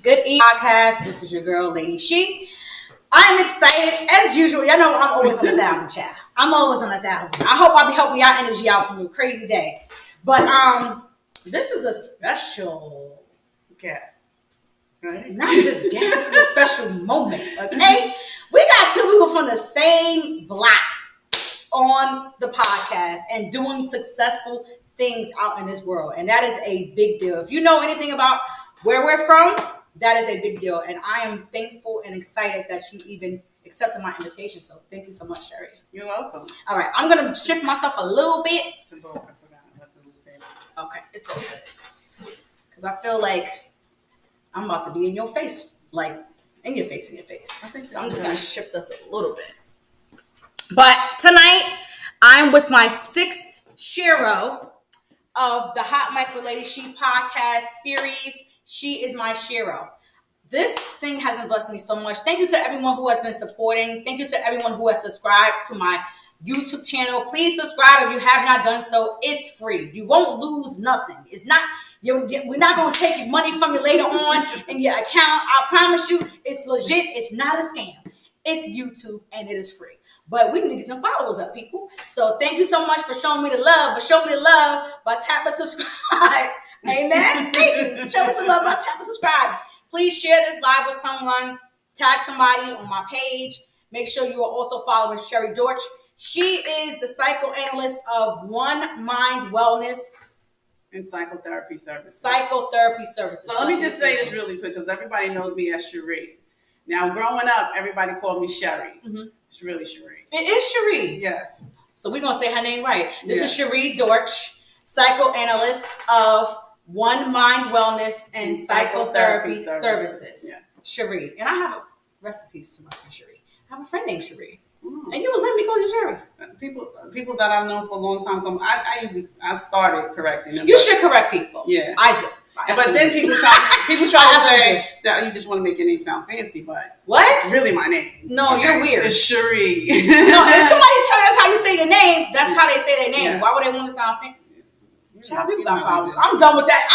Good evening, podcast. This is your girl, Lady She. I'm excited as usual. Y'all know I'm always on 1,000, child. I'm always on 1,000. I hope I'll be helping y'all energy out from a crazy day. But this is a special guest, right? Not just guest, this is a special moment. Okay, we got two people from the same block on the podcast and doing successful things out in this world, and that is a big deal. If you know anything about where we're from, that is a big deal, and I am thankful and excited that you even accepted my invitation. So thank you so much, Cherie. You're welcome. All right, I'm gonna shift myself a little bit. Okay, it's okay. Because I feel like I'm about to be in your face, like in your face. I think so. I'm just gonna shift this a little bit. But tonight, I'm with my sixth SHERO of the Hot Mic with Lady She podcast series. She is my SHERO. This thing has been blessing me so much. Thank you to everyone who has been supporting. Thank you to everyone who has subscribed to my YouTube channel. Please subscribe if you have not done so. It's free. You won't lose nothing. It's not. We're not going to take money from you later on in your account. I promise you, it's legit. It's not a scam. It's YouTube and it is free. But we need to get them followers up, people. So thank you so much for showing me the love. But show me the love by tapping subscribe. Amen. Thank you. Show us the love by tapping subscribe. Please share this live with someone. Tag somebody on my page. Make sure you are also following Cherie Dortch. She is the psychoanalyst of One Mind Wellness and Psychotherapy Services. So let me just say this really quick because everybody knows me as Cherie. Now, growing up, everybody called me Cherie. Mm-hmm. It's really Cherie. It is Cherie. Yes. So we're going to say her name right. This is Cherie Dortch, psychoanalyst of One Mind Wellness and Psychotherapy Services. Yeah. Cherie. And I have a recipe to my friend Cherie. I have a friend named Cherie. Mm. And you was letting me call you Cherie. People that I've known for a long time, I've started correcting them. You should correct people. Yeah. I do. But then people try to say that you just want to make your name sound fancy, but what? It's really my name. No, okay? You're weird. It's Cherie. No, if somebody tells us how you say your name, that's how they say their name. Yes. Why would they want to sound fancy? Child, people got problems. I'm done with that.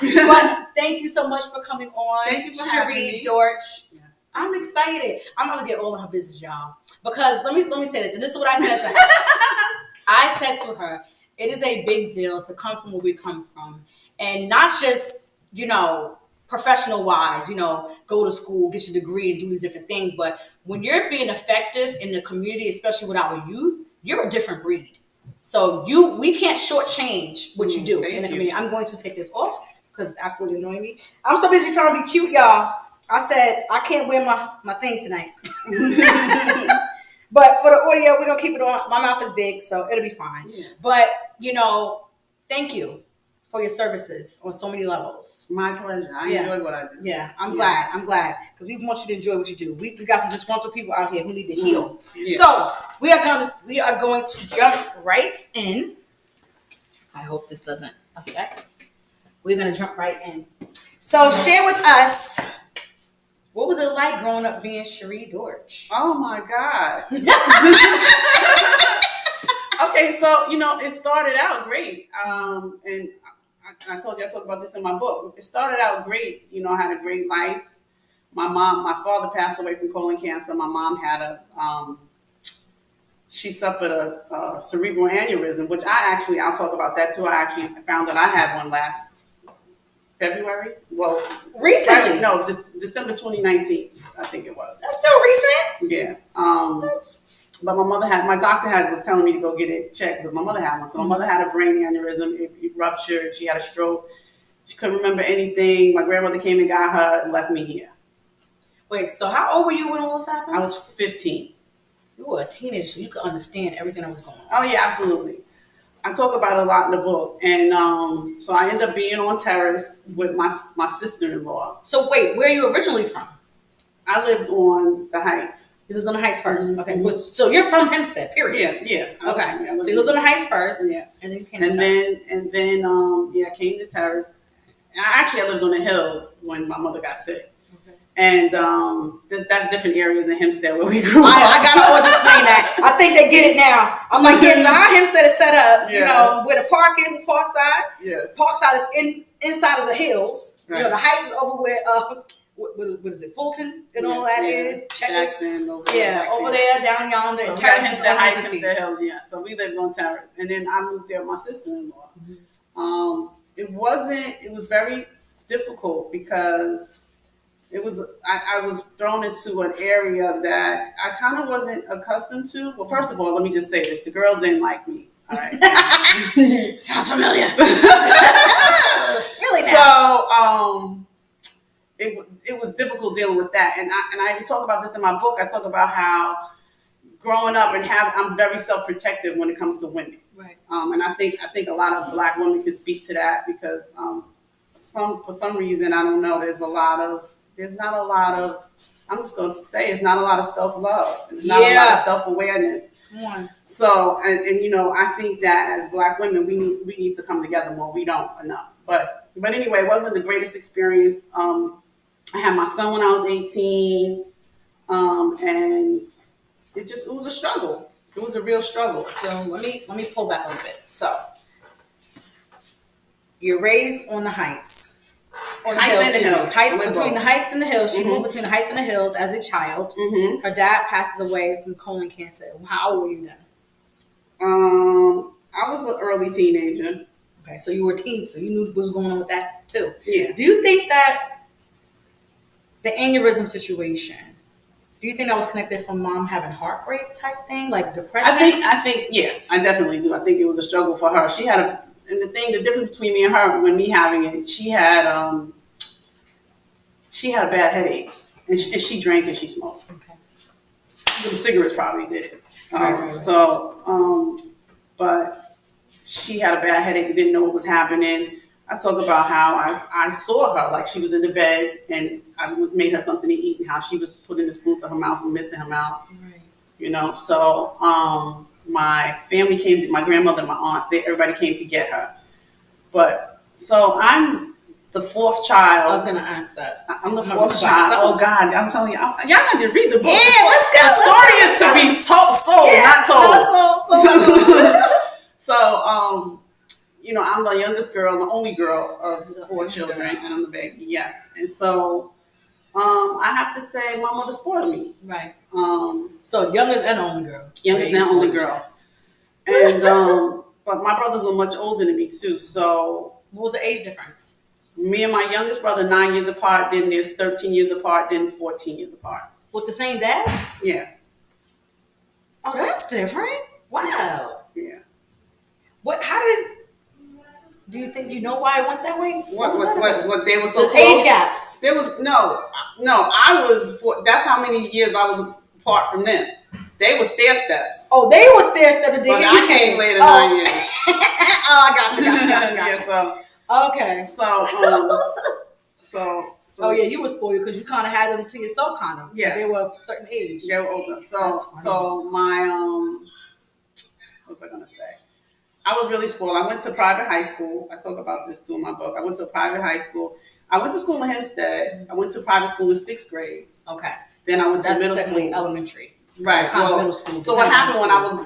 But thank you so much for coming on. Thank you for having me. Cherie Dortch. Yes. I'm excited. I'm going to get all of her business, y'all. Because let me say this, and this is what I said to her. I said to her, it is a big deal to come from where we come from. And not just, professional wise, go to school, get your degree and do these different things. But when you're being effective in the community, especially with our youth, you're a different breed. So we can't shortchange what you do in the community. I'm going to take this off because it's absolutely annoying me. I'm so busy trying to be cute, y'all. I said I can't wear my thing tonight. But for the audio, we're going to keep it on. My mouth is big, so it'll be fine. Yeah. But, thank you for your services on so many levels. My pleasure. I enjoy what I do. Yeah, I'm glad. Because we want you to enjoy what you do. We got some disgruntled people out here who need to heal. Yeah. So we are going to jump right in. I hope this doesn't affect. We're going to jump right in. So share with us, what was it like growing up being Cherie Dortch? Oh my God. Okay, so, it started out great. And I told you I talk about this in my book. It started out great. I had a great life. My father passed away from colon cancer. My mom had she suffered a cerebral aneurysm, which I'll talk about that too. I actually found that I had one last February. Well, recently? Right, no, December 2019, I think it was. That's still recent? Yeah. But my doctor was telling me to go get it checked because my mother had one. So my mother had a brain aneurysm. It ruptured. She had a stroke. She couldn't remember anything. My grandmother came and got her and left me here. Wait, so how old were you when all this happened? I was 15. You were a teenager, so you could understand everything that was going on. Oh, yeah, absolutely. I talk about it a lot in the book. And so I ended up being on terrace with my sister-in-law. So wait, where are you originally from? I lived on the Heights. You lived on the Heights first. Okay. So you're from Hempstead, period. Yeah. Okay. So you lived on the Heights first. Yeah. And then you came to Terrace. I came to Terrace. I lived on the hills when my mother got sick. Okay. And that's different areas in Hempstead where we grew up. I gotta always explain that. I think they get it now. I'm like, so how Hempstead is set up, where the park is Parkside. Yes. Parkside is inside of the hills. Right. You know, the Heights is over where what is it, Fulton and all that is. Jackson, over there, down yonder. So and Terrace Terrace is the Heights, entity. Hempstead Hills, yeah. So we lived on Terrace, and then I moved there with my sister-in-law. It was very difficult because I was thrown into an area that I kind of wasn't accustomed to. Well, first of all, let me just say this: the girls didn't like me. All right, sounds familiar. Really? So, it was difficult dealing with that, and I talk about this in my book. I talk about how growing up I'm very self-protective when it comes to women. Right. And I think a lot of Black women can speak to that because for some reason, I don't know, there's not a lot of I'm just going to say it's not a lot of self-love. It's not a lot of self-awareness. So, and you know, I think that as Black women, we need to come together more. We don't enough. But anyway, it wasn't the greatest experience. I had my son when I was 18, and it was a struggle. It was a real struggle. So let me pull back a little bit. So you're raised on the Heights. On the Heights and the hills. Heights, between the Heights and the hills. She moved between the Heights and the hills as a child. Her dad passes away from colon cancer. How old were you then? I was an early teenager. Okay, so you were a teen, so you knew what was going on with that too. Yeah. Do you think that the aneurysm situation, do you think that was connected from mom having heartbreak type thing, like depression? I think, yeah, I definitely do. I think it was a struggle for her. She had the difference between me and her, when me having it, she had a bad headache, and she drank and she smoked. Okay. The cigarettes probably did it. Right. So, but she had a bad headache and didn't know what was happening. I talk about how I saw her, like she was in the bed and I made her something to eat and how she was putting the spoon to her mouth and missing her mouth. Right. You know, so my family came, my grandmother, my aunts, everybody came to get her. But so I'm the fourth child. I was going to ask that. I'm the fourth child. Oh God, I'm telling you, y'all need to read the book. Yeah, let's go. The story is to be sold, not told. So, you know, I'm the youngest girl, the only girl of 4 children, and I'm the baby. Yes, and so I have to say, my mother spoiled me. Right. So youngest and only girl. Youngest and only girl. And but my brothers were much older than me too. So what was the age difference? Me and my youngest brother 9 years apart. Then there's 13 years apart. Then 14 years apart. With the same dad? Yeah. Oh, that's different. Wow. Yeah. Do you think you know why it went that way? What they were so the close? Age gaps. There was no. I was that's how many years I was apart from them. They were stair steps. Oh, they were stair steps. But I came later 9 years. Oh, I got you. Yeah, so okay. So oh yeah, you were spoiled because you kind of had them to yourself, kind of. Yes. They were a certain age. They were older. So my what was I gonna say? I was really spoiled. I went to private high school. I talk about this too in my book. I went to a private high school. I went to school in Hempstead. I went to private school in 6th grade. Okay. Then I went to middle school. Elementary. Right. Well, middle school. So what happened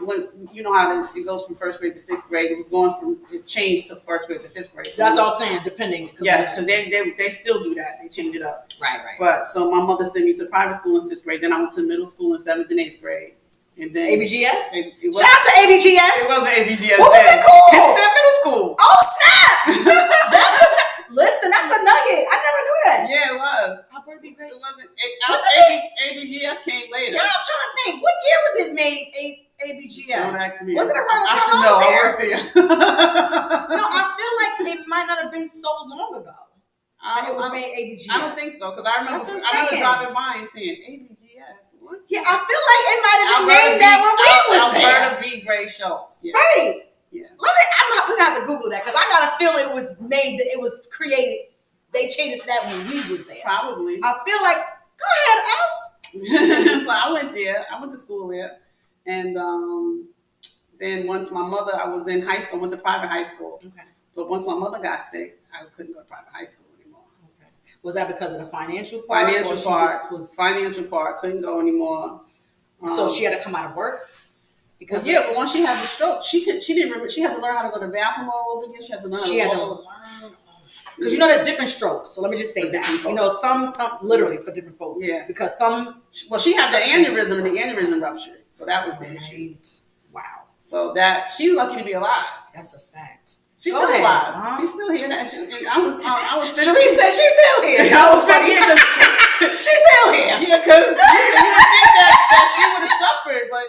when you know how it goes from 1st grade to 6th grade, it changed to 1st grade to 5th grade. So that's all I'm saying, depending. Yeah, so they still do that. They change it up. Right. But so my mother sent me to private school in 6th grade. Then I went to middle school in 7th and 8th grade. And then ABGS? Shout out to ABGS. It wasn't ABGS. What was it called? Hempstead Middle School. Oh, snap. That's a nugget. I never knew that. Yeah, it was. It wasn't. ABGS came later. Yeah, I'm trying to think. What year was it made, ABGS? Don't ask me. Was it around the time I should know. I worked there. No, I feel like it might not have been so long ago. It was made ABGS. I don't think so, because I remember driving by and seeing ABGS. What? Yeah, I feel like it might have been named that when we was there. Alberta B. Gray Schultz. Yeah. Right. Yeah. We got to Google that because I got a feeling it was made. It was created. They changed it to that when we was there. Probably. I feel like. Go ahead, us. So I went there. I went to school there, and then once my mother, I was in high school. I went to private high school. Okay. But once my mother got sick, I couldn't go to private high school anymore. Okay. Was that because of the financial part? Financial part. Couldn't go anymore. So she had to come out of work. Because but once she had the stroke, she didn't remember. She had to learn how to go to the bathroom all over again. She had to learn. Because you know there's different strokes. So let me just say that. You know, some literally for different folks. Yeah. Because some. Well, she had the aneurysm, and the aneurysm ruptured. So that was the issue. Wow. So that she's lucky to be alive. That's a fact. She's still alive. She's still here. I was. Cherie said she's still here. I was funny because she's still here. Yeah, because you would think that she would have suffered, but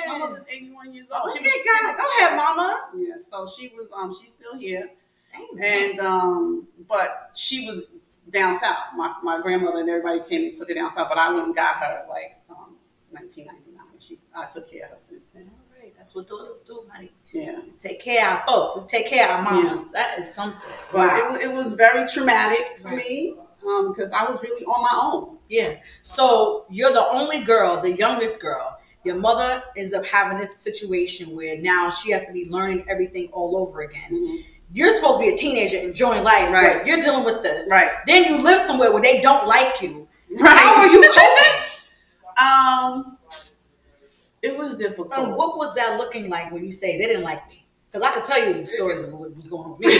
my mother's 81 years old. Okay, God, go ahead, Mama. Yeah, so she was. She's still here, Amen. and but she was down south. My grandmother and everybody came and took her down south, but I went and got her like 1999. I took care of her since then. That's what daughters do, honey. Yeah. Take care of our folks. We take care of our mamas. Yeah. That is something. Wow. It was very traumatic for me because I was really on my own. Yeah. So you're the only girl, the youngest girl. Your mother ends up having this situation where now she has to be learning everything all over again. Mm-hmm. You're supposed to be a teenager enjoying life. Right. You're dealing with this. Right. Then you live somewhere where they don't like you. Right. How are you coping? It was difficult. And what was that looking like when you say they didn't like me? Because I could tell you stories of what was going on with me.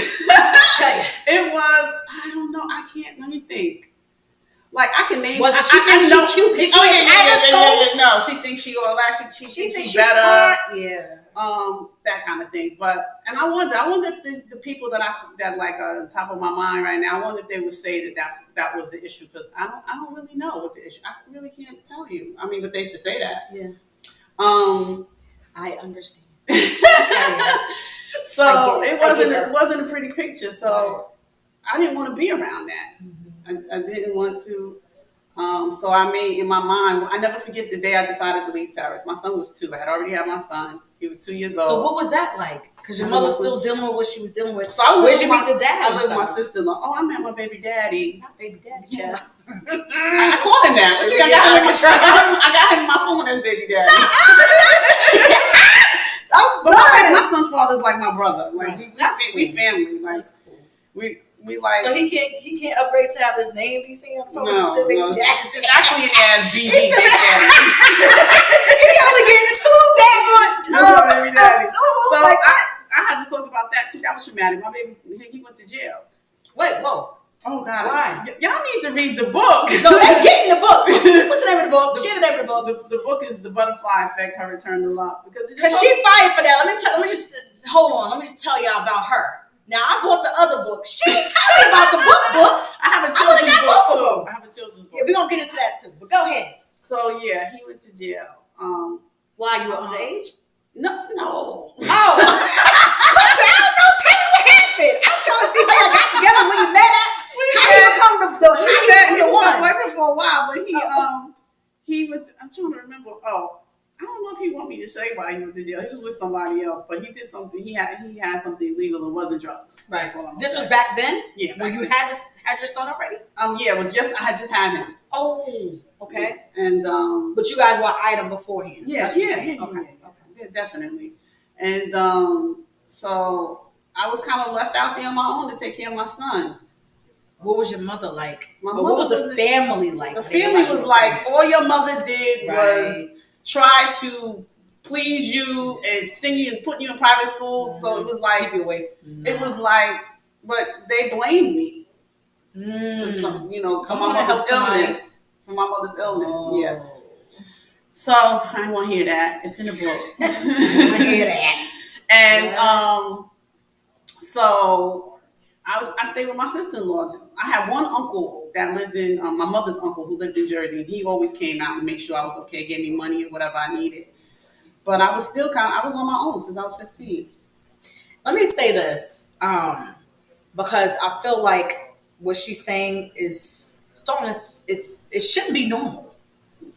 Tell you. It was, I don't know, I can't, let me think. Like, I can name... Was it she thinks she's cute? No, she thinks she all that. She thinks she's better. Smart. Yeah. That kind of thing. But, and I wonder if the people that like are on top of my mind right now, I wonder if they would say that was the issue. Because I don't really know what the issue, I really can't tell you. I mean, but they used to say that. Yeah. I understand. So it wasn't a pretty picture. So I didn't want to be around that. Mm-hmm. I didn't want to. So I made in my mind. I never forget the day I decided to leave Terrace. My son was 2. I had already had my son. He was 2 years old. So what was that like? Because your mother was still dealing with what she was dealing with. So where'd you meet the dad? I lived with my sister-in-law. Oh, I met my baby daddy. Not baby daddy, child. I called him that. I got him on my phone as baby daddy. But my son's father's like my brother. Like we family. Like we like. So he can't upgrade to have his name be seen on the phone. No, it's actually an ass BB baby daddy. He only getting 2 daggone. So I had to talk about that too. That was traumatic. My baby, he went to jail. Wait, whoa. Oh God! Why? Y'all need to read the book. No, let's get in the book. What's the name of the book? Share the name of the book. The book is The Butterfly Effect: Her Return to Love. Because she fired for that. Let me just hold on. Let me just tell y'all about her. Now I bought the other book. She ain't telling me about the book. I have a children's book too. I have a children's book. Yeah, we're gonna get into that too. But go ahead. So yeah, he went to jail. Why you were underage? No. Oh. Listen, I don't know. Tell me what happened. I'm trying to see how y'all got together when you met at. How you become the one? Boyfriend for a while, but he went. I'm trying to remember. Oh, I don't know if he want me to say why he went to jail. He was with somebody else, but he did something. He had something illegal and wasn't drugs. Right. That's what I'm this saying. was back then. Yeah. When you had your son already. Yeah. It was just I had just had him. Oh. Okay. And but you guys were item beforehand. Yeah. Yeah. Okay. Yeah, definitely. And so I was kind of left out there on my own to take care of my son. What was your mother like? What was the family like? The family was like, all your mother did was try to please you and send you and put you in private schools. Mm-hmm. So it was like, it was like, but they blamed me. For my mother's illness. For my mother's illness, yeah. So I didn't want to hear that. It's in the book. I hear that. And so I stayed with my sister-in-law. I had one uncle that lived in my mother's uncle who lived in Jersey. He always came out and made sure I was okay, gave me money or whatever I needed. But I was still I was on my own since I was 15. Let me say this, because I feel like what she's saying is it shouldn't be normal.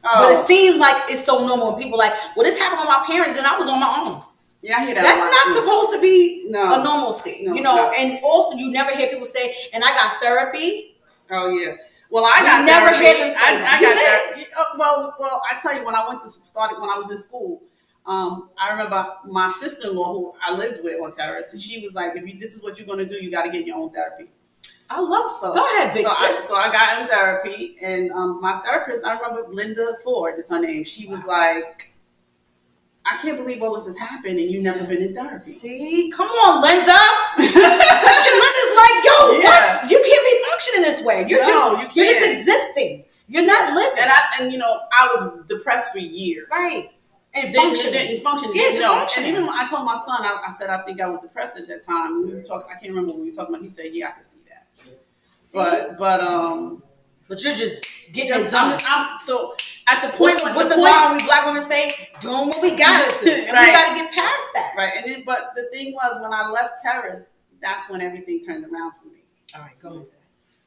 Oh. But it seems like it's so normal. People like, well, this happened with my parents and I was on my own. Yeah, I hear that. That's not supposed to be a normalcy, no, and also you never hear people say, and I got therapy. Oh yeah. Well, I got never therapy. Hear them say that. I got therapy. Well, I tell you, when I went to when I was in school, I remember my sister-in-law who I lived with on Terrace, and she was like, if this is what you're going to do, you got to get your own therapy. I love so. Go ahead, big sis. So I got in therapy, and my therapist, I remember Linda Ford is her name. She was like, I can't believe all this has happened and you've never been in therapy. See? Come on, Linda. Because Linda's like, yo, what? You can't be functioning this way. You're just existing. You're not living. And I was depressed for years. Right. And didn't function. Yeah, just functioning. And even when I told my son, I said I think I was depressed at that time. We were talking. I can't remember what we were talking about. He said, "Yeah, I can see that." But you're just getting it done. So at the point, what's the line we black women say? Doing what we gotta do. And right. We gotta get past that. Right. But the thing was, when I left Terrace, that's when everything turned around for me. All right, go into that.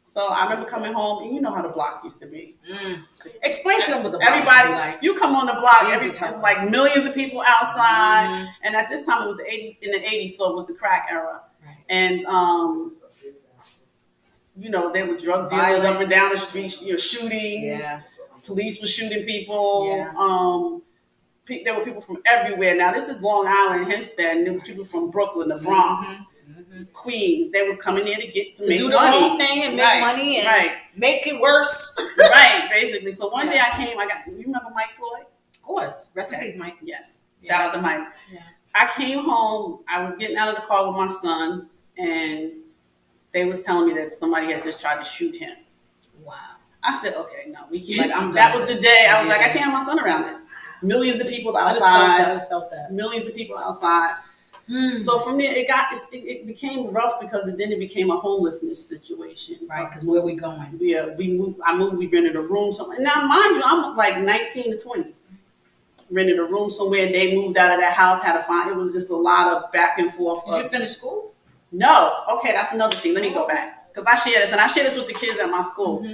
So I remember coming home, and you know how the block used to be. Explain to them what the block everybody, used to be like. You come on the block, it's like millions of people outside. And at this time, it was in the 80s, so it was the crack era. Right. And there were drug dealers up and down the street, shootings. Yeah. Police were shooting people. Yeah. There were people from everywhere. Now, this is Long Island, Hempstead, and there were people from Brooklyn, the Bronx, Queens. They was coming here to make do money. The whole thing and make money and make it worse. Right, basically. So one day I came, you remember Mike Floyd? Of course. Rest in peace, Mike. Yes. Shout out to Mike. Yeah. I came home, I was getting out of the car with my son, and they was telling me that somebody had just tried to shoot him. Wow. I said, okay, no, we can't. That was the day I was like, I can't have my son around this. Millions of people outside. I just felt that. Millions of people outside. So from there, it became rough because it became a homelessness situation. Right, because where we going? Yeah, I moved, we rented a room somewhere. Now, mind you, I'm like 19 to 20. Rented a room somewhere, they moved out of that house, had to find, it was just a lot of back and forth. Did you finish school? No. Okay, that's another thing. Let me go back. Because I share this, and I share this with the kids at my school.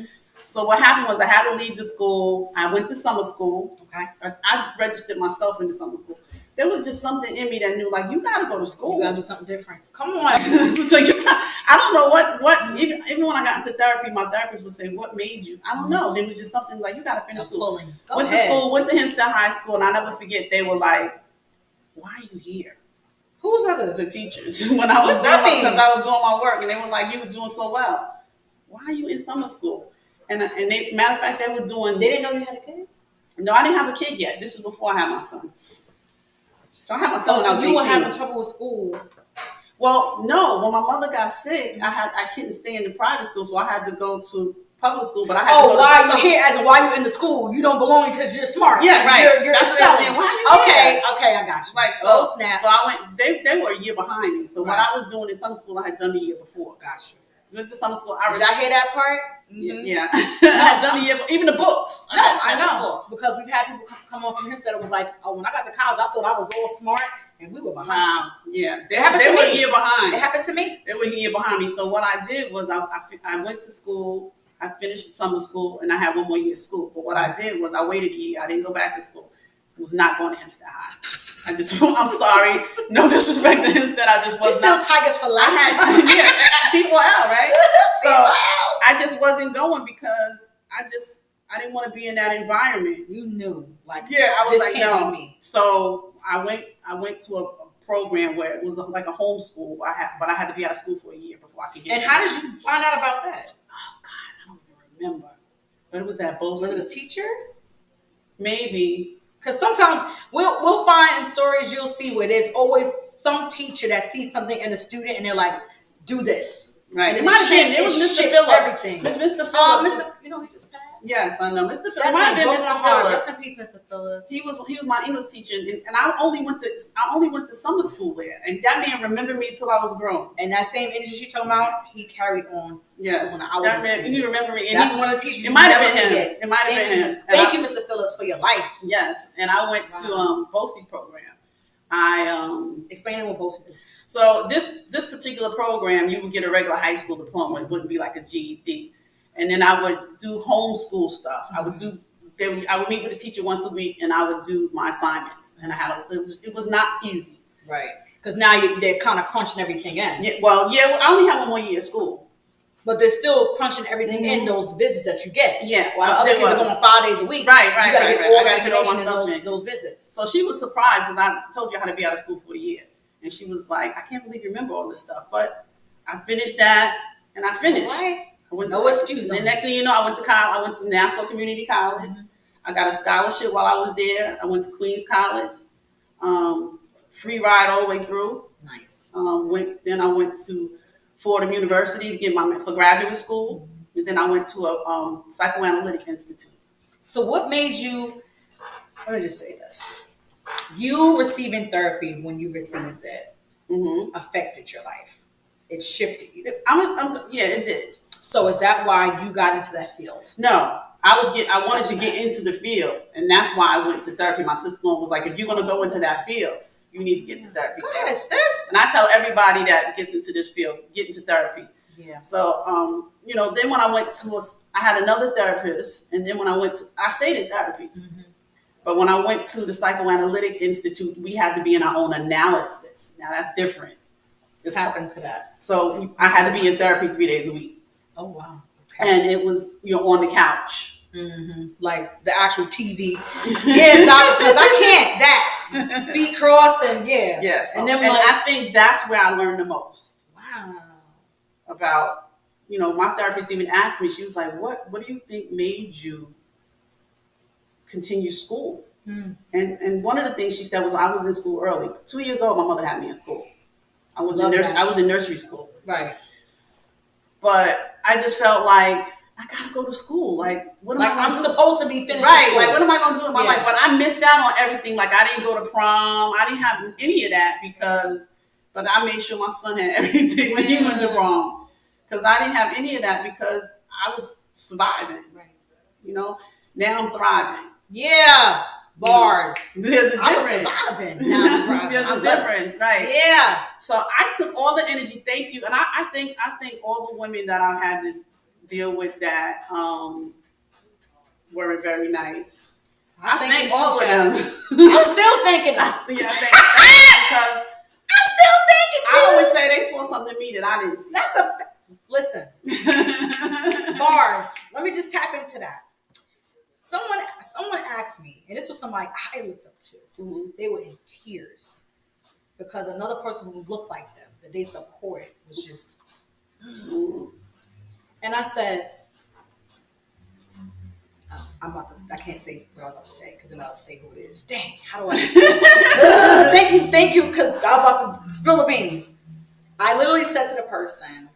So what happened was I had to leave the school. I went to summer school. Okay. I registered myself into summer school. There was just something in me that knew, like, you got to go to school. You got to do something different. Come on. So I don't know what even when I got into therapy, my therapist would say, what made you? I don't know. There was just something like, you got to finish school. Went to school, went to Hempstead High School, and I never forget, they were like, why are you here? Who's others? The teachers. When I was because I was doing my work, and they were like, you were doing so well. Why are you in summer school? And they, matter of fact, they were doing. They didn't know you had a kid? No, I didn't have a kid yet. This is before I had my son. So I had my son when I was 18. You were having trouble with school. Well, no. When my mother got sick, I couldn't stay in the private school, so I had to go to public school. But I had to go why you here? As in why you in the school? You don't belong because you're smart. Yeah, right. You're that's what I'm saying. Why are you here? Okay, I got you. Like so, snap. So I went. They were a year behind me. So what I was doing in summer school, I had done the year before. Got you. Went to summer school. Did I hear that part? Yeah. I had done the year, even the books. I know. Because we've had people come on from Hempstead. It was like, when I got to college, I thought I was all smart, and we were behind. Yeah. They were a year behind. It happened to me. They were a year behind me. So what I did was I went to school. I finished summer school, and I had one more year of school. But what I did was I waited a year. I didn't go back to school. I was not going to Hempstead High. I'm sorry. No disrespect to Hempstead. I just was still Tigers for life. T4L, right? So I just wasn't going because I didn't want to be in that environment. You knew, I was like, no. So I went to a program where it was like a homeschool. But I had to be out of school for a year before I could get. And how did you find out about that? Oh God, I don't even remember. But it was at both. Was it a teacher? Maybe. Because sometimes we'll find in stories you'll see where there's always some teacher that sees something in a student and they're like, do this. Right. It might have been. It was Mr. Phillips. Everything. Mr. Phillips. He just passed. Yes, I know. Mr. Phillips. It might have been Mr. Phillips. Rest in peace, Mr. Phillips. He was my English teacher, and I only went to summer school there, and that man remembered me till I was grown. And that same energy you talking about, he carried on. Yes, that man. He remembered me. And that's one of the teachers. It might have been him. It might have been him. Thank you, Mr. Phillips, for your life. Yes, and I went to Bosie's program. Explain what Bosie's is. So this particular program, you would get a regular high school diploma. It wouldn't be like a GED. And then I would do homeschool stuff. I would meet with the teacher once a week, and I would do my assignments. And it was not easy. Right. Because now they're kind of crunching everything in. Yeah. Well, I only have one more year of school. But they're still crunching everything in those visits that you get. Yeah. While the other kids are going 5 days a week. Right. You got to get all the information in those visits. So she was surprised because I told you how to be out of school for a year. And she was like, I can't believe you remember all this stuff. But I finished that, and I finished. Right. No excuse. And the next thing you know, I went to college. I went to Nassau Community College. I got a scholarship while I was there. I went to Queens College. Free ride all the way through. Nice. Then I went to Fordham University to get for graduate school. And then I went to a Psychoanalytic Institute. So what made you, let me just say this. You receiving therapy when you received it affected your life. It shifted you. Yeah, it did. So is that why you got into that field? No. I wanted to get into the field, and that's why I went to therapy. My sister-in-law was like, if you're going to go into that field, you need to get to therapy. Go ahead, sis. And I tell everybody that gets into this field, get into therapy. Yeah. So, then when I went to, I had another therapist, and then when I stayed in therapy. Mm-hmm. But when I went to the Psychoanalytic Institute, we had to be in our own analysis. Now, that's different. What happened to that? So I had to be in therapy 3 days a week. Oh, wow. Okay. And it was, on the couch. Mm-hmm. Like the actual TV. Yeah, doctor, because I can't. That feet crossed and yeah. Yes. And then I think that's where I learned the most. Wow. About, my therapist even asked me, she was like, what do you think made you continue school? Mm. And one of the things she said was I was in school early. 2 years old, my mother had me in school. I was in nursery school. Right. But I just felt like I gotta go to school. Like, what am I gonna do? Supposed to be finished. Right. School. Like, what am I gonna do in my life? But I missed out on everything. Like, I didn't go to prom. I didn't have any of that but I made sure my son had everything when he went to prom. Because I didn't have any of that because I was surviving. Right. Now I'm thriving. Yeah. Bars. There's a difference. I was surviving. Now I'm thriving. There's a difference, right? Yeah. So I took all the energy. Thank you. And I think all the women that I had to deal with that weren't very nice. I thank all of them. I'm still thinking. Because I'm still thinking. I always say they saw something in me that I didn't see. Listen. Bars. Let me just tap into that. Someone asked me, and this was somebody I looked up to. Mm-hmm. They were in tears because another person who looked like them that they supported was just. And I said, I can't say what I'm about to say because then I'll say who it is. Dang, how do I? Thank you, because I'm about to spill the beans. I literally said to the person,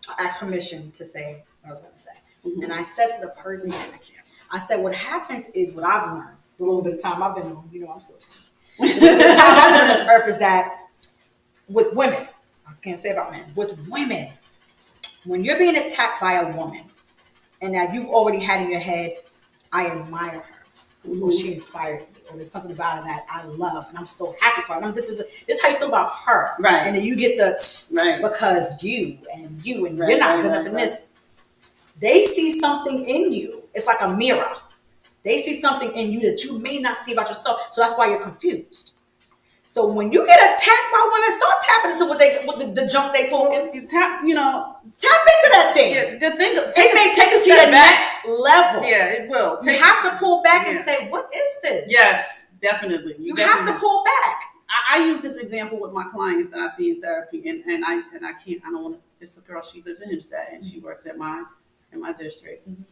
I asked permission to say what I was going to say. Mm-hmm. And I said to the person, I said, what happens is what I've learned, the little bit of time I've been on, I'm still 20. The little bit of time I've been on this earth is that with women, I can't say about men, with women, when you're being attacked by a woman, and now you've already had in your head, I admire her, mm-hmm. or she inspires me, or there's something about her that I love, and I'm so happy for her. This is how you feel about her, right? And then you get because you and you're not good enough in this. They see something in you. It's like a mirror. They see something in you that you may not see about yourself, so that's why you're confused. So when you get attacked by women, start tapping into the junk they talking. Tap into that thing. Yeah, the thing. It may take us to the next level. Yeah, it will. You have to pull back and say, "What is this?" Yes, definitely. You have to pull back. I use this example with my clients that I see in therapy, and I don't want to. This girl, she lives in Hempstead, and she works in my district. Mm-hmm.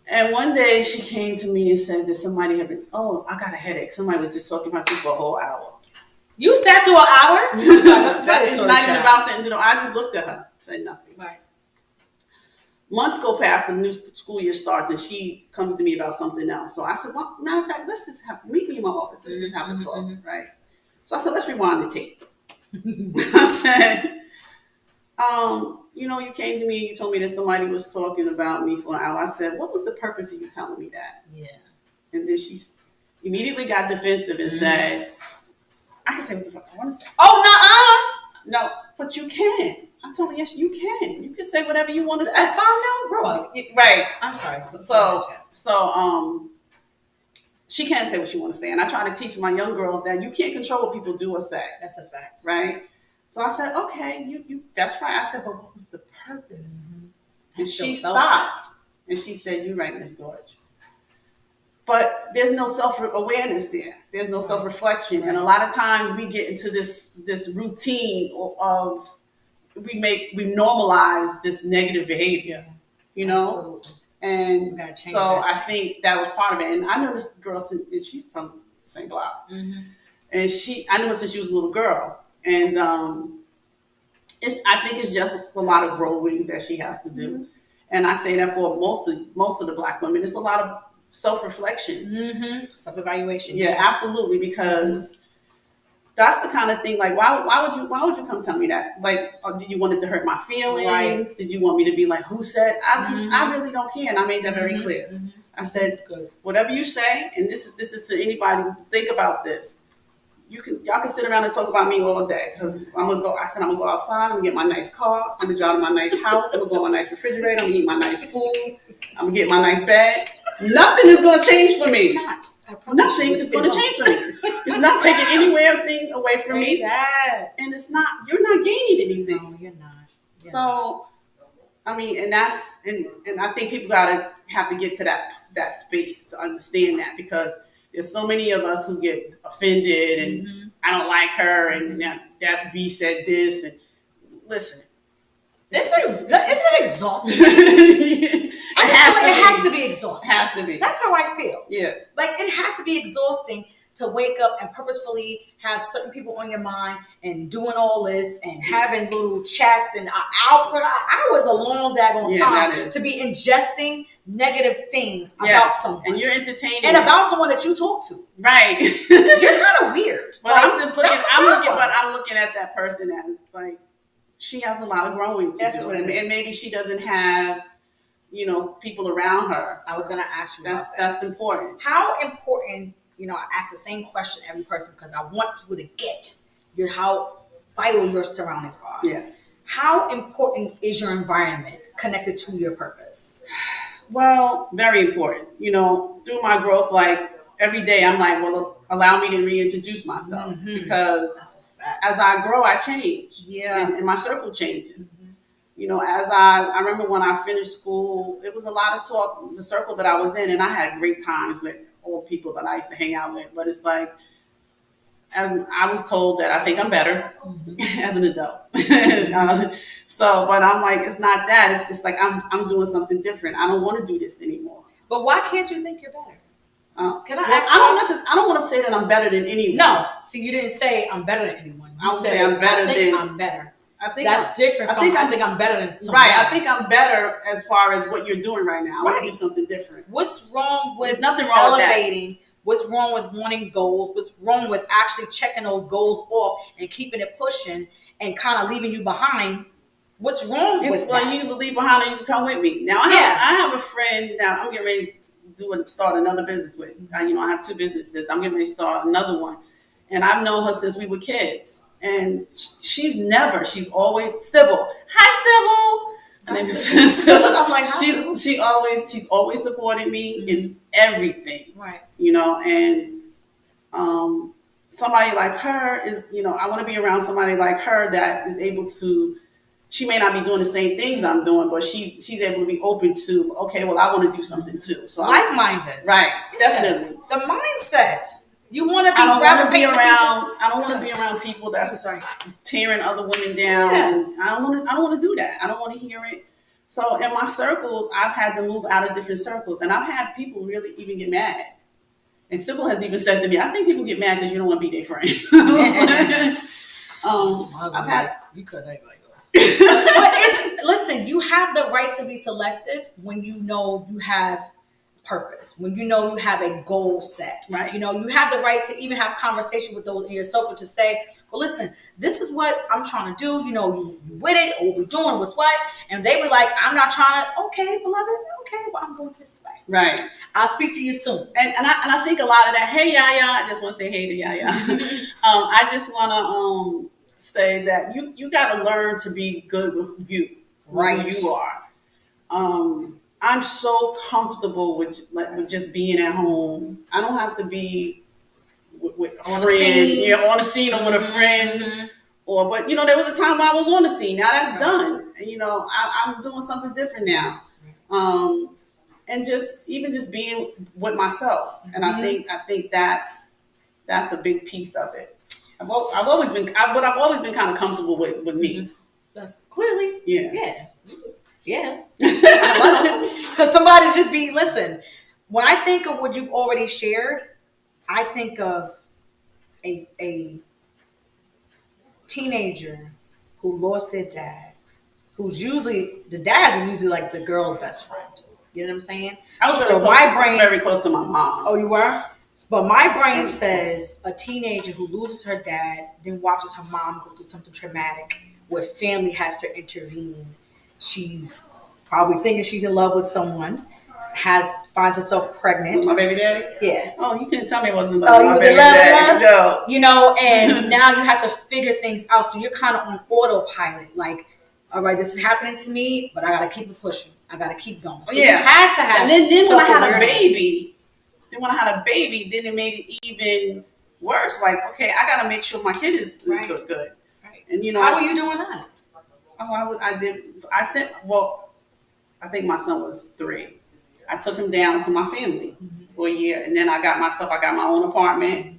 And one day she came to me and said that somebody had I got a headache. Somebody was just talking about you for a whole hour. You sat through an hour? It's not even about sitting through. I just looked at her, said nothing. Right. Months go past, the new school year starts, and she comes to me about something else. So I said, well, matter of fact, let's just meet me in my office. Let's just have a talk, right? So I said, let's rewind the tape. I said, you came to me and you told me that somebody was talking about me for an hour. I said, what was the purpose of you telling me that? Yeah. And then she immediately got defensive and said, I can say what the fuck I want to say. Oh, no, but you can. I told her, yes, you can. You can say whatever you want to say. I found out, bro. Right. I'm sorry. So she can't say what she want to say. And I try to teach my young girls that you can't control what people do or say. That's a fact. Right? So I said, okay, you that's right. I said, but what was the purpose? Mm-hmm. And she stopped. And she said, you're right, Miss Dortch. But there's no self-awareness there. There's no self-reflection. And a lot of times we get into this routine of we normalize this negative behavior, Absolutely. And so I think that was part of it. And I know this girl, and she's from the same block. Mm-hmm. And I knew her since she was a little girl. And I think it's just a lot of growing that she has to do. And I say that for most of the Black women. It's a lot of self-reflection. Self-evaluation. Yeah, absolutely. Because that's the kind of thing, like, why would you come tell me that? Like, did you want it to hurt my feelings? Right. Did you want me to be like, who said? I really don't care. And I made that very clear. I said, whatever you say, and this is to anybody, think about this. Y'all can sit around and talk about me all day, because I'm gonna go outside, I'm gonna get my nice car, I'm gonna drive to my nice house, I'm gonna go to my nice refrigerator, I'm gonna eat my nice food, I'm gonna get my nice bag. Nothing is gonna change for me. Nothing is gonna change for me. It's not taking anything away from me. That. And you're not gaining anything. No, you're not. So, I mean, and I think people have to get to that space to understand that, because there's so many of us who get offended and I don't like her, and that B said this, and listen. Isn't it exhausting? It has to be exhausting. It has to be. That's how I feel. Yeah. Like, it has to be exhausting to wake up and purposefully have certain people on your mind and doing all this and having little chats and hours a long daggone time to be ingesting negative things about someone. And you're entertaining. And about someone that you talk to. Right. You're kind of weird. But I'm looking at that person as, like, she has a lot of growing to do. And maybe she doesn't have, people around her. I was going to ask you about that. That's important. How important, I ask the same question every person, because I want people to get how vital your surroundings are. Yeah. How important is your environment connected to your purpose? Well, very important. Through my growth, like, every day I'm like, well, allow me to reintroduce myself, because as I grow, I change. Yeah. And my circle changes. As I remember when I finished school, it was a lot of talk, the circle that I was in, and I had great times with all people that I used to hang out with. But it's like, as I was told that I think I'm better as an adult. But I'm like, it's not that. It's just like, I'm doing something different. I don't want to do this anymore. But why can't you think you're better? Can I ask? I don't want to say that I'm better than anyone. No. See, you didn't say I'm better than anyone. You say I'm better than. I'm better. I think that's different. I think I'm better than someone. Right. I think I'm better as far as what you're doing right now. I want to do something different. What's wrong with There's nothing wrong elevating? With that. What's wrong with wanting goals? What's wrong with actually checking those goals off and keeping it pushing and kind of leaving you behind? What's wrong with that? Well, you can leave behind or you can come with me. Now, I have a friend. Now, I'm getting ready to start another business with. I have 2 businesses. I'm getting ready to start another one. And I've known her since we were kids. And she's always Sybil. Hi, Sybil. And I'm like, she's always supported me in everything. Right. And somebody like her is, I want to be around somebody like her that is able to. She may not be doing the same things I'm doing, but she's able to be open to. Okay, well, I want to do something too. So like-minded. Right. Definitely. The mindset. You want to be. I don't want to be around people that's tearing other women down. Yeah. And I don't want to do that. I don't want to hear it. So in my circles, I've had to move out of different circles, and I've had people really even get mad. And Sybil has even said to me, "I think people get mad because you don't want to be their friend." I've had you could listen. You have the right to be selective when you know you have purpose, when you know you have a goal set, right? You have the right to even have conversation with those in your circle to say, well, listen, this is what I'm trying to do. You with it, or what we're doing, what's what? And they were like, I'm not trying to. Okay, beloved. Okay, well, I'm going this way. Right. I'll speak to you soon. And I think a lot of that. Hey, Yaya. I just want to say hey to Yaya. I just want to say that you got to learn to be good with you, right? Who you are. I'm so comfortable with just being at home. I don't have to be with a friend, on the scene or with a friend. But there was a time when I was on the scene. Now that's done. And, I'm doing something different now. And just being with myself. And I think that's a big piece of it. I've always been kind of comfortable with me. That's clearly, yeah. Because somebody just listen, when I think of what you've already shared, I think of a teenager who lost their dad, who's usually, the dads are usually like the girl's best friend. You know what I'm saying? I was very close to my mom. Oh, you were? But my brain says a teenager who loses her dad, then watches her mom go through something traumatic where family has to intervene. She's probably thinking she's in love with someone, finds herself pregnant. My baby daddy? Yeah. Oh, you couldn't tell me it wasn't in love. Oh, you was in love with him? No. You know, and now you have to figure things out. So you're kind of on autopilot. Like, all right, this is happening to me, but I got to keep it pushing. I got to keep going. So you had to have. And then when I had a baby, then it made it even worse. Like, okay, I got to make sure my kid is good. Right. And you know, how were you doing that? Oh, I think my son was 3. I took him down to my family for a year, and then I got my own apartment,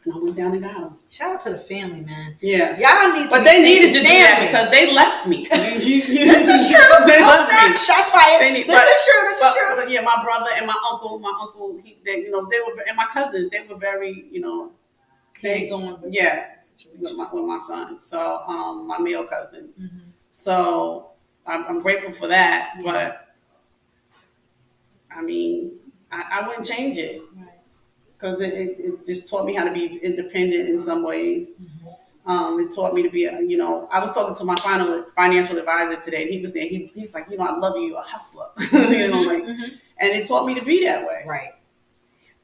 and I went down and got him. Shout out to the family, man. Yeah, y'all need to. But they needed to do that because they left me. This is true. They left me. Shots fired. This is true. Yeah, my brother and my uncle, they were, and my cousins, they were very, hands-on. With my son. So my male cousins. Mm-hmm. So I'm grateful for that, but I mean, I wouldn't change it because it just taught me how to be independent in some ways. Mm-hmm. It taught me to be, I was talking to my financial advisor today, and he was saying, he was like, I love you, a hustler, and it taught me to be that way. Right.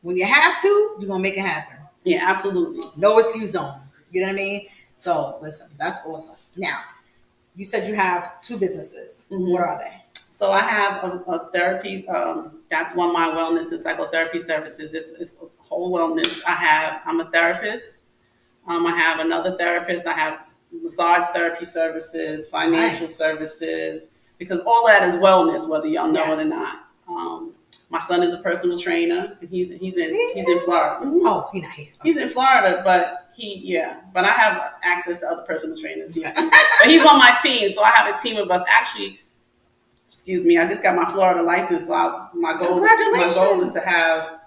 When you have to, you're going to make it happen. Yeah, absolutely. No excuse zone. You know what I mean? So listen, that's awesome. Now, you said you have 2 businesses. Mm-hmm. What are they? So I have a therapy. That's one of my wellness and psychotherapy services. It's whole wellness. I'm a therapist. I have another therapist. I have massage therapy services, financial services, because all that is wellness, whether y'all know it or not. My son is a personal trainer, and he's in Florida. Mm-hmm. Oh, he's not here. Okay. He's in Florida, but but I have access to other personal trainers here. But he's on my team, so I have a team of us. Actually, excuse me, I just got my Florida license, so my goal is to have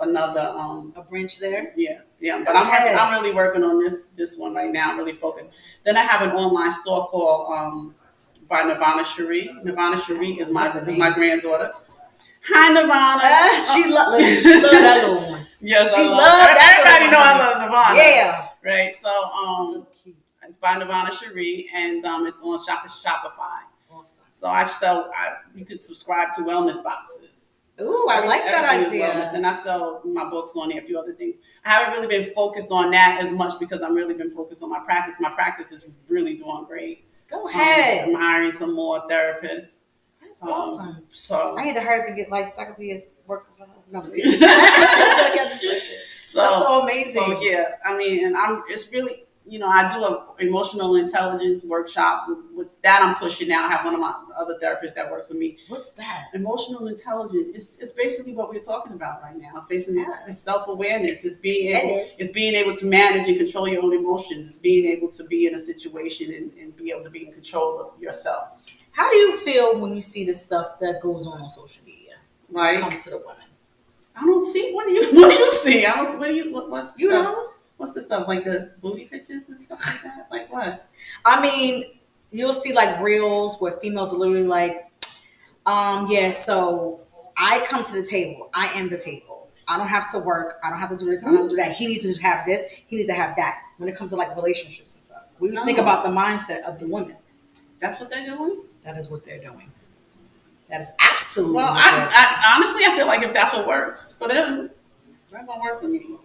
another a branch there. Yeah. But I'm really working on this one right now. I'm really focused. Then I have an online store called by Nirvana Cherie. Nirvana Cherie is my granddaughter. Hi, Nirvana. She loved that little one. Yes, she loved that. Everybody know I love Nirvana. Yeah. Right. So cute. It's by Nirvana Cherie, and it's on Shopify. Awesome. So you could subscribe to wellness boxes. Ooh, I like that idea. And I sell my books on there, a few other things. I haven't really been focused on that as much because I'm really been focused on my practice. My practice is really doing great. Go ahead. I'm hiring some more therapists. That's awesome. So I need to hurry up and get so I could be at work for her. No, I'm just kidding. That's so amazing. So yeah, I mean, and it's really, I do an emotional intelligence workshop. With that, I'm pushing now. I have one of my other therapists that works with me. What's that? Emotional Emotional intelligence. It's basically what we're talking about right now. It's basically it's self-awareness. It's being able to manage and control your own emotions. It's being able to be in a situation and be able to be in control of yourself. How do you feel when you see the stuff that goes on social media? Like, when it comes to the women. I don't see. What do you see? What's the stuff? Know? What's the stuff, like the booty pictures and stuff like that? Like what? I mean, you'll see like reels where females are literally like, so I come to the table. I am the table. I don't have to work. I don't have to do this. I don't have to do that. He needs to have this. He needs to have that. When it comes to like relationships and stuff. When you think about the mindset of the women. That's what they're doing? That is what they're doing. That is absolutely well, I honestly, I feel like if that's what works for them, it's not going to work for me.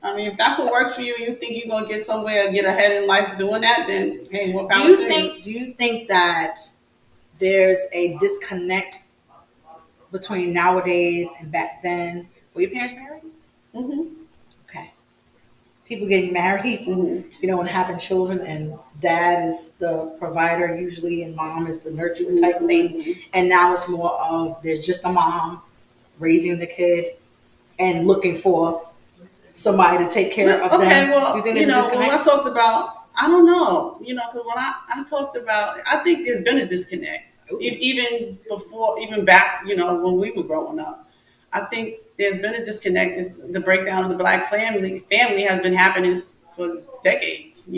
I mean, if that's what works for you, you think you're going to get somewhere and get ahead in life doing that, then hey, what power to you. Do you think that there's a disconnect between nowadays and back then? Were your parents married? Mm-hmm. Okay. People getting married, and having children, and dad is the provider usually, and mom is the nurturer type thing. And now it's more of there's just a mom raising the kid and looking for somebody to take care of them. Okay, well, do you think there's a disconnect? when I talked about, I don't know, because when I talked about, I think there's been a disconnect. Even back, when we were growing up. I think there's been a disconnect. The breakdown of the Black family has been happening for decades,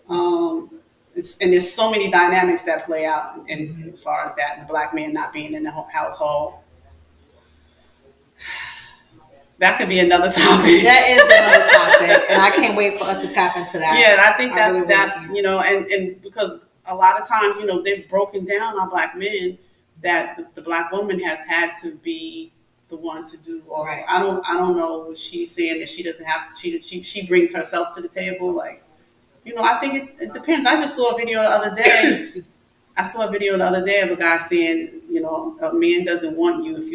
And there's so many dynamics that play out, and as far as that, the black man not being in the household. That could be another topic. That is another topic, and I can't wait for us to tap into that. Yeah, and I think that's you know, and because a lot of times, you know, they've broken down our black men that the black woman has had to be the one to do all. Right. I don't know what she's saying that she doesn't have. She brings herself to the table. Like, you know, I think it depends. I just saw a video the other day. Excuse me. I saw a video the other day of a guy saying, you know, a man doesn't want you if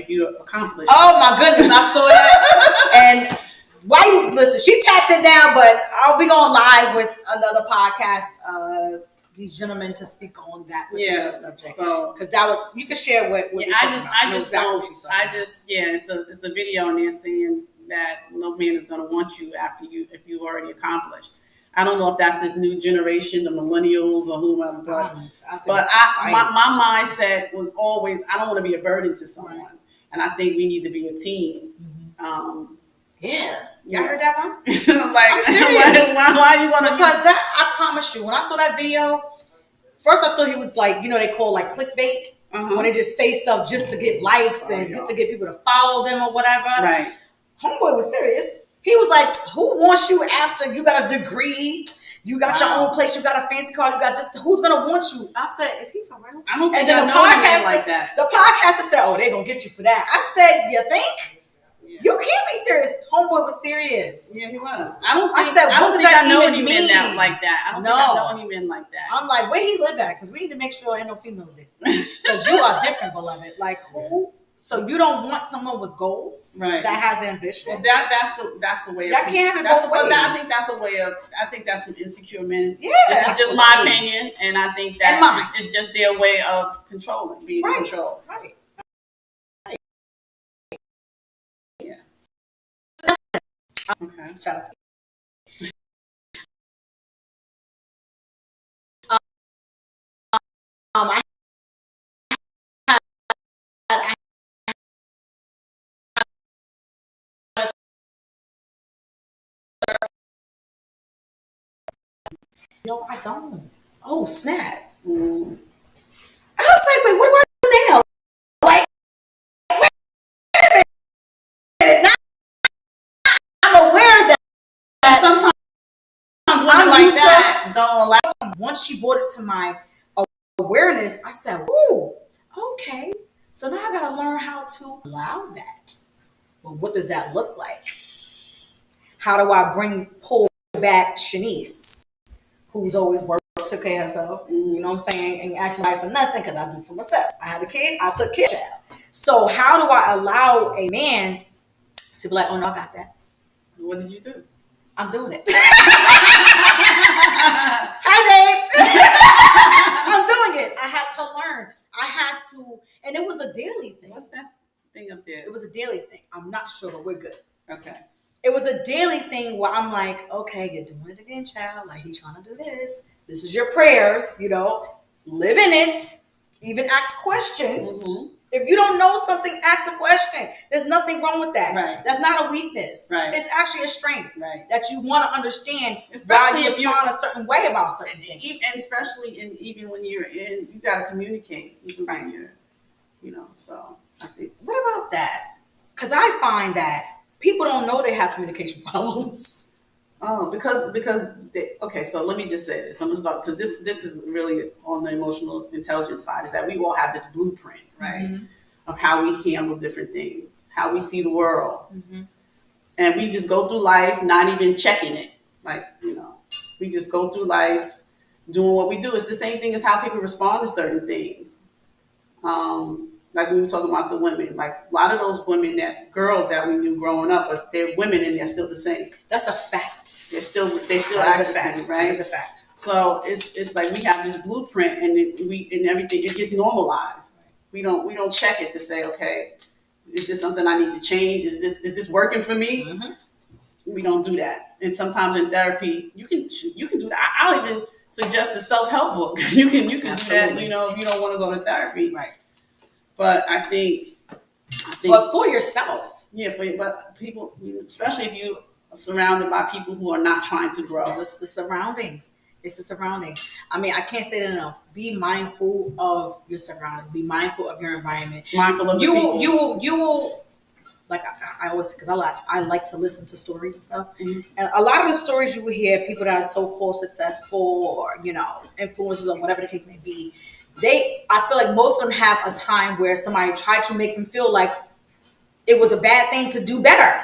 you accomplish. Oh my goodness, I saw that. And why you listen? She tapped it down, but I'll be going live with another podcast. These gentlemen to speak on that particular subject. So, because that was you can share what yeah, it's a video and they're saying that no man is going to want you if you already accomplished. I don't know if that's this new generation, the millennials or whomever, but my mindset was always I don't want to be a burden to someone, and I think we need to be a team. Y'all heard that one? Like, I'm serious. why are you gonna? Because that I promise you, when I saw that video, first I thought he was like, you know, they call like clickbait when they just say stuff just to get likes and just to get people to follow them or whatever. Right. Homeboy was serious. He was like, "Who wants you after you got a degree? You got your own place. You got a fancy car. You got this. Who's gonna want you?" I said, "Is he for real?" I don't think I know anything like that. The podcaster said, "Oh, they're gonna get you for that." I said, "You think?" You can't be serious. Homeboy was serious. Yeah, he was. I don't think I know any men like that. I don't think I know any men like that. I'm like, where he live at? Because we need to make sure ain't no females there. Because you are different, beloved. Like who? So you don't want someone with goals that has ambition. Well, that's the way. That can't have it both ways. I think that's a way of. I think that's some insecure men. Yeah, this is just my opinion, and I think that it's just their way of controlling, being in control. Right. Yeah. Okay. Shout out. No, I don't. Oh, snap. I was like, wait, what do I do now? Like, wait a minute. Now, I'm aware that sometimes women like that don't allow. Once she brought it to my awareness, I said, "Ooh, okay. So now I got to learn how to allow that. Well, what does that look like? How do I pull back Shanice, who's always took care of herself, you know what I'm saying, and ask somebody for nothing because I do for myself. I had a kid, I took care of child. So how do I allow a man to be like, oh no, I got that. What did you do? I'm doing it. Hi, babe. I'm doing it. I had to learn. I had to, and it was a daily thing. What's that thing up there? It was a daily thing. I'm not sure, but we're good. Okay. It was a daily thing where I'm like, okay, you're doing it again, child. Like, he's trying to do this. This is your prayers, you know. Live in it. Even ask questions. Mm-hmm. If you don't know something, ask a question. There's nothing wrong with that. Right. That's not a weakness. Right. It's actually a strength. Right. That you want to understand, especially why you respond a certain way about certain things. And especially even when you're in, you got to communicate. Even when you're, you know, so I think. What about that? Because I find that people don't know they have communication problems. Oh, because okay, so let me just say this. I'm gonna start because this is really on the emotional intelligence side. Is that we all have this blueprint, right, mm-hmm. of how we handle different things, how we see the world, mm-hmm. and we just go through life not even checking it. Like, you know, we just go through life doing what we do. It's the same thing as how people respond to certain things. Like we were talking about the women, like a lot of those girls that we knew growing up, they're women and they're still the same. That's a fact. They still act the same, right? That's a fact. So it's like we have this blueprint and everything, it gets normalized. We don't check it to say, okay, is this something I need to change? Is this working for me? Mm-hmm. We don't do that. And sometimes in therapy, you can do that. I'll even suggest a self-help book. You can do that, you know, if you don't want to go to therapy. Right. But I think but for yourself. Yeah, but people, especially if you are surrounded by people who are not trying to grow. It's the surroundings. It's the surroundings. I mean, I can't say that enough. Be mindful of your surroundings. Be mindful of your environment. Mindful of the people. You will. Like I always, because I like to listen to stories and stuff. And a lot of the stories you will hear, people that are so-called successful or, influencers or whatever the case may be, I feel like most of them have a time where somebody tried to make them feel like it was a bad thing to do better.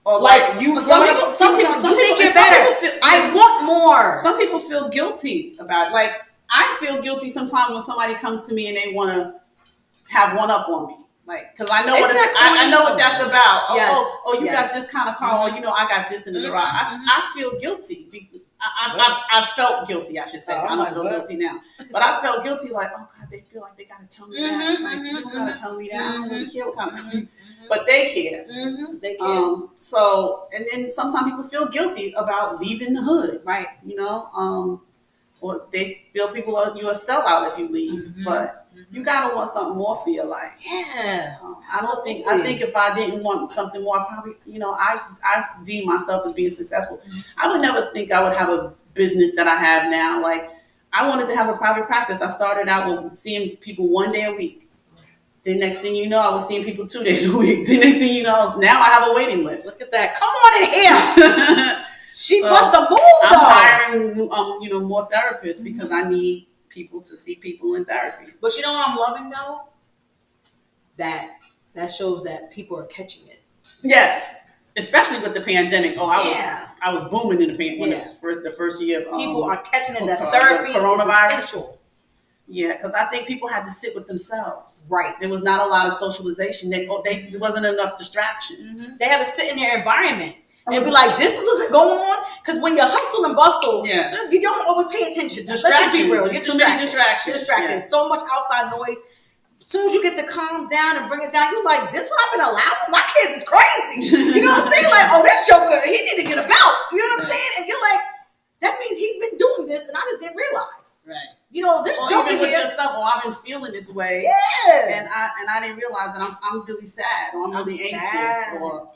Or like some people think you're better. I want more. Some people feel guilty about it. Like, I feel guilty sometimes when somebody comes to me and they want to have one up on me. Like, because I know I know what that's about. You got this kind of car, or I got this in the garage. I feel guilty. I felt guilty, I should say. I don't feel guilty now, but I felt guilty. Like, oh God, they feel like they gotta tell me that. Like, you don't gotta tell me that. I don't really care what kind of, but they care. They care. So, and then sometimes people feel guilty about leaving the hood, right? Or they feel you're a sellout if you leave, but. You gotta want something more for your life. Yeah. I think if I didn't want something more, I probably, I deem myself as being successful. I would never think I would have a business that I have now. Like, I wanted to have a private practice. I started out with seeing people 1 day a week. The next thing you know, I was seeing people 2 days a week. The next thing you know, now I have a waiting list. Look at that. Come on in here. She must have moved though. I'm hiring, more therapists because I need people to see people in therapy. But you know what I'm loving though? That shows that people are catching it. Yes. Especially with the pandemic. I was booming in the pandemic. The first year of people are catching it. That therapy coronavirus. Is essential. Yeah, because I think people had to sit with themselves. Right. There was not a lot of socialization. There wasn't enough distractions. They had to sit in their environment. And be like, this is what's been going on. Because when you hustle and bustle, so you don't always pay attention. Let's just be real. You're too many distractions. Yeah. So much outside noise. As soon as you get to calm down and bring it down, you're like, this what I've been allowing? My kids is crazy. You know what I'm saying? Like, oh, this joker, he need to get about. You know what I'm saying? And you're like, that means he's been doing this and I just didn't realize. Right. This joker even with here. yourself, I've been feeling this way. Yeah. And I didn't realize that I'm really sad or I'm really anxious or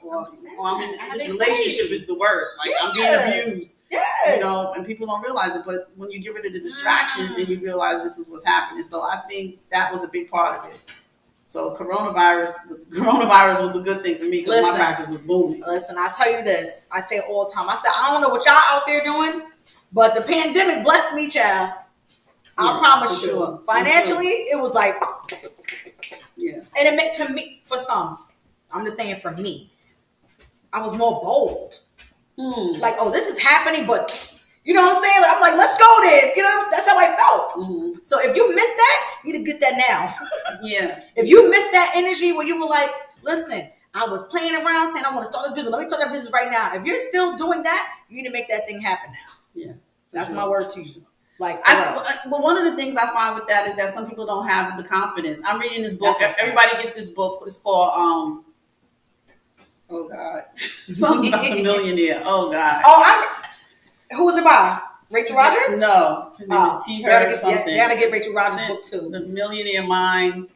I'm in this relationship is the worst. Like, I'm being abused. Yes. And people don't realize it. But when you get rid of the distractions, then you realize this is what's happening. So I think that was a big part of it. So coronavirus was a good thing for me because my practice was booming. Listen, I tell you this. I say it all the time. I said, I don't know what y'all out there doing, but the pandemic blessed me, child. I promise you. Sure. Financially, it was like, yeah. And it meant to me, for some, I'm just saying for me, I was more bold. Like, oh, this is happening, but you know what I'm saying? Like, I'm like, let's go then. That's how I felt. So if you missed that, you need to get that now. Yeah. If you missed that energy where you were like, listen, I was playing around saying I want to start this business. Let me start that business right now. If you're still doing that, you need to make that thing happen now. Yeah. That's my word to you. Like, but one of the things I find with that is that some people don't have the confidence. I'm reading this book. Everybody get this book. It's for oh God, something about the millionaire. Oh God. Who was it by? Rachel Rogers? No, his name is T. Her or something. You gotta get Rachel Rogers' book too. The Millionaire Mind.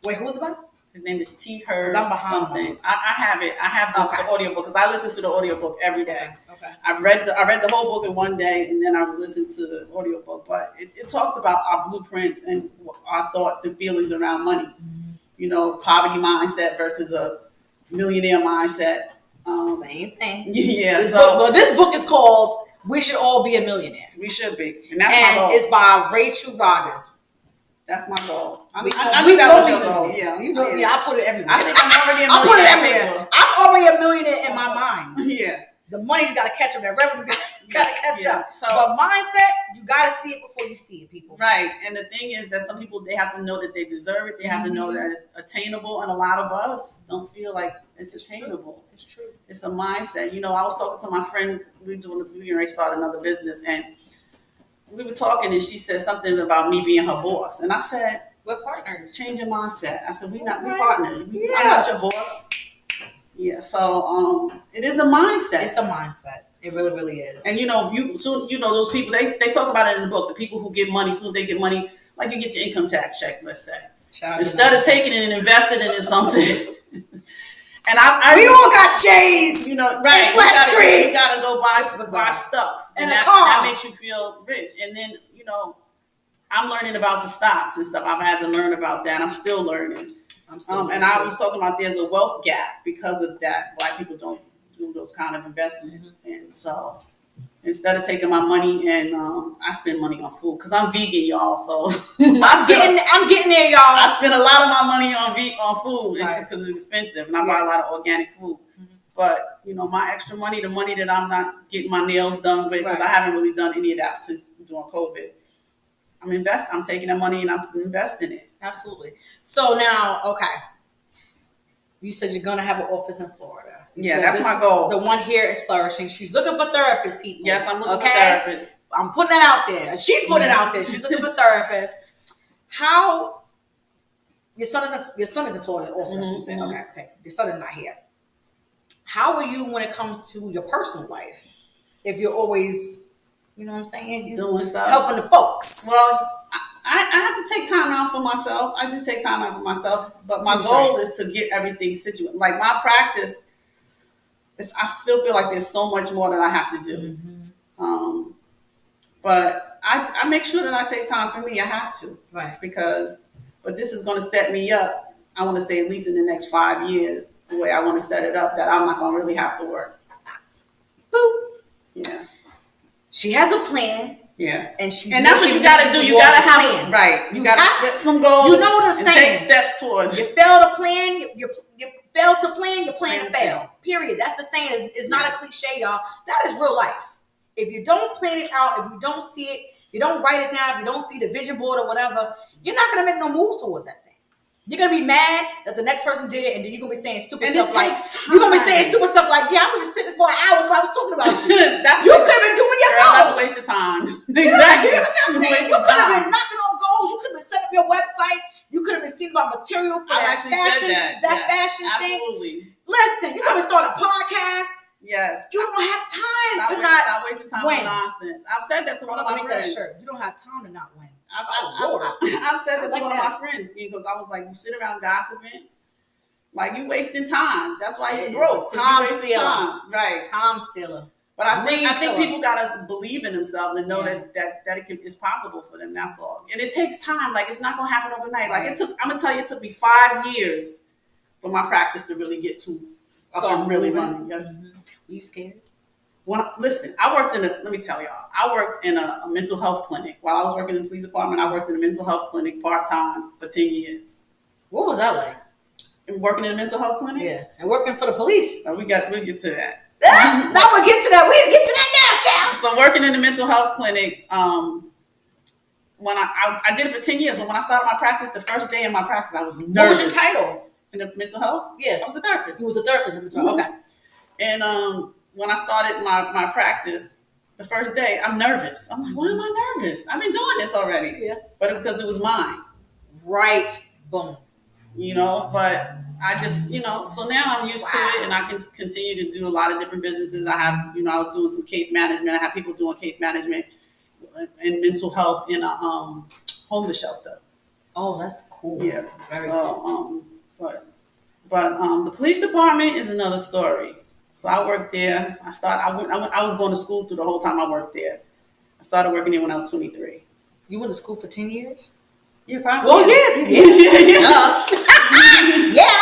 Wait, who was it by? His name is T. Her. Because I'm behind something. I have it. I have the audiobook because I listen to the audiobook every day. Okay. I read the whole book in one day, and then I listened to the audiobook. But it talks about our blueprints and our thoughts and feelings around money. Poverty mindset versus a millionaire mindset. Same thing. Yeah. This book is called "We Should All Be a Millionaire." We should be, and that's my goal. It's by Rachel Rogers. That's my goal. I we that was your goal. Yeah. I put it everywhere. I think I'm already a millionaire. I put it everywhere. I'm already a millionaire in my mind. Yeah. The money's got to catch up. That revenue got to catch up. So, but mindset, you got to see it before you see it, people. Right. And the thing is that some people, they have to know that they deserve it. They have to know that it's attainable. And a lot of us don't feel like it's attainable. It's true. It's a mindset. I was talking to my friend. We already started another business. And we were talking and she said something about me being her boss. And I said, we're partners. Change your mindset. I said, we're partners. Yeah. I'm not your boss. Yeah, so it is a mindset. It's a mindset. It really, really is. And those people they talk about it in the book. The people who get money, as soon as they get money, like you get your income tax check, let's say, instead of taking it and investing it in something, And we all got J's. You know, right? Flat screens. You gotta go buy stuff, and that makes you feel rich. And then I'm learning about the stocks and stuff. I've had to learn about that. I'm still learning. And I was talking about there's a wealth gap because of that. Black people don't do those kind of investments, and so instead of taking my money and I spend money on food because I'm vegan, y'all. So I'm getting there, y'all. I spend a lot of my money on food because it's expensive, and I buy a lot of organic food. But my extra money, the money that I'm not getting my nails done with, because I haven't really done any of that since during COVID. I'm taking that money and I'm investing it. Absolutely. So now, okay, you said you're gonna have an office in Florida. That's my goal. The one here is flourishing. She's looking for therapists, people. Yes, I'm looking for therapists. I'm putting that out there. She's putting it out there. She's looking for therapists. How? Your son is in Florida also. You said. Okay. Your son is not here. How are you when it comes to your personal life? If you're always, you know what I'm saying, doing stuff, helping the folks. Well, I have to take time out for myself. I do take time out for myself, but my goal is to get everything situated. Like my practice. I still feel like there's so much more that I have to do. But I make sure that I take time for me. I have to. Right. But this is going to set me up, I want to say at least in the next 5 years, the way I want to set it up, that I'm not going to really have to work. Boop. Yeah. She has a plan. Yeah. And that's what you got to do. You got to have a plan. Right. You got to set some goals. You know what I'm saying. Take steps towards. You fail to plan, you fail to plan, you plan to fail. Period. That's the saying. It's not a cliche, y'all. That is real life. If you don't plan it out, if you don't see it, you don't write it down, if you don't see the vision board or whatever, you're not going to make no moves towards that thing. You're going to be mad that the next person did it, and then you're going to be saying stupid stuff like, yeah, I was just sitting for an hour, so I was talking about you. You could have been doing your goals. That's a waste of time. Exactly. You understand what I'm saying? You could have been knocking on goals. You could have been setting up your website. You could have been seeing about material for that fashion, fashion thing. Absolutely. Listen, you could have started a podcast. Yes. You don't have time to not wasting time on nonsense. I've said that to one of my friends. You don't have time to not win. I've said that to one of my friends because I was like, you sit around gossiping, like you wasting time. That's why you broke. Time stealer. Right. Time stealer. But I think people gotta believe in themselves and know that it's possible for them. That's all. And it takes time. Like it's not gonna happen overnight. Like I'm gonna tell you, it took me 5 years for my practice to really get to start really running. Yeah. Were you scared? Listen, let me tell y'all, I worked in a mental health clinic. While I was working in the police department, I worked in a mental health clinic part-time for 10 years. What was that like? And working in a mental health clinic? Yeah. And working for the police? We'll get to that. Now we'll get to that. We'll get to that now, child. So working in the mental health clinic, when I did it for 10 years, but when I started my practice, the first day in my practice, I was nervous. What was your title? In the mental health? Yeah. I was a therapist. You was a therapist in mental health. Okay. And when I started my practice, the first day, I'm nervous. I'm like, why am I nervous? I've been doing this already. Yeah. But because it was mine. Right. Boom. But I just, so now I'm used to it and I can continue to do a lot of different businesses. I have, I was doing some case management. I have people doing case management and mental health in a homeless shelter. Oh, that's cool. Yeah. Very cool. But the police department is another story. So I worked there. I was going to school through the whole time I worked there. I started working there when I was 23. You went to school for 10 years? Yeah, probably. Well, yeah. Yeah.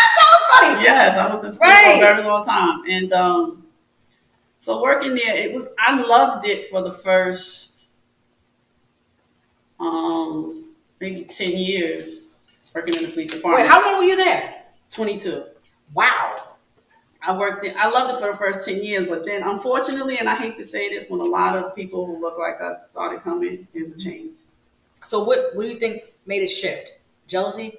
That was funny. Yes, I was in school for a very long time. And so working there, I loved it for the first maybe 10 years working in the police department. Wait, how long were you there? 22. Wow. I worked there. I loved it for the first 10 years, but then unfortunately, and I hate to say this, when a lot of people who look like us started coming, it changed. So what do you think made it shift? Jealousy?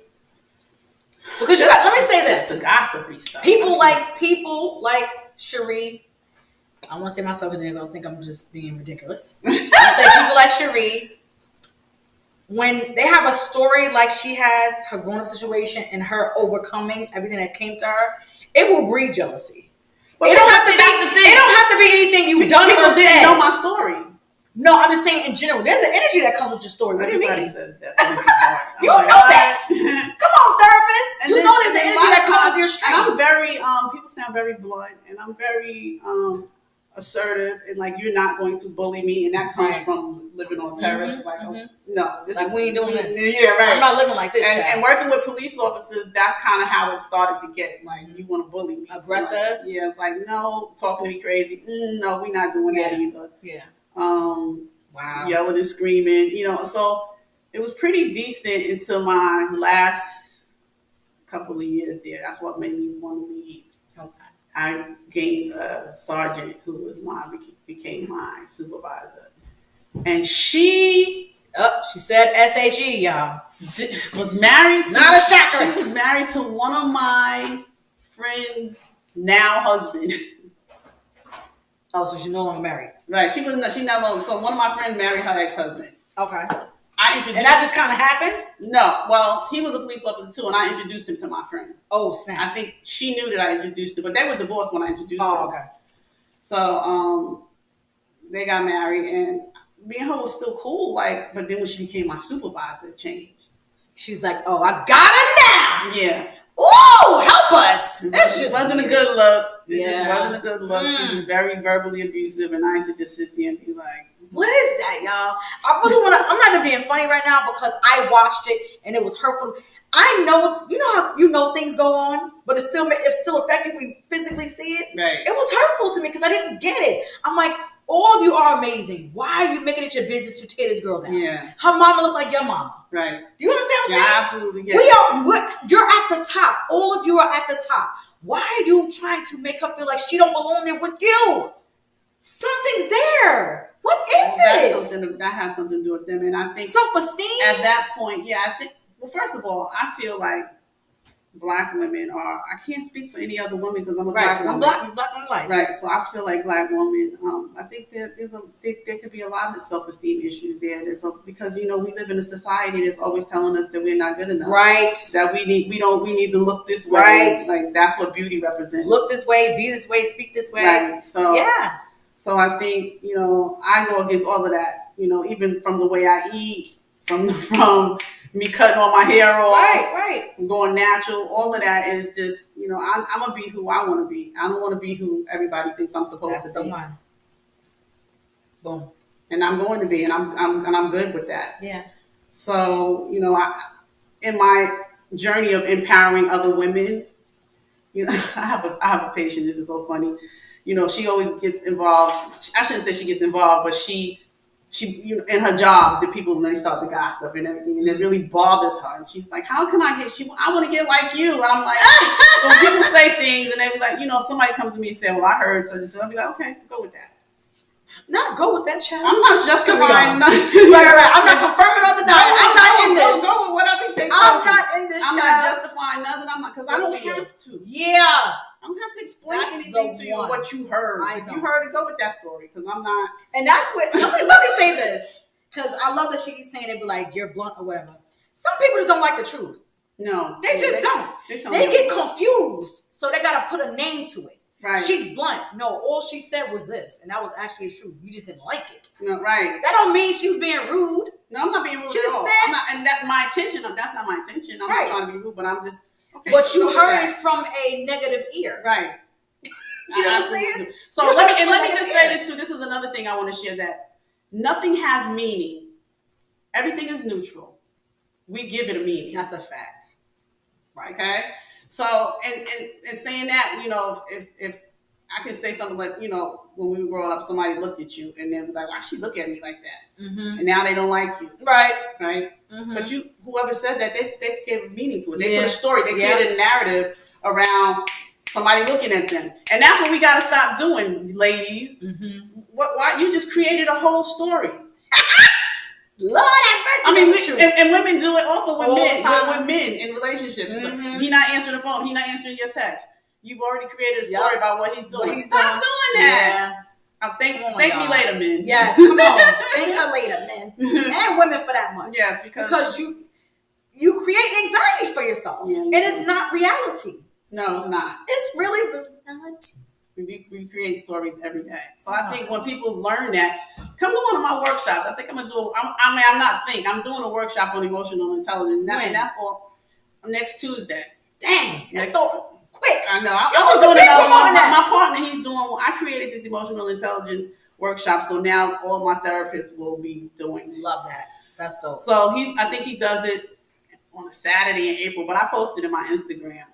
Because let me say this. The gossipy stuff. People like Cherie. I want to say myself, and they're going to think I'm just being ridiculous. I say people like Cherie, when they have a story like she has, her grown-up situation and her overcoming everything that came to her, it will breed jealousy. But it don't have to be anything you've done. People didn't know my story. No, I'm just saying in general. There's an energy that comes with your story. What do you mean? Says that. You know that. Come on, therapist. You know there's an energy that comes with your strength. And I'm very people sound very blunt, and I'm very assertive, and like you're not going to bully me, and that comes from living on terrace. Like, oh, no, this like we ain't doing this. Yeah, right. I'm not living like this. And working with police officers, that's kind of how it started to get. Like, you want to bully me, aggressive. Like, yeah, it's like, no, talking to me crazy. No, we're not doing that either. Yeah. Wow. Yelling and screaming, so it was pretty decent until my last couple of years there. That's what made me want to leave. Okay. I gained a sergeant who became my supervisor. And she said SHE, y'all. Was married to, not a shocker. She was married to one of my friends' now husband. Oh, so she's no longer married. Right. She no longer. So one of my friends married her ex-husband. Okay. And that just kind of happened? No. Well, he was a police officer too, and I introduced him to my friend. Oh, snap. I think she knew that I introduced him, but they were divorced when I introduced them. Oh, okay. So they got married, and me and her was still cool, but then when she became my supervisor, it changed. She was like, oh, I got her now. Yeah. Oh, help us. It just wasn't a good look. It just wasn't a good look. She was very verbally abusive, and I used to just sit there and be like, what is that, y'all? I really want to, I'm not even being funny right now because I watched it and it was hurtful. I know, how things go on, but it's still affecting when you physically see it. Right. It was hurtful to me because I didn't get it. I'm like, all of you are amazing. Why are you making it your business to tear this girl down? Yeah. Her mama looked like your mama. Right. Do you understand what I'm saying? Yeah, absolutely. Yeah. You're at the top. All of you are at the top. Why are you trying to make her feel like she don't belong there with you? Something's there. What is it? That has something to do with them. And I think self-esteem at that point, well, first of all, I feel like Black women I can't speak for any other woman because I'm a Black woman. I'm Black woman life. Right. So I feel like Black women, I think there could be a lot of self-esteem issues there. Because we live in a society that's always telling us that we're not good enough. Right. That we need to look this way. Right. Like that's what beauty represents. Look this way, be this way, speak this way. Right. So yeah. So I think, I go against all of that, even from the way I eat, from me cutting all my hair off, right, from going natural, all of that is just, I'm going to be who I want to be. I don't want to be who everybody thinks I'm supposed to be. That's the one. Boom. And I'm going to be, and I'm good with that. Yeah. So, in my journey of empowering other women, I have a patient, this is so funny. She always gets involved. I shouldn't say she gets involved, but she in her job, the people, when they start to gossip and everything, and it really bothers her. And she's like, how can I want to get like you. And I'm like, so when people say things and they be like, somebody comes to me and say, well, I heard so. I'll be like, okay, go with that. Not go with that, child. I'm not justifying nothing. Right. I'm not confirming or denying. I'm not in this. Go with what I think they told I'm not in this, I'm child. not justifying nothing. I'm not, because I don't have to. Yeah. I don't have to explain anything to you what you heard. If you heard it, go with that story, because I'm not. And that's what, let me say this, because I love that she keeps saying it, be like, you're blunt or whatever. Some people just don't like the truth. No. They don't. They get confused, so they got to put a name to it. Right. She's blunt. No, all she said was this, and that was actually the truth. You just didn't like it. No, right. That don't mean she was being rude. No, I'm not being rude she at all. Said, I'm not, and my intention, that's not my intention. I'm not trying to be rude, but I'm just. Okay, but you heard it from a negative ear. Right. You know what I'm saying? So let me just say this too. This is another thing I want to share, that nothing has meaning. Everything is neutral. We give it a meaning. That's a fact. Right. Okay. So and saying that, if I can say something like, when we were growing up, somebody looked at you and then like, why she look at me like that? Mm-hmm. And now they don't like you. Right. Right. Mm-hmm. But whoever said that, they gave a meaning to it. They put a story. They created a narrative around somebody looking at them. And that's what we got to stop doing, ladies. Mm-hmm. Why you just created a whole story? Lord have mercy. And women do it also with men in relationships. Mm-hmm. He not answering the phone. He not answering your text. You've already created a story about what he's doing. Stop doing that. Yeah. Thank me later, men. Yes, come on. Thank her later, men. And women for that much. Yes, because you create anxiety for yourself. Yeah, and it's not reality. No, it's not. It's really not. We create stories every day. So I think when people learn that, come to one of my workshops. I think I'm going to do, I'm doing a workshop on emotional intelligence. And that's all next Tuesday. Dang, that's so quick. I know. I was doing it. My partner, he's doing. I created this emotional intelligence workshop, so now all my therapists will be doing it. Love that. That's dope. So I think he does it on a Saturday in April, but I posted in my Instagram.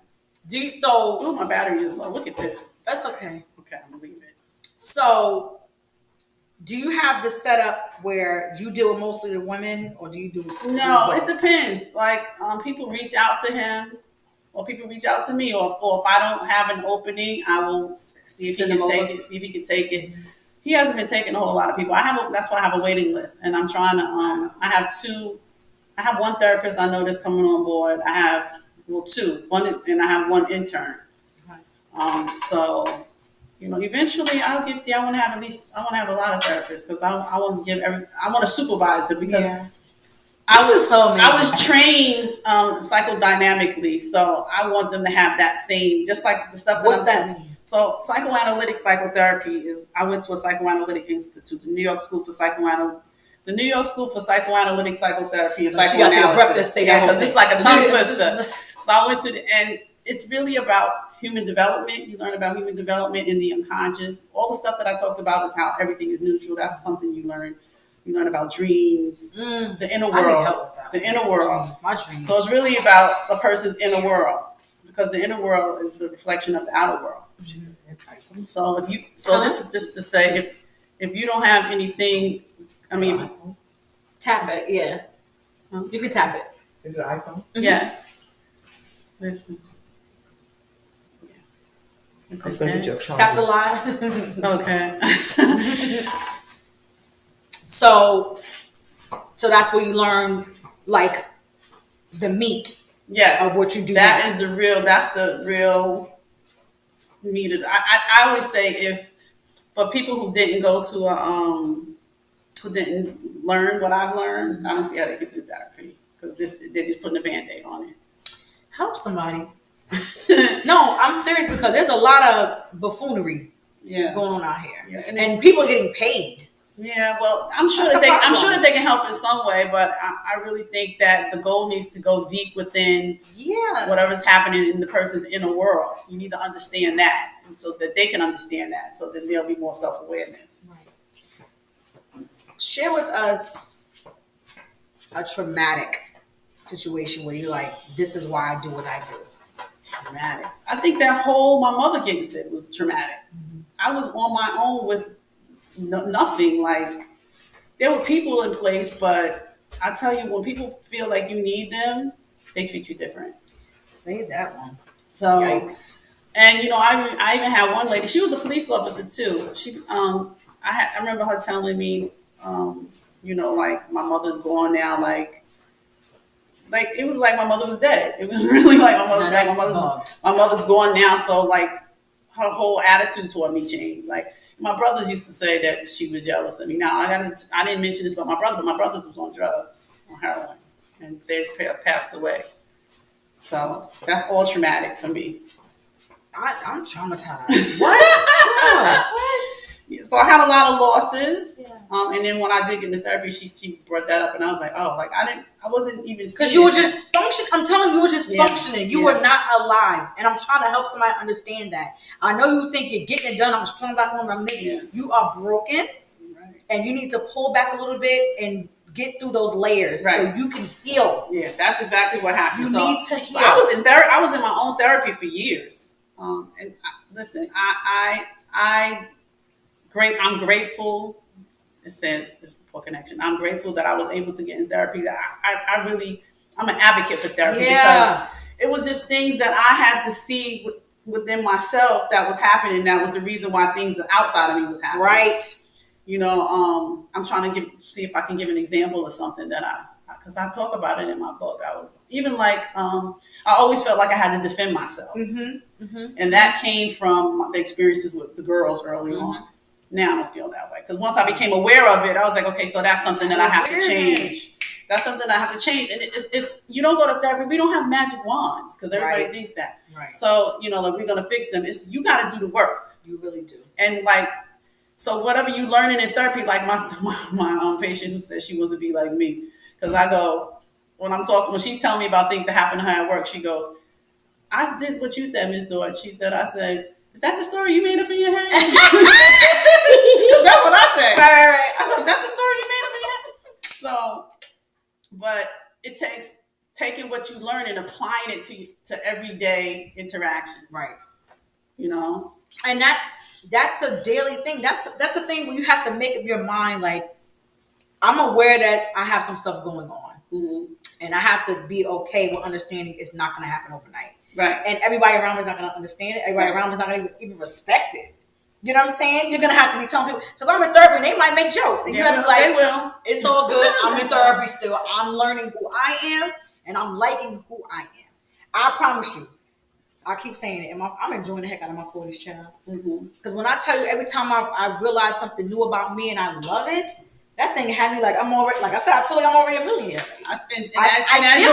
Oh, my battery is low. Look at this. That's okay. Okay, I'm gonna leave it. So, do you have the setup where you deal with mostly the women, or do you do? No, it depends. Like people reach out to him, or people reach out to me, or if I don't have an opening, I will see if he can take it. See if he can take it. He hasn't been taking a whole lot of people. That's why I have a waiting list, and I'm trying to. I have one therapist I know that's coming on board. I have two, and I have one intern. So, eventually I want to have a lot of therapists because I want to supervise them because I was trained psychodynamically, so I want them to have that same, just like the stuff. What's that mean? So psychoanalytic psychotherapy is, I went to a psychoanalytic institute, the New York School for Psychoanalytic Psychotherapy and Psychoanalysis. Because it's like a tongue twister. So I went and it's really about human development. You learn about human development in the unconscious. All the stuff that I talked about is how everything is neutral. That's something you learn. You learn about dreams, the inner world, My dreams. So it's really about a person's inner world, because the inner world is a reflection of the outer world. Mm-hmm. So this is just to say, if you don't have anything, tap it. Yeah, you can tap it. Is it an iPhone? Mm-hmm. Yes. Listen. I'm gonna get you a tap the live. Okay. So that's where you learn like the meat. Yes. Of what you do. That's the real meat of I always say, for people who didn't go to who didn't learn what I've learned, I don't see how they could do therapy, because they're just putting a Band-Aid on it. Help somebody. No, I'm serious, because there's a lot of buffoonery going on out here. Yeah. And people are getting paid. Yeah, well, I'm sure that they can help in some way, but I really think that the goal needs to go deep within whatever's happening in the person's inner world. You need to understand that, and so that they can understand that, so that there'll be more self-awareness. Right. Share with us a traumatic situation where you're like, this is why I do what I do. Traumatic. I think that whole my mother getting sick was traumatic. Mm-hmm. I was on my own with nothing. Like, there were people in place, but I tell you, when people feel like you need them, they treat you different. Say that one. So, yikes. And I even had one lady. She was a police officer too. She, I remember her telling me, like, my mother's gone now. Like it was like my mother was dead. It was really like my mother's gone now. So like her whole attitude toward me changed. Like, my brothers used to say that she was jealous of me. Now I didn't mention this about my brother, but my brothers was on drugs, on heroin, and they passed away. So that's all traumatic for me. I'm traumatized. What? So I had a lot of losses. Yeah. And then when I did get into therapy, she brought that up, and I was like, oh, like I wasn't even, because you were just functioning. I'm telling you, you were just functioning. You were not alive, and I'm trying to help somebody understand that. I know you think you're getting it done. I'm trying to I'm this. Yeah. You are broken, right, and you need to pull back a little bit and get through those layers, right, so you can heal. Yeah, that's exactly what happened. You need to heal. So I was in my own therapy for years. And listen, I'm grateful. It says this poor connection. I'm grateful that I was able to get in therapy. That I'm an advocate for therapy, because it was just things that I had to see within myself that was happening. That was the reason why things outside of me was happening. Right. I'm trying to see if I can give an example of something that because I talk about it in my book. I was even like, I always felt like I had to defend myself. Mm-hmm. Mm-hmm. And that came from the experiences with the girls early on. Now I don't feel that way, because once I became aware of it, I was like, okay, so that's something that I have to change. That's something that I have to change. And it's you don't go to therapy. We don't have magic wands, because everybody thinks that. Right. So, like, we're going to fix them. You got to do the work. You really do. And like, so whatever you learning in therapy, like my patient who says she wants to be like me, because I go, when she's telling me about things that happen to her at work, she goes, I did what you said, Miss Dortch. She said, I said, is that the story you made up in your head? That's what I said. Right. I said, that's the story you made up in your head? So, but it takes taking what you learn and applying it to everyday interactions. Right. You know? And that's a daily thing. That's a thing where you have to make up your mind, like, I'm aware that I have some stuff going on. Mm-hmm. And I have to be okay with understanding it's not going to happen overnight. Right. And everybody around me is not going to understand it. Everybody around me is not going to even respect it. You know what I'm saying? You're going to have to be telling people, because I'm in therapy and they might make jokes. And you have to be like, they will. It's all good. I'm in therapy still. I'm learning who I am and I'm liking who I am. I promise you. I keep saying it. I'm enjoying the heck out of my 40s, child. Because when I tell you, every time I realize something new about me and I love it, that thing had me like, I'm already, like I said, I feel like I'm already a millionaire. I feel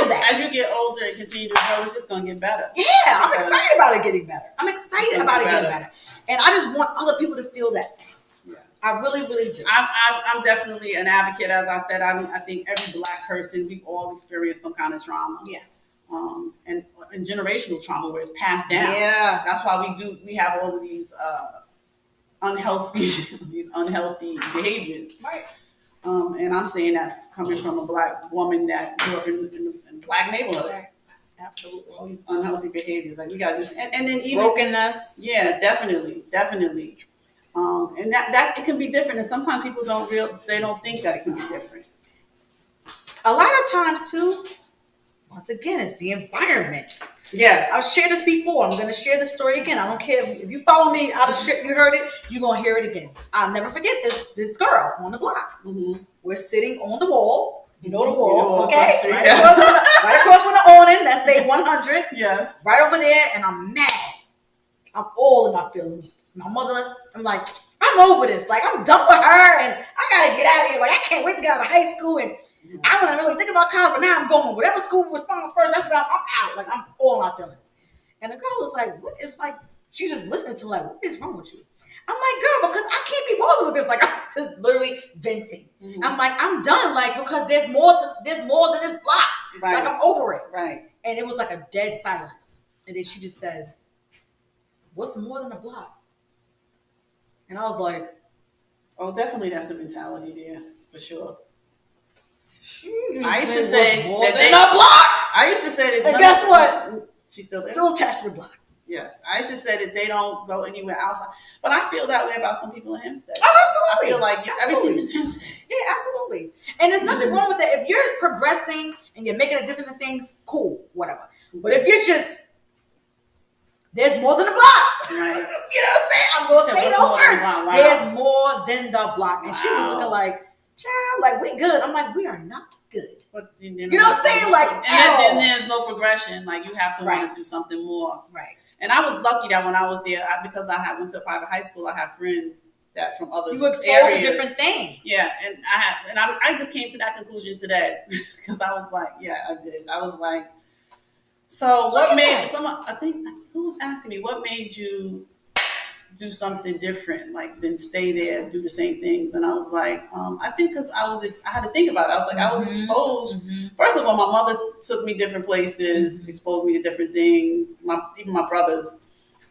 that. As you get older and continue to grow, it's just going to get better. Yeah, I'm excited about it getting better. I'm excited about it getting better. And I just want other people to feel that thing. Yeah. I really, really do. I'm definitely an advocate. As I said, I think every Black person, we've all experienced some kind of trauma. Yeah. And generational trauma where it's passed down. Yeah. That's why we have all of these unhealthy behaviors. Right. And I'm saying that coming from a Black woman that grew up in a Black neighborhood. Right. Absolutely. All these unhealthy behaviors. Like we got this, and then even brokenness. Yeah, definitely. And that it can be different. And sometimes people don't think that it can be different. A lot of times too, once again, it's the environment. Yes. I've shared this before. I'm going to share this story again. I don't care if you follow me out of shit, you heard it, you're going to hear it again. I'll never forget this girl on the block. Mm-hmm. We're sitting on the wall. You know the wall, okay? Right across from the awning that say 100. Yes. Right over there, and I'm mad. I'm all in my feelings. My mother, I'm like, I'm over this. Like, I'm done with her, and I got to get out of here. Like, I can't wait to get out of high school, and I wasn't really thinking about college, but now I'm going. Whatever school responds first, that's about I'm out. Like, I'm all in my feelings. And the girl was like, what is, like, she's just listening to, like, what is wrong with you? I'm like, girl, because I can't be bothered with this. Like, I'm just literally venting. Mm-hmm. I'm like, I'm done. Like, because there's more than this block. Right. Like, I'm over it. Right. And it was like a dead silence. And then she just says, what's more than a block? And I was like, oh, definitely that's a mentality there, for sure. I used to say more than a block. I used to say that. And guess what? She's still attached to the block. Yes. I used to say that they don't go anywhere outside. But I feel that way about some people in Hempstead. Oh, absolutely. I feel like everything is Hempstead. Yeah, absolutely. And there's nothing wrong with that. If you're progressing and you're making a difference in things, cool, whatever. But if you're just, there's more than a block. Right. You know what I'm saying? I'm going to say those words. Wow. There's more than the block. And she was looking like, child, like, we good. I'm like, we are not good. But you know what I'm saying? Like, and then there's no progression. Like, you have to want to do something more. Right. And I was lucky that when I was there, because I went to a private high school, I had friends that from other you were exposed areas. to different things. Yeah, and I just came to that conclusion today because I was like, yeah, I did. I was like, so what made someone? I think who was asking me what made you do something different, like than stay there and do the same things? And I was like, I think because I had to think about it. I was like, I was exposed. Mm-hmm. First of all, my mother took me different places, exposed me to different things. Even my brothers.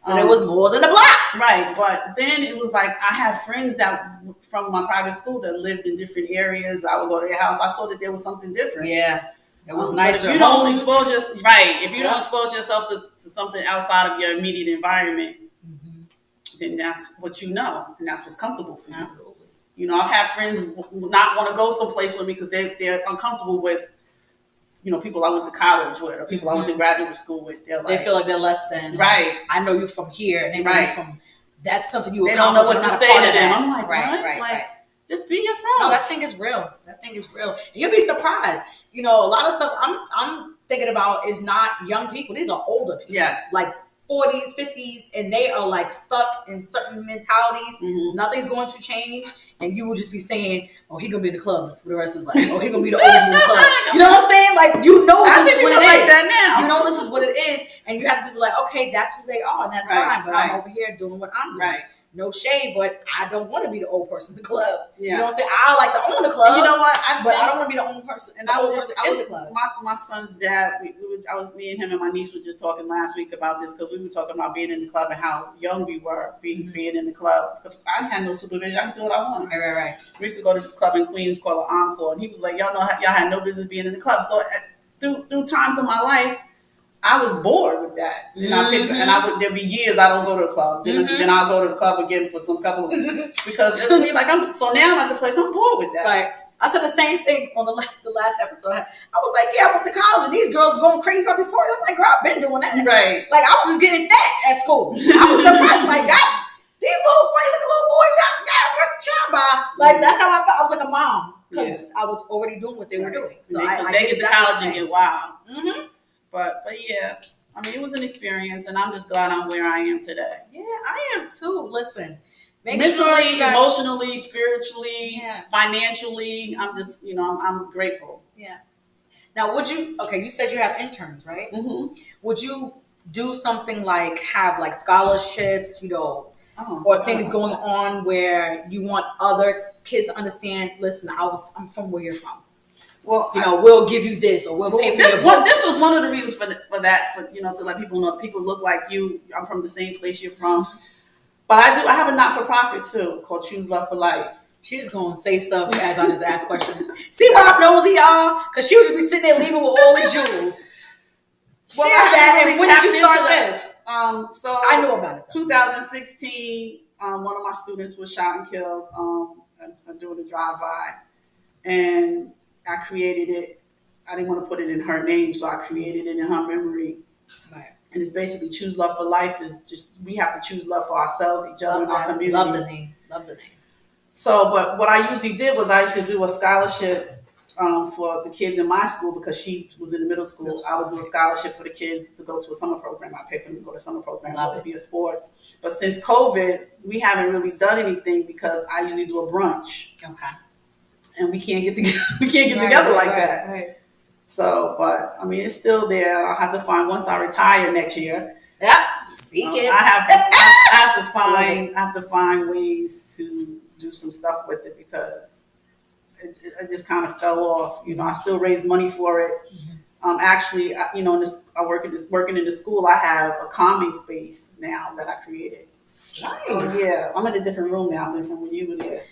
So there was more than a block. Right. But then it was like, I had friends that from my private school that lived in different areas. I would go to their house. I saw that there was something different. Yeah. It was nice. If you don't expose if you don't expose yourself to something outside of your immediate environment, then that's what you know, and that's what's comfortable for you. Absolutely. You know, I've had friends not want to go someplace with me because they're uncomfortable with, you know, people I went to college with or people I went to graduate school with. They feel like they're less than. Right. I know you from here, and they know you from. That's something you. They don't know what to say to them. I'm like, right. Just be yourself. No, that thing is real. And you'll be surprised. You know, a lot of stuff I'm thinking about is not young people. These are older people. Yes. Like 40s, 50s, and they are like stuck in certain mentalities. Mm-hmm. Nothing's going to change. And you will just be saying, oh, he gonna be in the club for the rest of his life. Oh, he gonna be the oldest in the club. You know what I'm saying? Like, you know this is what it is. Like that now. You know this is what it is. And you have to be like, okay, that's who they are, and that's fine. But I'm over here doing what I'm doing. Right. no shade, but I don't want to be the old person in the club. Yeah. You know what I'm saying? I like to own the club. You know what? But I don't want to be the only person. And I was in the club. My son's dad. Me and him and my niece were just talking last week about this because we were talking about being in the club and how young we were being in the club. Because I had no supervision. I could do what I wanted. Right. We used to go to this club in Queens called an Encore, and he was like, y'all had no business being in the club. So through times of my life, I was bored with that. There'd be years I don't go to the club. Then I'll go to the club again for some couple of weeks because it would be like so now I'm at the place I'm bored with that. Right. I said the same thing on the last episode. I was like, I went to college and these girls are going crazy about these parties. I'm like, girl, I've been doing that. Right. Like I was just getting fat at school. I was depressed. Like God, these little funny looking little boys got child by. Like that's how I felt. I was like a mom because I was already doing what they were doing. So they get to college and get wild. Mm-hmm. But yeah, I mean, it was an experience, and I'm just glad I'm where I am today. Yeah, I am too. Listen, mentally, emotionally, spiritually, financially, I'm just, I'm grateful. Yeah. Now, you said you have interns, right? Mm-hmm. Would you do something like have like scholarships, or things going on where you want other kids to understand, listen, I'm from where you're from. Well, we'll give you this, or we'll pay for your books. This was one of the reasons for that, to let people know people look like you. I'm from the same place you're from. But I have a not-for-profit too called Choose Love for Life. She just gonna say stuff as I just ask questions. See why I'm nosy, y'all? Because she would just be sitting there leaving with all the jewels. Well, and when did you start this? So I knew about it. 2016, one of my students was shot and killed doing a drive-by, and I created it. I didn't want to put it in her name, so I created it in her memory. Right. And it's basically Choose Love for Life. Is just we have to choose love for ourselves, each other, and our community. Love the name. So, but what I usually did was I used to do a scholarship for the kids in my school because she was in the middle school. I would do a scholarship for the kids to go to a summer program. I pay for them to go to summer program. It would be a sports. But since COVID, we haven't really done anything because I usually do a brunch. Okay. And we can't get together. Together like that. Right. So, but I mean, it's still there. I'll have to find once I retire next year. Yep. Speaking. I have to find ways to do some stuff with it because it just kind of fell off. I still raise money for it. Mm-hmm. Actually, working in the school, I have a calming space now that I created. Nice. Yeah, I'm in a different room now than from when you were there.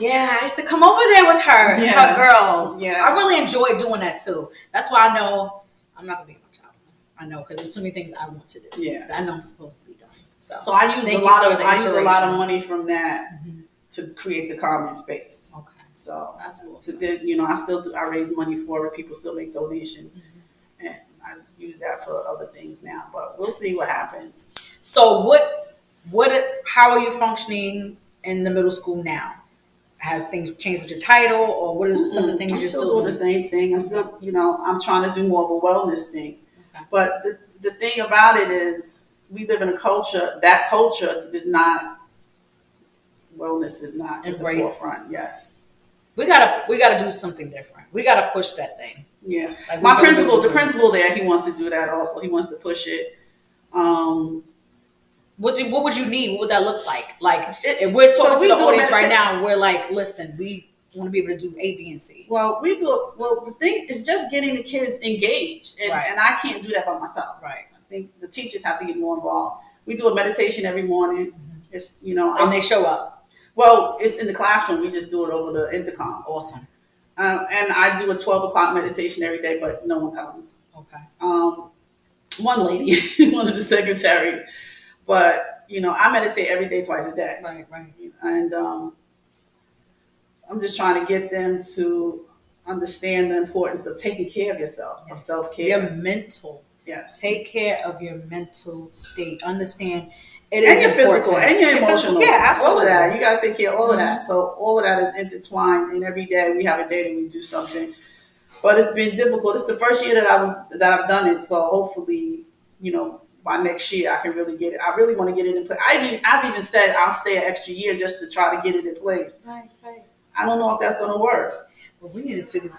Yeah, I used to come over there with her girls. Yeah. I really enjoy doing that too. That's why I know I'm not gonna be in my job. I know because there's too many things I want to do. Yeah, I know I'm supposed to be doing. So I use a lot of money from that to create the common space. Okay, so that's awesome. I still do. I raise money for it. People still make donations, and I use that for other things now. But we'll see what happens. So how are you functioning in the middle school now? Have things changed with your title, or what are some of the things you're still doing? The same thing. I'm still, I'm trying to do more of a wellness thing. Okay. But the thing about it is, we live in a culture. That culture does not. Wellness is not at the forefront. Yes. We gotta do something different. We gotta push that thing. Yeah. Like the principal there, he wants to do that also. He wants to push it. What would you need? What would that look like? Like, if we're talking to the audience right now, we're like, listen, we want to be able to do A, B, and C. Well, the thing is just getting the kids engaged. And I can't do that by myself. Right. I think the teachers have to get more involved. We do a meditation every morning. Mm-hmm. It's, and they show up. Well, it's in the classroom. We just do it over the intercom. Awesome. And I do a 12 o'clock meditation every day, but no one comes. Okay. One lady, one of the secretaries. But, I meditate every day, twice a day. Right. And I'm just trying to get them to understand the importance of taking care of yourself, of self-care. Your mental. Yes. Take care of your mental state. Understand it is your important. Physical and your emotional. Yeah, absolutely. All of that. You got to take care of all of that. So all of that is intertwined. And every day we have a day that we do something. But it's been difficult. It's the first year that I've done it. So hopefully, by next year, I can really get it. I really want to get it in place. I've even said I'll stay an extra year just to try to get it in place. Right. I don't know if that's going to work. Well, we need to figure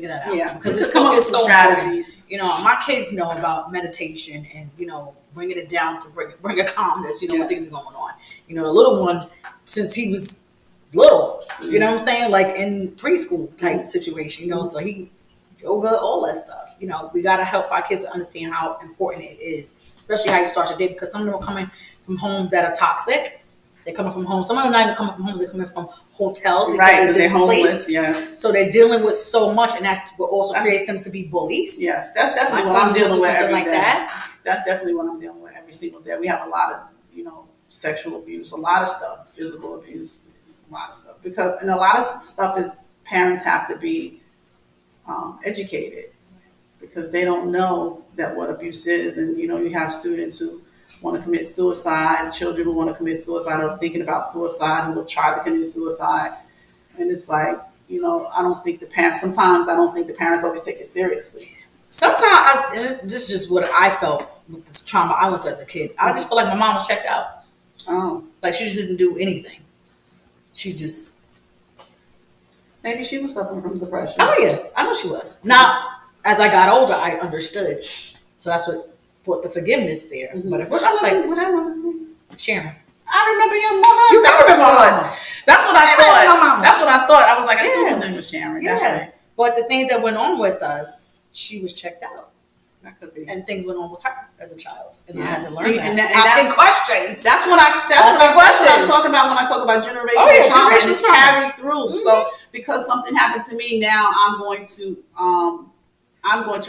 that out. Yeah, because it's it's come up so with some strategies. You know, my kids know about meditation and, you know, bringing it down to bring a calmness, you know, when things are going on. You know, the little one, since he was little, you know what I'm saying? Like in preschool type situation, you know, so he yoga, all that stuff. You know, we got to help our kids to understand how important it is, especially how you start your day, because some of them are coming from homes that are toxic. They're coming from homes. Some of them are not even coming from homes. They're coming from hotels because they're homeless. Yes. So they're dealing with so much, and that's what also creates them to be bullies. Yes, that's definitely what I'm dealing with every day. That's definitely what I'm dealing with every single day. We have a lot of, you know, sexual abuse, a lot of stuff, physical abuse, a lot of stuff. And a lot of stuff is parents have to be educated because they don't know that what abuse is. And, you know, you have students who want to commit suicide, children who want to commit suicide or thinking about suicide who have tried to commit suicide. And it's like, you know, sometimes I don't think the parents always take it seriously. Sometimes, this is just what I felt with this trauma I went through as a kid. I just feel like my mom was checked out. Oh. Like she just didn't do anything. She just... Maybe she was suffering from depression. Oh yeah, I know she was. Now, as I got older, I understood. So that's what brought the forgiveness there. Mm-hmm. But at first I was like, what that was name? Cherie. I remember your mother. You got remember my mama. That's what I thought. That's what I thought. I was like, I thought her name was Cherie. Yeah. That's right. But the things that went on with us, she was checked out. That could be. And things went on with her as a child. And I had to learn that. And asking questions. That's what I talk about when I talk about generational trauma. And it's carried through. Mm-hmm. So because something happened to me, now I'm going to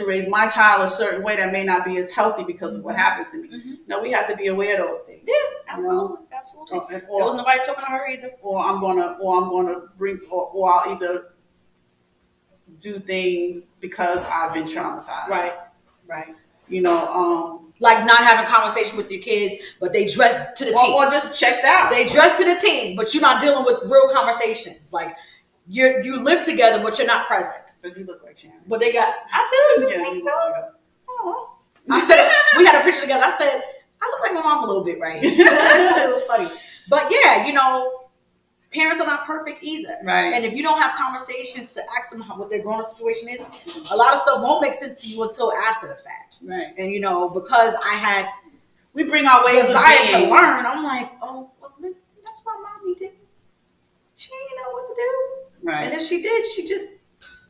raise my child a certain way that may not be as healthy because of what happened to me. Mm-hmm. No, we have to be aware of those things. Yeah, absolutely, absolutely. There was nobody talking to her either. Or I'm gonna bring, or I'll either do things because I've been traumatized. Right. You know, like not having conversation with your kids, but they dress to the T. Or just checked out. They dress to the T, but you're not dealing with real conversations. Like you live together, but you're not present. But you look like Cherie. But they got. I do. You think so? Oh. I said we had a picture together. I said I look like my mom a little bit, right? It was funny. But yeah, you know, parents are not perfect either. Right. And if you don't have conversations to ask them what their growing up situation is, a lot of stuff won't make sense to you until after the fact. Right. And you know, because we bring our ways desire to learn. I'm like, oh, well, that's why mommy didn't. She didn't know what to do. Right. And if she did, she just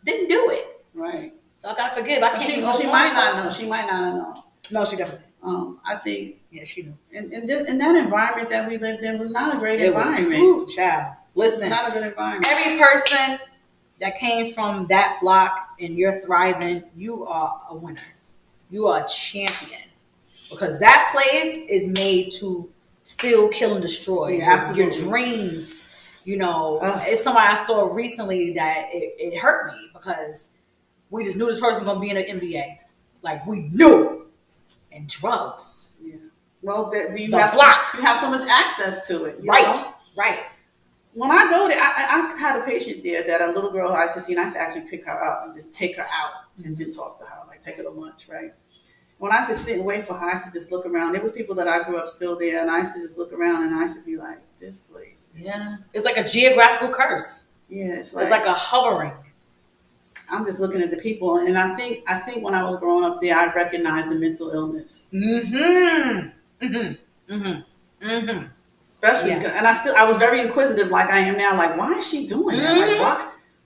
didn't do it. Right. So I gotta forgive. She might not know. She might not know. No, she definitely did. I think. Yeah, she knew. And that environment that we lived in was not a great environment. Ooh, child. Listen, not a good environment. Every person that came from that block and you're thriving, you are a winner. You are a champion. Because that place is made to steal, kill, and destroy. Yeah, your dreams. You know, it's somebody I saw recently that it hurt me because we just knew this person was going to be in an MBA. Like, we knew. And drugs. Yeah. Well, you have so much access to it. Right. When I go there, I had a patient there that a little girl I used to see, and I used to actually pick her up and just take her out and then talk to her, like take her to lunch, right? When I used to sit and wait for her, I used to just look around. There was people that I grew up still there, and I used to just look around, and I used to be like, this place. It's like a geographical curse. Yeah, it's like a hovering. I'm just looking at the people, and I think when I was growing up there, I recognized the mental illness. Especially, and I was very inquisitive, like I am now. Like, why is she doing that? Like,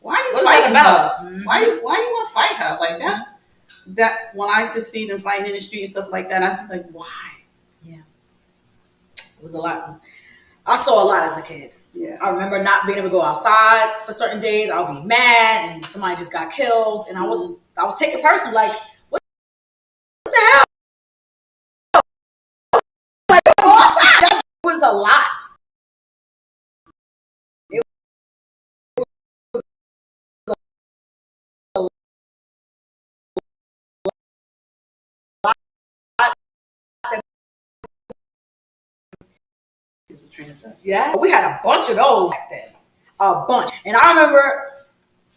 why are you fighting her? Why you want to fight her like that? That when I used to see them fighting in the street and stuff like that, I was like, why? Yeah, it was a lot. I saw a lot as a kid. Yeah, I remember not being able to go outside for certain days. I'll be mad, and somebody just got killed, and I would take it personally, like, what the hell? Like, go outside. That was a lot. It was a lot. Yeah, we had a bunch of those back then. A bunch. And I remember,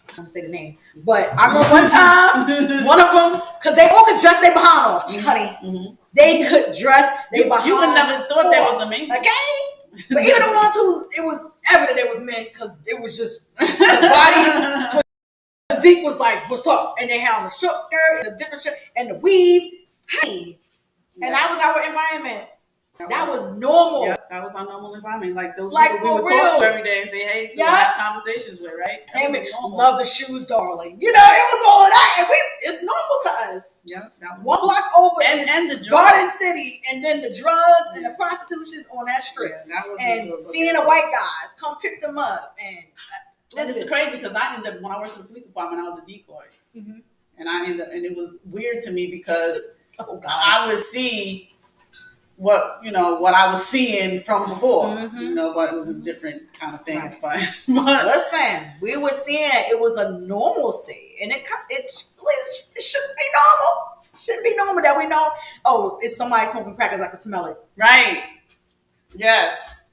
I'm going to say the name, but I remember one time, one of them, because they all could dress their behind off, honey. Mm-hmm. They could dress their behind off. You would never thought that was a man. Okay? But even the ones who, it was evident it was men, because it was just the body Zeke was like, "What's up?" And they had on a short skirt and a different shirt and the weave. Hey, and that was our environment. That was normal. Yeah, that was our normal environment. Like those Like, people we would for real. talk to every day and say hey to and have conversations with, right? That was normal. Love the shoes, darling. You know, it was all of that. And it's normal to us. Yeah, that was one block over and the drugs. Garden City, and then the drugs and the prostitutions on that strip. Yeah, that was and seeing the white guys come pick them up. And it's crazy because I ended up, when I worked in the police department, I was a decoy. Mm-hmm. And I ended up, and it was weird to me because I would see what I was seeing from before, but it was a different kind of thing. Right. But listen, we were seeing it was a normalcy, and it shouldn't be normal. It shouldn't be normal that we know. Oh, it's somebody smoking crack because I can smell it. Right? Yes,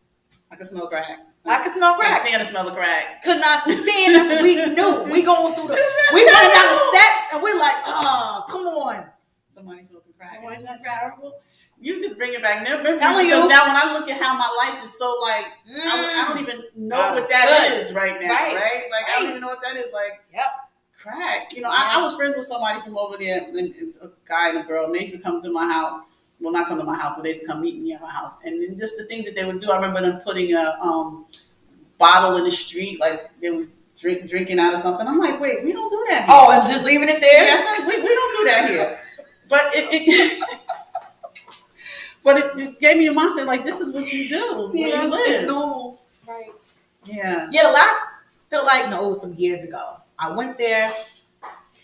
I can smell crack. I can smell crack. Can't stand the smell of crack. Could not stand us. We knew. We going through we running down the steps, and we're like, oh, come on. Somebody smoking crack. Somebody smoking crack. You just bring it back. Because now when I look at how my life is so like, I don't even know what that is right now, right? Like, I don't even know what that is. Like, crack. I was friends with somebody from over there, a guy and a girl, and they used to come to my house. Well, not come to my house, but they used to come meet me at my house. And then just the things that they would do, I remember them putting a bottle in the street, like they were drinking out of something. I'm like, wait, we don't do that here. Oh, and just leaving it there? Yes, we don't do that here. But it gave me a mindset like, this is what you do where you live. It's normal. Right. Yeah. Yeah, a lot felt like, it was some years ago. I went there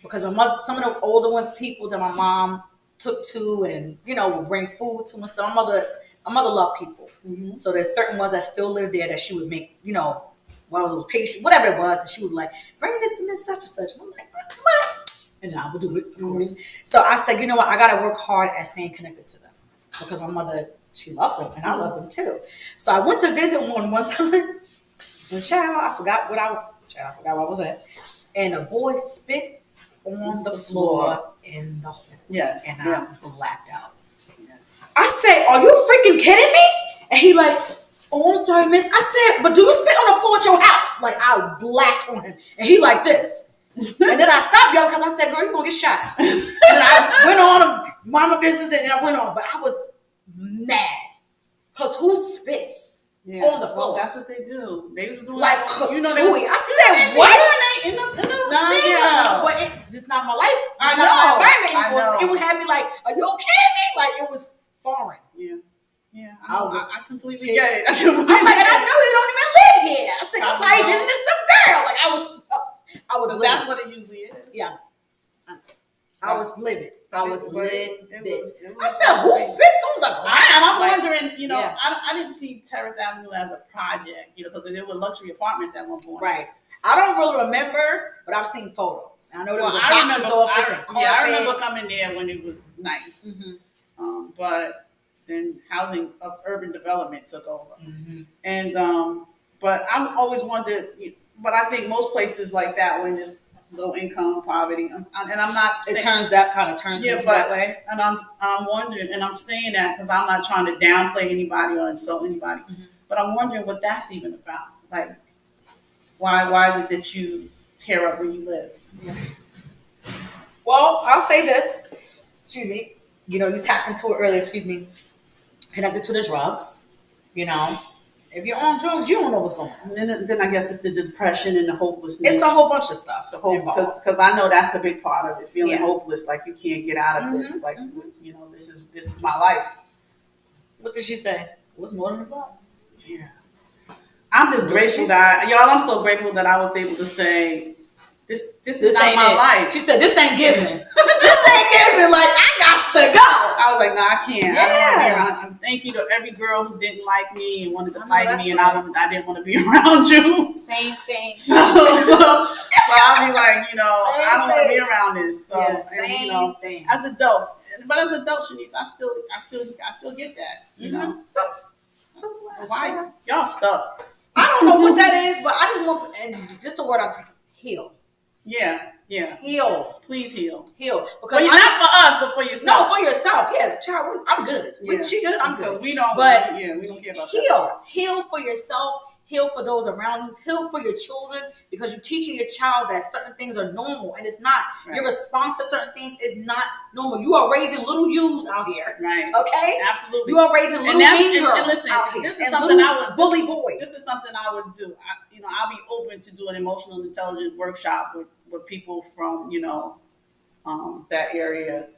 because some of the older people that my mom took to and, would bring food to and stuff. My mother loved people. Mm-hmm. So there's certain ones that still live there that she would make, one of those patients, whatever it was, and she would like, bring this to Miss such and such. And I'm like, what? And then I would do it, of course. So I said, you know what? I got to work hard at staying connected to them. Because my mother, she loved them, and I love them too. So I went to visit one time, and I forgot what I was at. And a boy spit on the floor in the hall. Yes. And I blacked out. Yes. I said, are you freaking kidding me? And he like, oh, I'm sorry, miss. I said, but do you spit on the floor at your house? Like, I blacked on him. And he like this. And then I stopped y'all because I said, girl, you're going to get shot. And I went on to mind my business and I went on. But I was mad. Because who spits on the floor? Well, that's what they do. They was doing like, I said, what? In the But this is not my life. I know. Not my environment. It would have me like, are you kidding me? Like, it was foreign. Yeah. Yeah, I completely get it. I'm like, and I know you don't even live here. I said, you're probably visiting some girl. Like, I was livid. That's what it usually is. Yeah. I was livid. I was livid. I said, who spits on the ground? I'm wondering, I didn't see Terrace Avenue as a project, because there were luxury apartments at one point. Right. I don't really remember, but I've seen photos. I know there was a doctor's office and carpet. Yeah, I remember coming there when it was nice. Mm-hmm. But then housing of urban development took over. Mm-hmm. And but I always wondered, but I think most places like that when it's low income, poverty, and I'm not saying, it turns into that way. And I'm wondering, and I'm saying that because I'm not trying to downplay anybody or insult anybody, but I'm wondering what that's even about. Like, why is it that you tear up where you live? Yeah. Well, I'll say this. Excuse me. You tapped into it earlier. Excuse me. Connected to the drugs. If you're on drugs, you don't know what's going on. And then I guess it's the depression and the hopelessness. It's a whole bunch of stuff. Because I know that's a big part of it. Feeling hopeless, like you can't get out of this. Like this is my life. What did she say? It was more than a block. Yeah. I'm just grateful that y'all. I'm so grateful that I was able to say this is not my life. She said this ain't giving. This ain't giving. Like, I got to go. I was like, no, I can't. I don't want to be around. Thank you to every girl who didn't like me and wanted to fight me, and I didn't want to be around you. Same thing. So I'll be like, I don't want to be around this. So same thing. As adults, Shanice, I still get that. So why y'all stuck? I don't know what that is, but I just want, and just the word I was like, heal. Yeah. Heal. Please heal. Heal. Because not for us, but for yourself. No, for yourself. Yeah, child, I'm good. Yeah. She good, I'm good. We don't. But we don't care about heal. that. Heal for yourself. heal for those around you, heal for your children, because you're teaching your child that certain things are normal and it's not. Right. Your response to certain things is not normal. You are raising little yous out here. Right. Okay? Absolutely. You are raising little mean girls and listen, out here. This is something I would bully boys. This is something I would do. I'll be open to do an emotional intelligence workshop with people from, that area,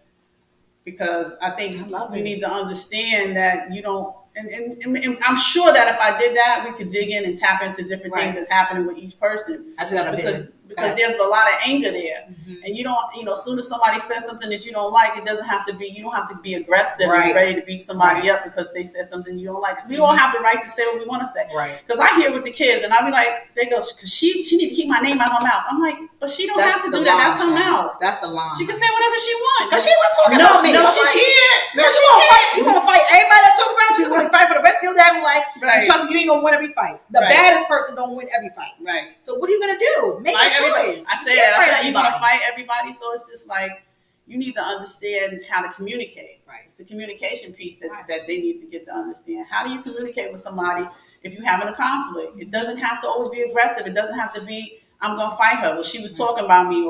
because I think we need to understand that you don't. And I'm sure that if I did that, we could dig in and tap into different things that's happening with each person. I just got a vision. Because there's a lot of anger there, and you don't, as soon as somebody says something that you don't like, it doesn't have to be. You don't have to be aggressive and ready to beat somebody up because they said something you don't like. We all have the right to say what we want to say. Right. Because I hear with the kids, and I'll be like, they go, she need to keep my name out of her mouth. I'm like, but she don't have to do that. That's her mouth. That's the line. She can say whatever she wants. Because she was talking about me. No, she can't. No, she can't. You want to fight everybody that talk about you? You're going to fight for the rest of your damn life. Right. And trust me, you ain't going to win every fight. The baddest person don't win every fight. Right. So what are you going to do? Make a choice. I said you're going to fight everybody. So it's just like, you need to understand how to communicate. Right. It's the communication piece that they need to get to understand. How do you communicate with somebody if you're having a conflict? It doesn't have to always be aggressive. It doesn't have to be, I'm going to fight her. Well, she was talking about me,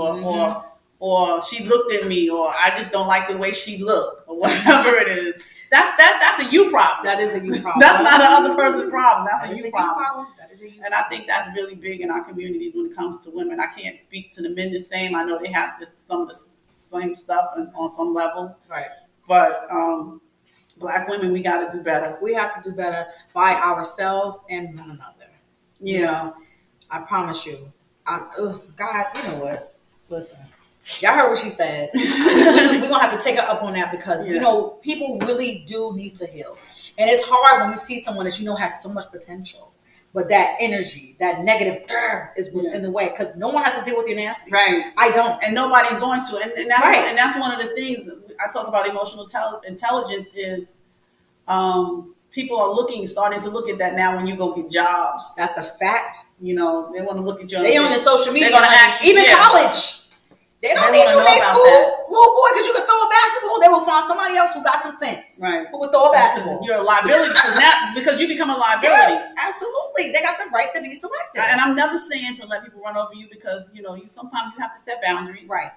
or she looked at me, or I just don't like the way she looked, or whatever it is. That's a you problem. That is a you problem. That's not another person's problem. That's a you problem. That is a you and I think that's really big in our communities when it comes to women. I can't speak to the men the same. I know they have some of the same stuff on some levels. Right. But Black women, we got to do better. We have to do better by ourselves and one another. Yeah. You know, I promise you. God, you know what? Listen. Y'all heard what she said. We're going to have to take her up on that because, people really do need to heal. And it's hard when you see someone that has so much potential. But that energy, that negative is what's in the way, because no one has to deal with your nasty. Right. I don't. And nobody's going to. And that's and that's one of the things I talk about emotional intelligence is people are starting to look at that now when you go get jobs. That's a fact. They want to look at you. They on their social media. They're going to act. Even college. They don't need you in their school, little boy, because you can throw a basketball. They will find somebody else who got some sense. Right. Who will throw a basketball. You're a liability because you become a liability. Yes, absolutely. They got the right to be selected. And I'm never saying to let people run over you because, sometimes you have to set boundaries. Right.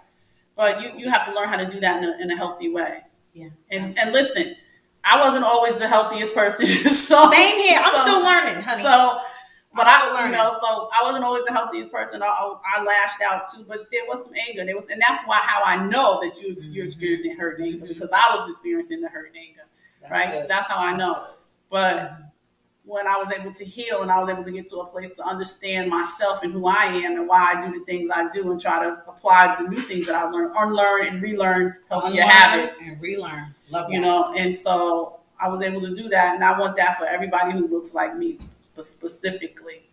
But you have to learn how to do that in a healthy way. Yeah. And listen, I wasn't always the healthiest person. So, same here. I'm still learning, honey. But I wasn't always the healthiest person. I lashed out too, but there was some anger. And that's how I know that you're experiencing hurt and anger, because I was experiencing the hurt and anger. Right? So that's how I know. But when I was able to heal and I was able to get to a place to understand myself and who I am and why I do the things I do and try to apply the new things that I learned, unlearn and relearn healthier habits. And relearn. Love that. And so I was able to do that. And I want that for everybody who looks like me specifically.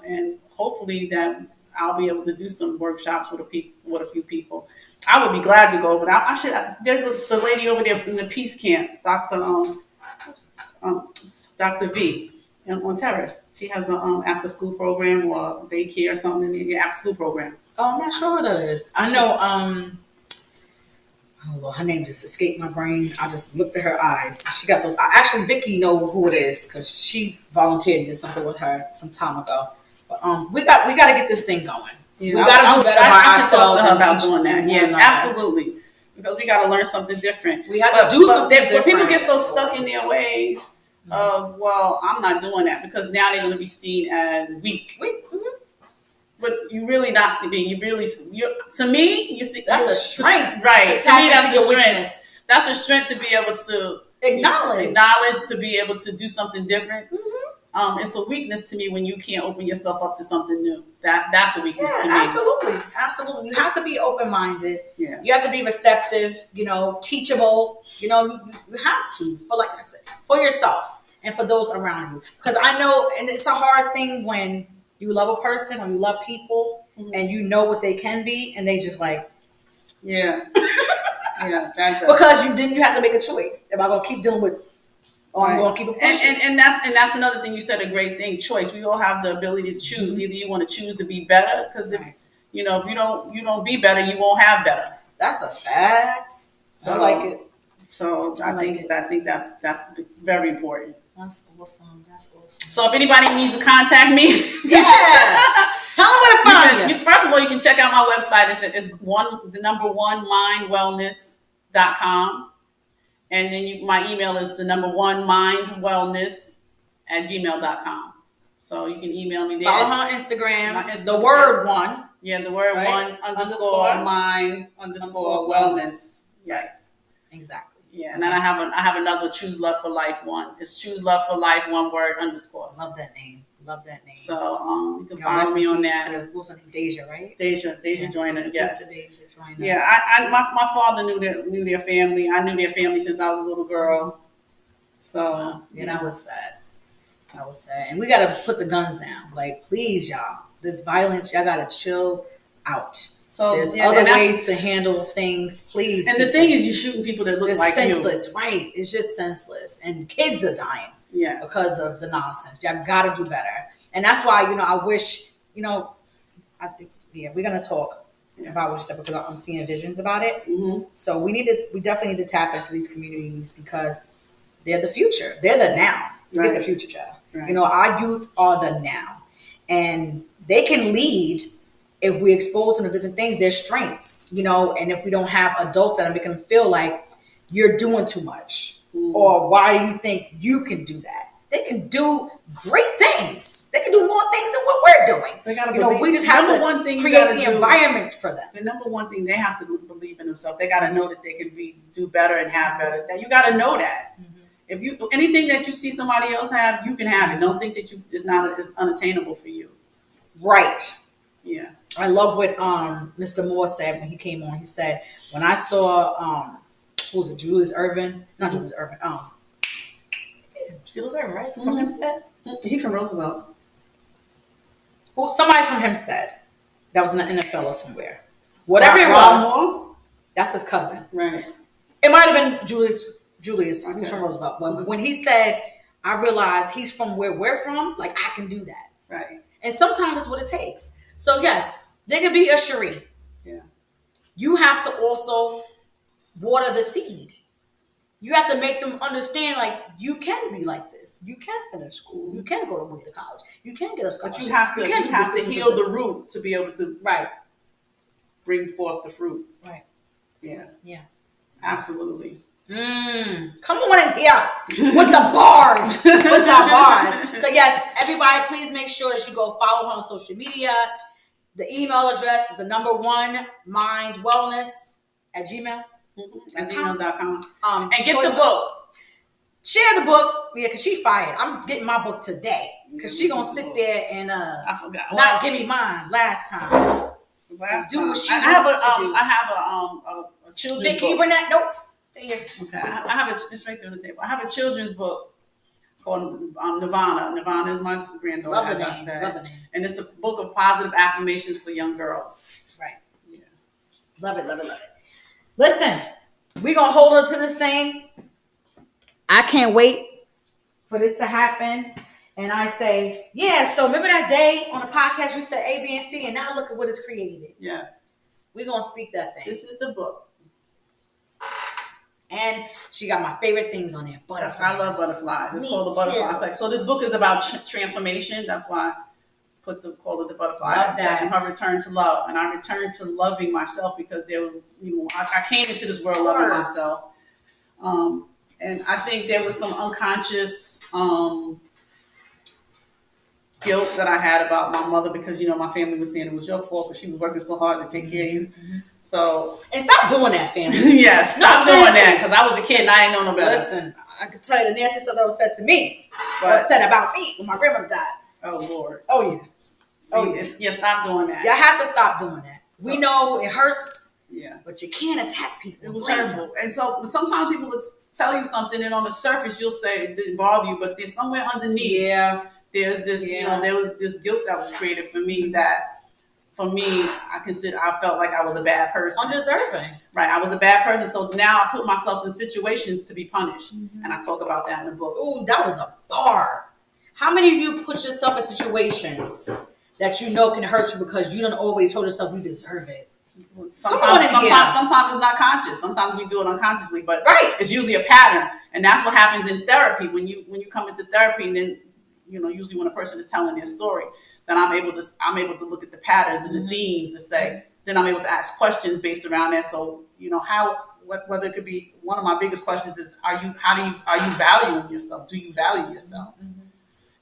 And hopefully that I'll be able to do some workshops with a few people. I would be glad to go, but I should. There's the lady over there in the Peace Camp, Dr. V, on Terrace. She has an after school program or daycare or something in the after school program. Oh, I'm not sure what that is. I know. Oh Lord, her name just escaped my brain. I just looked at her eyes. She got those. Actually, Vicky know who it is because she volunteered and did something with her some time ago. But we got to get this thing going. Yeah, we got to do better by ourselves. Talk to her about doing that. Yeah, absolutely. Because we got to learn something different. We have to do something different. People get so stuck in their ways of, I'm not doing that because now they're going to be seen as weak. But you really not see me. To me, you see that's a strength, right? To me, that's a strength. Weakness. That's a strength to be able to acknowledge, to be able to do something different. It's a weakness to me when you can't open yourself up to something new. That's a weakness to me. Absolutely. You have to be open-minded. Yeah. You have to be receptive. Teachable. You have to for yourself and for those around you. Because I know, and it's a hard thing when you love a person or you love people and you know what they can be, and they just like, yeah. Because you have to make a choice. Am I gonna keep dealing with? Or I'm gonna keep it pushing. And that's another thing you said, a great thing. Choice. We all have the ability to choose. Either you want to choose to be better, because if you don't be better, you won't have better. That's a fact. So I like it. So I think that's very important. That's awesome. That's awesome. So if anybody needs to contact me, tell them where to find you. First of all, you can check out my website. It's the number one mindwellness.com. And then my email is the number one mindwellness@gmail.com. So you can email me there. Follow her on Instagram. The word one. Yeah, the word one _ mind _ wellness. Yes. Exactly. Yeah, and then I have another Choose Love for Life one. It's Choose Love for Life _ Love that name. Love that name. So you can find me on that. What's her name? Deja, right? Deja Joyner. Yes. Deja Joyner. Yeah, my father knew their family. I knew their family since I was a little girl. So that was sad. That was sad. And we gotta put the guns down. Like, please, y'all. This violence, y'all gotta chill out. So there's other ways to handle things, please. And the thing is, you're shooting people that look just like senseless, you. Right? It's just senseless, and kids are dying. Yeah, because of the nonsense. Y'all gotta do better, and that's why I wish I think we're gonna talk about what you said because I'm seeing visions about it. Mm-hmm. So we definitely need to tap into these communities because they're the future. They're the now. You get the future, child. Right. Our youth are the now, and they can lead. If we expose them to different things, their strengths, and if we don't have adults that make them feel like you're doing too much, or why do you think you can do that? They can do great things. They can do more things than what we're doing. They gotta we just have to create the environment for them. The number one thing they have to believe in themselves. They got to know that they can do better and have better. That you got to know that. Mm-hmm. If anything that you see somebody else have, you can have it. Don't think that it's unattainable for you. Right. Yeah. I love what Mr. Moore said when he came on. He said, when I saw who was it, Julius Irvin? Not Julius Irvin. Julius Irvin, right? From Hempstead? He's from Roosevelt. Well, somebody's from Hempstead. That was in the NFL or somewhere. Whatever it was. Moore? That's his cousin. Right. It might have been Julius, who's from Roosevelt. But when he said, I realized he's from where we're from, like, I can do that. Right. And sometimes it's what it takes. So yes, there can be a Cherie. Yeah. You have to also water the seed. You have to make them understand, like, you can be like this. You can finish school. You can go away to college. You can get a scholarship. But you have to heal the root to be able to bring forth the fruit. Right. Yeah. Yeah. Absolutely. Come on in here with the bars. So yes, everybody, please make sure that you go follow her on social media. The email address is the number one mindwellness@gmail.com. gmail.com. And get the book. Share the book. Yeah, because she fired. I'm getting my book today. Because she going to sit there and I forgot. Not give me mine last time. Do what she I have a children's book. Can you bring that? Nope. Stay here. Okay. I have it's right there on the table. I have a children's book called Nirvana. Nirvana is my granddaughter. Love the name. And it's a book of positive affirmations for young girls. Right. Yeah. Love it. Listen, we're going to hold on to this thing. I can't wait for this to happen. And I say, so remember that day on the podcast we said A, B, and C, and now look at what it's created. Yes. We're going to speak that thing. This is the book. And she got my favorite things on there. Butterflies. I love butterflies. It's called the Butterfly Effect. So this book is about transformation. That's why I called it the Butterfly Effect. And her return to love. And I returned to loving myself because there was, I came into this world loving myself. And I think there was some unconscious guilt that I had about my mother because, my family was saying it was your fault because she was working so hard to take care of you. Mm-hmm. So, and stop doing that, family. Yes, stop doing that because I was a kid and I didn't know no better. Listen, I can tell you the nasty stuff that was said to me, was said about me when my grandmother died. Oh Lord. Oh yeah. Stop doing that. Y'all have to stop doing that. We know it hurts. Yeah. But you can't attack people. It was hurtful. And so sometimes people will tell you something and on the surface you'll say it didn't bother you, but there's somewhere underneath. Yeah. There's this, there was this guilt that was created for me that. For me, I felt like I was a bad person. Undeserving. Right. I was a bad person. So now I put myself in situations to be punished. Mm-hmm. And I talk about that in the book. Ooh, that was a bar. How many of you put yourself in situations that can hurt you because you don't always told yourself you deserve it? Sometimes it's not conscious. Sometimes we do it unconsciously, but it's usually a pattern, and that's what happens in therapy. When you come into therapy, and then usually when a person is telling their story, then I'm able to look at the patterns and the themes and say, then I'm able to ask questions based around that. So whether it could be one of my biggest questions is, are you valuing yourself? Do you value yourself? And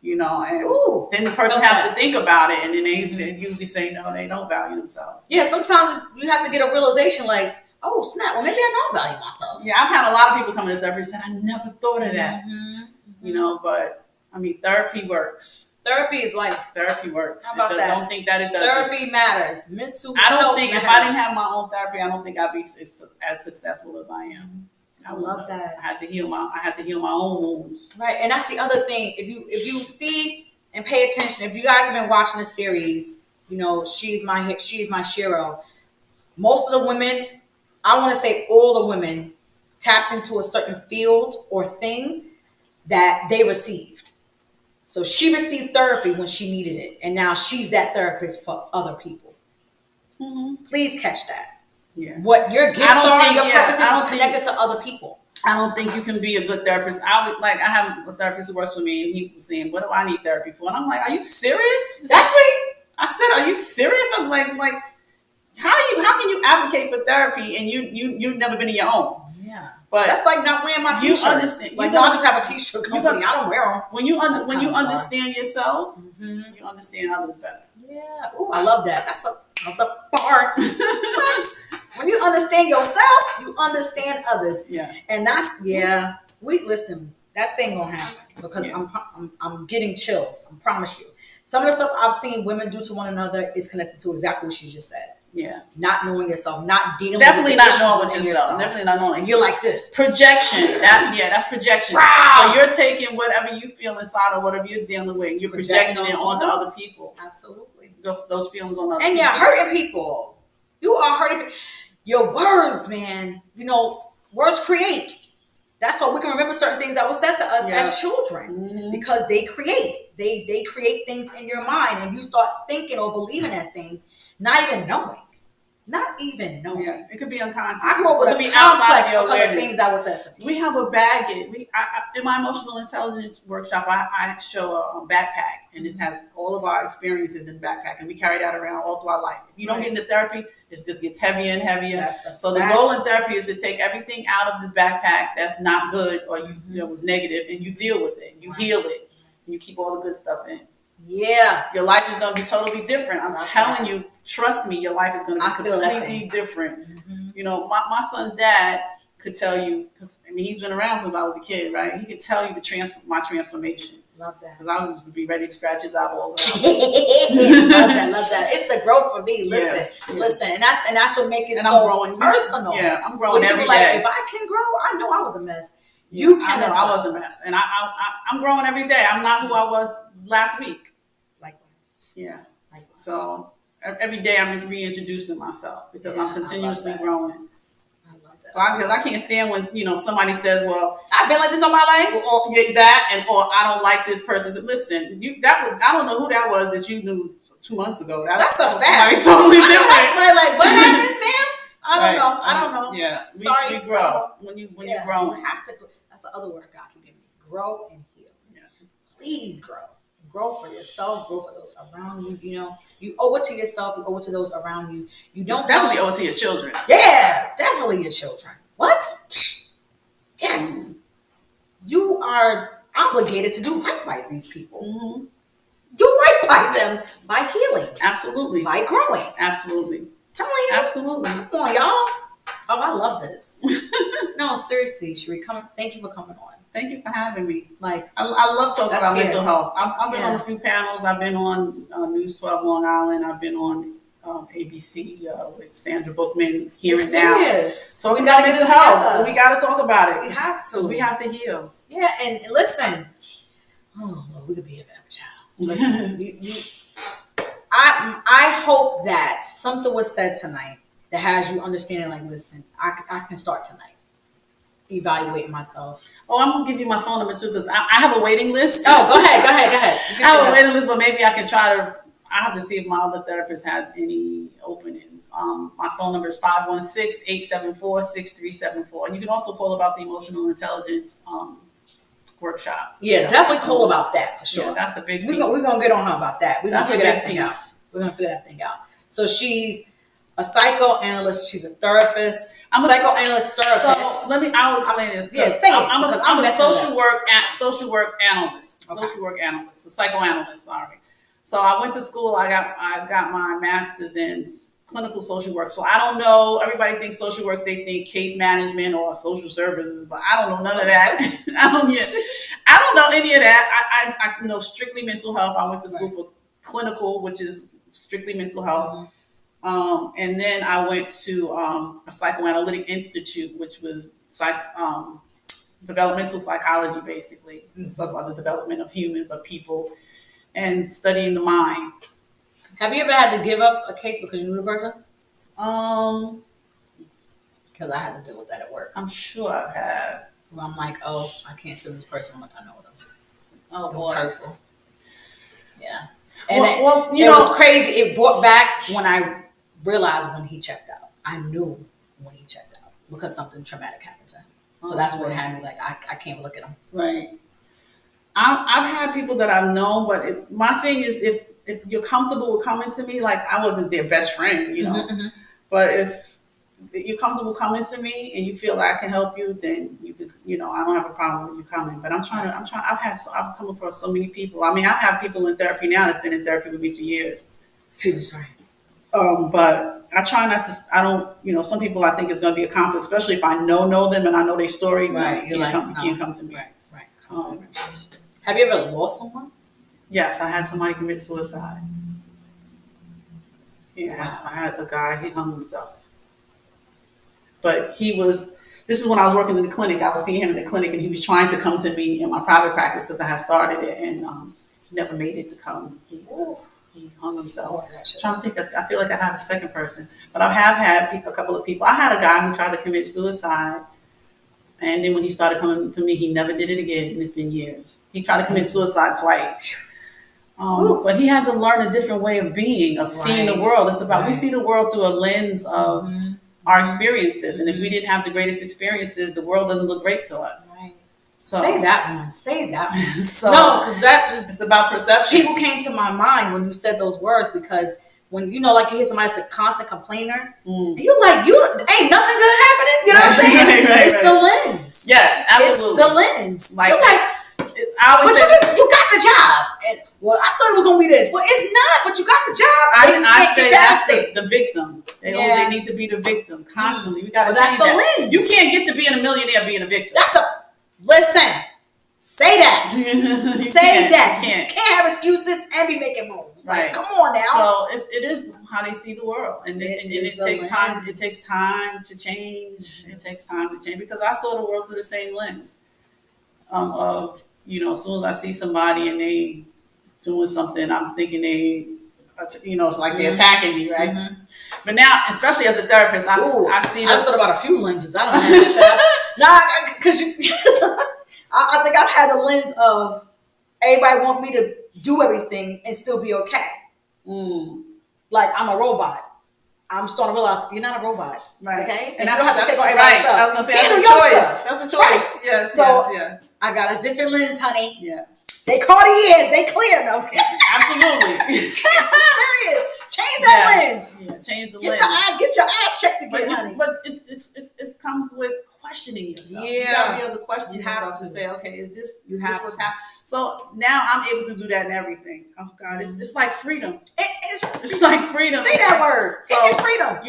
then the person has to think about it, and then they usually say no, they don't value themselves. Yeah, sometimes you have to get a realization like, oh snap, well maybe I don't value myself. Yeah, I've had a lot of people come to therapy and say, I never thought of that. But I mean, therapy works. Therapy is life. Therapy works. How about that? Don't think that it doesn't. Therapy matters. Mental I don't health think matters. if I didn't have my own therapy, I don't think I'd be as successful as I am. I love that. I had to heal my own wounds. Right, and that's the other thing. If you see and pay attention, if you guys have been watching the series, she's my SHERO. Most of the women, I want to say all the women, tapped into a certain field or thing that they received. So she received therapy when she needed it, and now she's that therapist for other people. Please catch that. Yeah. What your gifts are, your purposes is connected to other people. I don't think you can be a good therapist. I have a therapist who works with me, and he was saying, "What do I need therapy for?" And I'm like, "Are you serious?" That's right. I said, "Are you serious?" I was like, how can you advocate for therapy and you've never been in your own? Yeah. But that's like not wearing my t-shirt. You understand? Like, I just have a t-shirt company. I don't wear them. When you understand yourself, you understand others better. Yeah. Oh, I love that. That's the part. When you understand yourself, you understand others. Yeah. And that's listen. That thing gonna happen because I'm getting chills. I promise you. Some of the stuff I've seen women do to one another is connected to exactly what she just said. Yeah. Not knowing yourself, not dealing definitely with not knowing with yourself. Definitely not knowing. And you're like this. Projection. That's projection. Wow. So you're taking whatever you feel inside or whatever you're dealing with, and you're projecting it onto other people. Absolutely. Those feelings on other people. And you're hurting people. You are hurting your words, man. Words create. That's why we can remember certain things that were said to us as children because they create. They create things in your mind, and you start thinking or believing that thing, not even knowing. Yeah, it could be unconscious. I grew up with a complex because of things that were said to me. We have a baggage. In my emotional intelligence workshop, I show a backpack, and this has all of our experiences in the backpack, and we carry that around all through our life. If you don't get into therapy, it just gets heavier and heavier. So the goal in therapy is to take everything out of this backpack that's not good or was negative, and you deal with it, you heal it, and you keep all the good stuff in. Yeah. Your life is going to be totally different. I'm telling you, trust me, your life is going to be completely different. My son's dad could tell you, because he's been around since I was a kid, right? He could tell you my transformation. Love that. Because I would be ready to scratch his eyeballs out. Love that. It's the growth for me. Listen, and that's what makes it so growing personal. Yeah, I'm growing every day. If I can grow, I know I was a mess. You can. I know I was a mess, and I'm growing every day. I'm not who I was last week. Likewise. Yeah. So every day I'm reintroducing myself because I'm continuously growing. So I can't stand when somebody says, "Well, I've been like this all my life," or I don't like this person. But listen, I don't know who that was that you knew 2 months ago. That's a fact. Totally different. That's why, like, what happened, ma'am? I don't know. Yeah, sorry. We grow when you're growing. You have to. That's the other word God can give me. Grow and heal. Yeah. Please grow. Grow for yourself. Grow for those around you. You owe it to yourself. You owe it to those around you. You don't definitely owe it to your children. Yeah, definitely your children. What? Yes. You are obligated to do right by these people. Do right by them by healing. Absolutely. By growing. Absolutely. Telling you. Absolutely. Come on, y'all. Oh, I love this. No, seriously, Cherie, thank you for coming on. Thank you for having me. Like, I love talking about mental health. I've been on a few panels. I've been on News 12 Long Island. I've been on ABC with Sandra Bookman here and now. Talking about mental health. We got to talk about it. We have to. Because we have to heal. Yeah, and listen. Oh, Lord, we could be here forever, child. Listen, I hope that something was said tonight that has you understanding, like, listen, I can start tonight evaluating myself. Oh, I'm going to give you my phone number too because I have a waiting list. Oh, go ahead. I have a waiting list, but maybe I can try to I have to see if my other therapist has any openings. My phone number is 516-874-6374. And you can also call about the emotional intelligence workshop. Yeah, definitely call about that for sure. Yeah, that's a big piece. We're going to get on her about that. We're going to That's a figure big that thing out. piece. We're going to figure that thing out. So she's a psychoanalyst. She's a therapist. I'm a psychoanalyst therapist. So I'll explain this. Yeah, say it. I'm a social work analyst. Okay. Social work analyst, a psychoanalyst. Sorry. So I went to school. I got my master's in clinical social work. So I don't know. Everybody thinks social work. They think case management or social services, but I don't know none of that. I don't know any of that. I know strictly mental health. I went to school for clinical, which is strictly mental health. And then I went to a psychoanalytic institute, which was developmental psychology, basically. It's about the development of humans, of people, and studying the mind. Have you ever had to give up a case because you knew the person? Because I had to deal with that at work. I'm sure I have. Well, I'm like, oh, I can't sue this person. I'm like, I know them. Oh, it was boy. hurtful. Yeah. And it was crazy. It brought back when I realized when he checked out. I knew when he checked out because something traumatic happened to him. So that's what had me like, I can't look at him. Right. I've had people that I've known, but my thing is if you're comfortable with coming to me, like I wasn't their best friend, you know, but if you're comfortable coming to me and you feel like I can help you, then you could, I don't have a problem with you coming. But I've come across so many people. I mean, I have people in therapy now that's been in therapy with me for years. Sorry. But I try not to. I don't. Some people I think is going to be a conflict, especially if I know them and I know their story. Right. You can't come to me. Right. Have you ever lost someone? Yes, I had somebody commit suicide. Yes, wow. I had a guy. He hung himself. But this is when I was working in the clinic. I was seeing him in the clinic, and he was trying to come to me in my private practice because I had started it, and he never made it to come. He hung himself. I'm trying to think. I feel like I have a second person, but I have had a couple of people. I had a guy who tried to commit suicide, and then when he started coming to me, he never did it again, and it's been years. He tried to commit suicide twice. But he had to learn a different way of being, of seeing the world. It's about we see the world through a lens of our experiences, and if we didn't have the greatest experiences, the world doesn't look great to us. Right. So, Say that one. So, no, because it's about perception. People came to my mind when you said those words because when like you hear somebody say constant complainer, and you're like, you ain't nothing good happening. You know what I'm saying? It's the lens. Yes, absolutely. It's the lens. Like, you're like, I always say, you got the job, and well, I thought it was gonna be this. Well, it's not. But you got the job. I say that's the victim. They need to be the victim constantly. We got to change that. Lens. You can't get to being a millionaire being a victim. Listen. Say that. Say that. You can't have excuses and be making moves. Right. Like, come on now. So it is how they see the world, and it takes time. It takes time to change. It takes time to change because I saw the world through the same lens. As soon as I see somebody and they doing something, I'm thinking it's like they're attacking me, right? But now, especially as a therapist, I see. I just thought about a few lenses. I don't know. Because I think I've had the lens of everybody want me to do everything and still be okay. Like I'm a robot. I'm starting to realize you're not a robot, right? Okay, and you don't have to take on everybody's stuff. I was gonna say that's a choice. That's a choice. Right. Yes. So yes. I got a different lens, honey. Yeah. They Cartiers. They clear. No, absolutely. Serious. Change that lens. Yeah, change the lens. Get your eyes checked again, honey. But it comes with questioning yourself. Yeah. You gotta be able to question yourself to say, okay, is this what's happening? So now I'm able to do that in everything. Oh God, it's like freedom. It's like freedom. Say that word. So, it is freedom.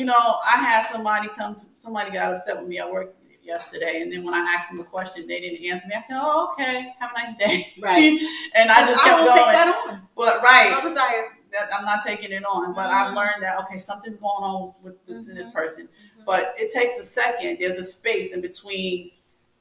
I had somebody somebody got upset with me at work yesterday, and then when I asked them a question, they didn't answer me. I said, "Oh, okay, have a nice day." Right. And I just kept going. Take that on. But No desire. I'm not taking it on, but I've learned that something's going on with this person. But it takes a second. There's a space in between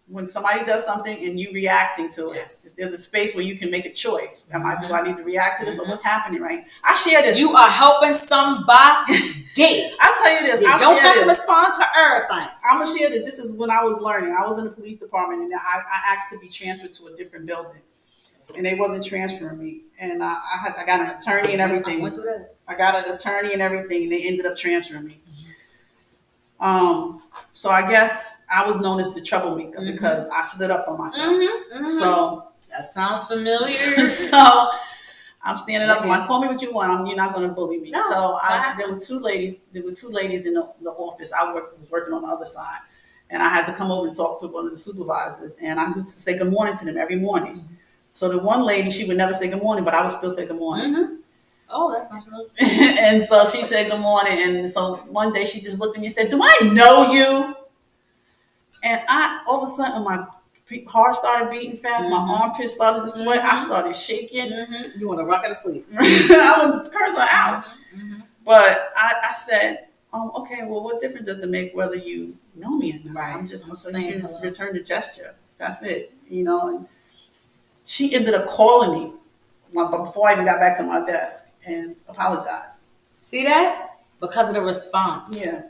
when somebody does something and you reacting to it. Yes. There's a space where you can make a choice. Do I need to react to this or what's happening? Right? I share this. You are helping somebody. I'll tell you this. You don't have to respond to everything. I'm gonna share that. This is when I was learning. I was in the police department and I asked to be transferred to a different building. and they wasn't transferring me. And I got an attorney and everything. I went through that. I got an attorney and everything, and they ended up transferring me. So I guess I was known as the troublemaker because I stood up for myself. So that sounds familiar. So I'm standing up. Like, call me what you want. You're not going to bully me. No, so there were two ladies. There were two ladies in the office. I was working on the other side, and I had to come over and talk to one of the supervisors. And I used to say good morning to them every morning. So the one lady, she would never say good morning, but I would still say good morning. Oh, that's not familiar. And so she said good morning. And so one day she just looked at me and said, "Do I know you?" And all of a sudden, my heart started beating fast. My armpits started to sweat. I started shaking. You want to rock her to sleep. I wanted to curse her out. But I said, okay, well, what difference does it make whether you know me or not? Right. I'm saying, you just return the gesture. That's it. And she ended up calling me before I even got back to my desk and apologized. See that? Because of the response. Yeah.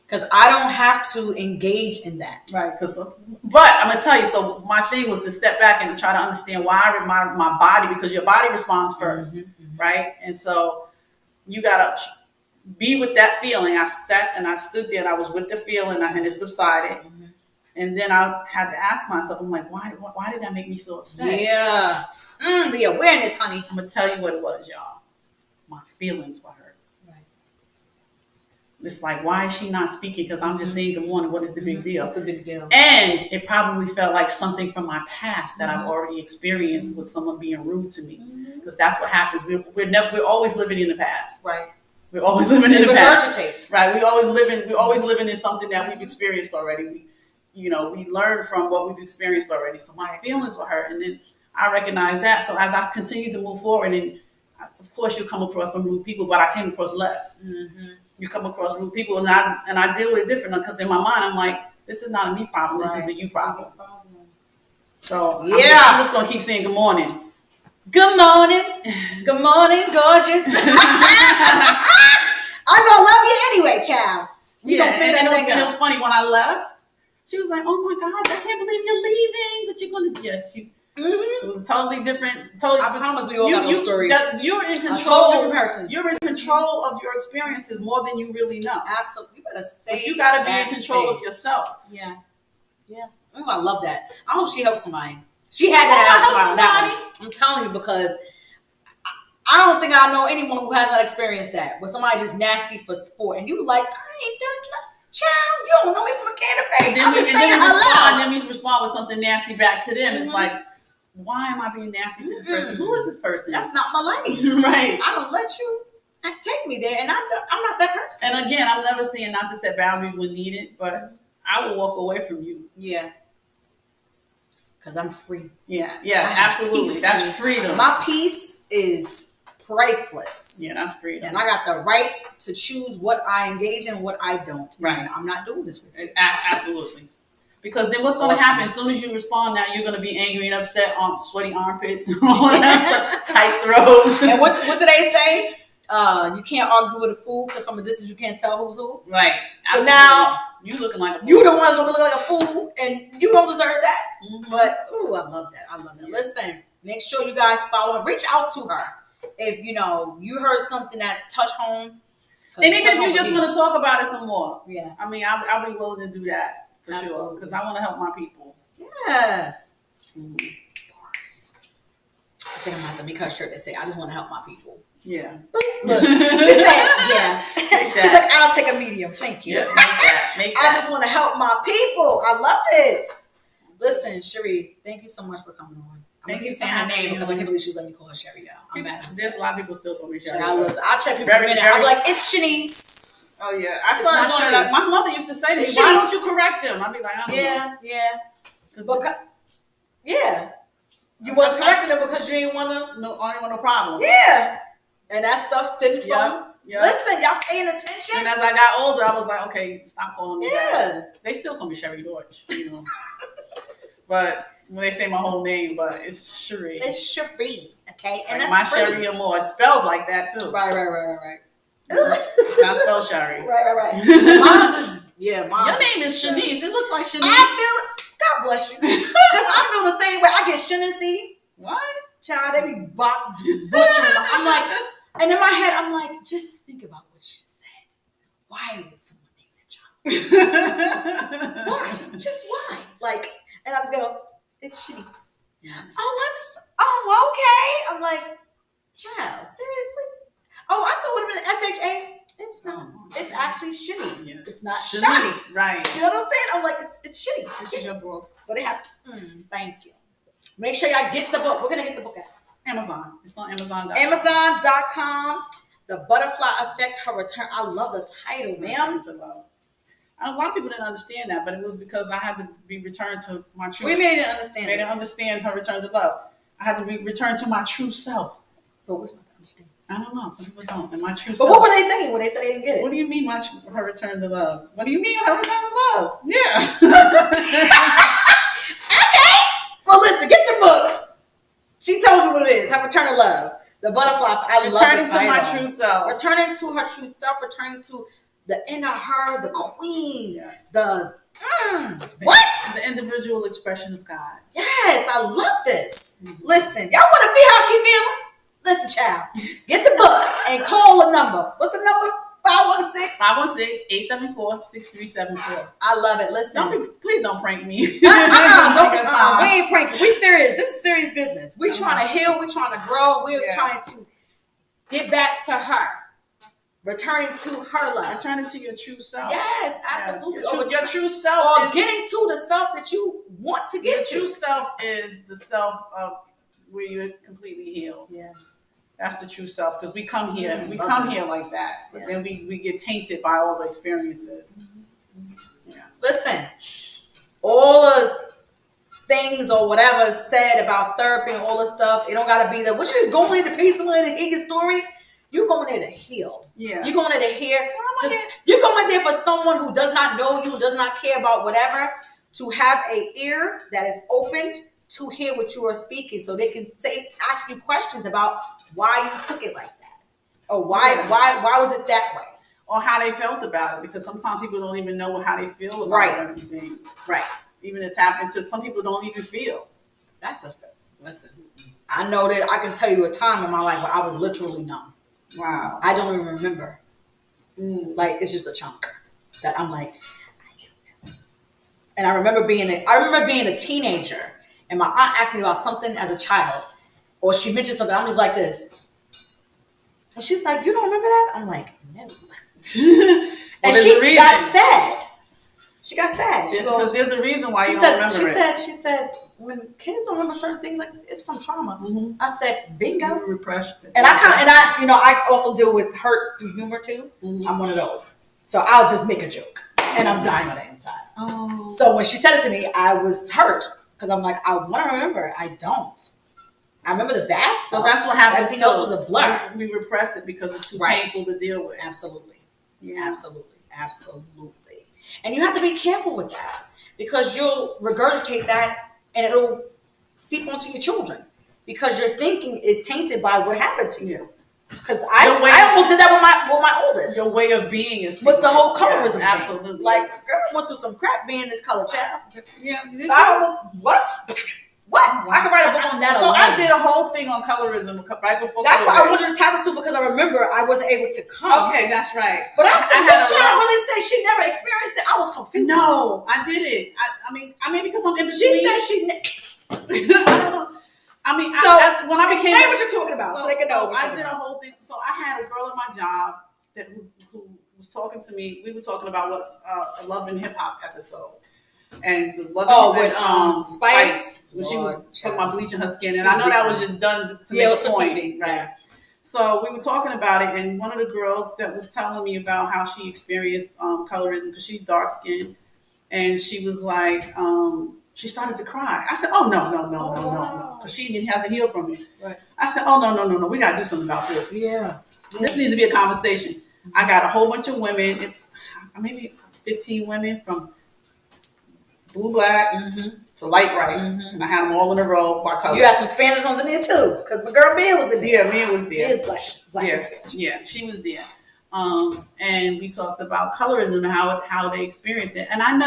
Because I don't have to engage in that. Right. But I'm going to tell you, so my thing was to step back and try to understand why my body, because your body responds first, right? And so you got to be with that feeling. I sat and I stood there and I was with the feeling and it subsided. And then I had to ask myself, I'm like, why did that make me so upset? Yeah. The awareness, honey. I'm going to tell you what it was, y'all. My feelings were hurt. It's like, why is she not speaking? Because I'm just saying good morning. What is the big deal? What's the big deal? And it probably felt like something from my past that I've already experienced with someone being rude to me. Because that's what happens. We're always living in the past. Right. We're always living in the past. Regurgitates. Right. We're always living in something that we've experienced already. We learn from what we've experienced already. So my feelings were hurt, and then I recognized that. So as I continued to move forward, and of course you come across some rude people, but I came across less. You come across rude people, and I deal with it differently because in my mind I'm like, this is not a me problem, this is a you problem. So I'm just gonna keep saying good morning. Good morning, gorgeous. I'm gonna love you anyway, child. And it was funny when I left. She was like, "Oh my God, I can't believe you're leaving, but you're gonna." Yes, you. It was totally different. I promise we all have those stories. You're in control. Different person. You're in control of your experiences more than you really know. Absolutely, you better say. But you got to be in control of yourself. Yeah. I love that. I hope she helps somebody. She had to help somebody. I'm telling you, because I don't think I know anyone who has not experienced that. Where somebody just nasty for sport, and you like, I ain't done that. Child, you don't know me from a can of paint. Then we respond with something nasty back to them. It's like, why am I being nasty to this person? Who is this person? That's not my lane. Right. I don't let you take me there, and I'm not that person. And again, I'm never saying not to set boundaries when needed, but I will walk away from you. Yeah. Because I'm free. Yeah, absolutely. That's freedom. My peace is priceless. Yeah, that's freedom. And I got the right to choose what I engage in and what I don't. Right. And I'm not doing this with you. Absolutely. Because then what's going to happen? As soon as you respond now, you're going to be angry and upset, sweaty armpits, tight throat. And what do they say? You can't argue with a fool because from a distance you can't tell who's who. Right. So now you looking like a fool. You the one's gonna look like a fool, and you don't deserve that. But I love that. Yeah. Listen, make sure you guys follow her. Reach out to her if you heard something that touched home. And even if you just want to talk about it some more. Yeah. I mean, I'll be willing to do that for sure because I want to help my people. Yes. Bars. I think I'm gonna have to make her a shirt that say, "I just want to help my people." Yeah. Look, she said, yeah. She's like, I'll take a medium. Thank you. Yes, make that. I just want to help my people. I love it. Listen, Cherie, thank you so much for coming on. I'm going to keep saying her name because I can't believe she was letting me call her Cherie now. I'm mad. There's a lot of people still call me Cherie. I'll check you for a minute. I'll be like, it's Shanice. Oh, yeah. I started doing that. My mother used to say to me, why don't you correct them? I'd be like, I don't know. Yeah. You wasn't correcting them because you didn't want to. No, I didn't want no problem. Yeah. And that stuff stemmed from, listen, y'all paying attention? And as I got older, I was like, okay, stop calling me that. Yeah. They still call me Cherie Dortch, But when they say my whole name, but it's Cherie. It's Cherie, okay? And like that's my pretty. Cherie Amour, spelled like that too. Right. Not spelled Cherie. Right. Mine's is, Your name is Shanice. It looks like Shanice. I feel it. God bless you. Because I feel the same way. I get Shanice. What? child, they be butchering. I'm like, and in my head, I'm like, just think about what you just said. Why would someone name their child? Why? Just why? Like, and I just go, it's Shanice. Yeah. Oh, okay. I'm like, child, seriously? Oh, I thought it would have been SHA. It's not. It's actually Shanice. Yes. It's not Shanice. Shanice. Right. You know what I'm saying? I'm like, it's Shanice. This is your book. But they have, thank you. Make sure y'all get the book. We're going to get the book out. Amazon. It's on Amazon.com. Amazon.com. The Butterfly Effect, Her Return. I love the title, ma'am. A lot of people didn't understand that, but it was because I had to be returned to my true We made it understand. They didn't understand her return to love. I had to be returned to my true self. But what's not to understand? I don't know. Some people don't. And my true But self. what were they saying when they said they didn't get it? What do you mean her return to love? What do you mean her return to love? Yeah. Okay. Well, listen, get the book. She told you what it is. Her return to love. The butterfly. I love the title. Returning to my true self. Returning to her true self. Returning to the inner her, the queen. Yes. What? The individual expression of God. Yes, I love this. Listen, y'all want to be how she feeling? Listen, child. Get the book and call the number. What's the number? 516-874-6374. I love it. Listen. Please don't prank me. We ain't pranking. We serious. This is serious business. We trying to heal. We trying to grow. We're trying to get back to her. Returning to her love. Returning to your true self. Yes, absolutely. Yes. Your true self. Or getting to the self that you want to get to. Your true self is the self of where you're completely healed. Yeah. That's the true self, because we come here, here like that, but then we get tainted by all the experiences. Yeah. Listen, all the things or whatever said about therapy and all this stuff, it don't gotta be that. What you just going in to pay someone to hear your story? You're going there to heal. Yeah. You're going there to hear. You're going there for someone who does not know you, who does not care about whatever, to have an ear that is opened to hear what you are speaking, so they can ask you questions about why you took it like that, or why was it that way, or how they felt about it. Because sometimes people don't even know how they feel about certain things. Right. Even to tap into, some people don't even feel. Listen. I know that I can tell you a time in my life where I was literally numb. Wow. I don't even remember. Like, it's just a chunk that I'm like, I don't know. And I remember being a teenager. And my aunt asked me about something as a child, or she mentioned something. I'm just like this. And she's like, you don't remember that? I'm like, no. And she got sad. She got sad. She goes, there's a reason why you don't remember it. She said, when kids don't remember certain things, like it's from trauma. I said, bingo. So repressed it. And I also deal with hurt through humor too. I'm one of those. So I'll just make a joke, and I'm dying on the inside. Oh. So when she said it to me, I was hurt. Because I'm like, I want to remember. I don't. I remember the bad stuff. So that's what happens. Everything else was a blur. We repress it because it's too painful to deal with. Absolutely. Yeah. Absolutely. And you have to be careful with that, because you'll regurgitate that and it'll seep onto your children, because your thinking is tainted by what happened to you. Because I almost did that with my oldest. Your way of being is with the whole colorism thing. Absolutely. Like, girl went through some crap being this color child. Yeah. So I don't know what. Wow. I could write a book on that. So I did a whole thing on colorism right before. That's why I wanted to tap into, because I rember I wasn't able to come. Okay, that's right. But I said, this child really said she never experienced it. I was confused. No, I did it. I mean, because I'm in between. She said she. When I became, explain what you're talking about, so they can know. I did a whole thing. So I had a girl at my job who was talking to me. We were talking about what a Love and Hip Hop episode. And the with Spice, when she was talking about bleaching her skin, and I know that was just done to make a point, right? Yeah. So we were talking about it, and one of the girls that was telling me about how she experienced colorism, because she's dark skinned, and she was like, she started to cry. I said, "Oh no," because she didn't have to heal from it. Right. I said, "Oh no, we got to do something about this. Yeah, this needs to be a conversation." I got a whole bunch of women, maybe 15 women from blue, black to light bright. And I had them all in a row by color. You got some Spanish ones in there too, because my girl Mia was in there. Yeah, Mia was there. Mia's black and Spanish. Yeah, she was there. And we talked about colorism and how they experienced it. And when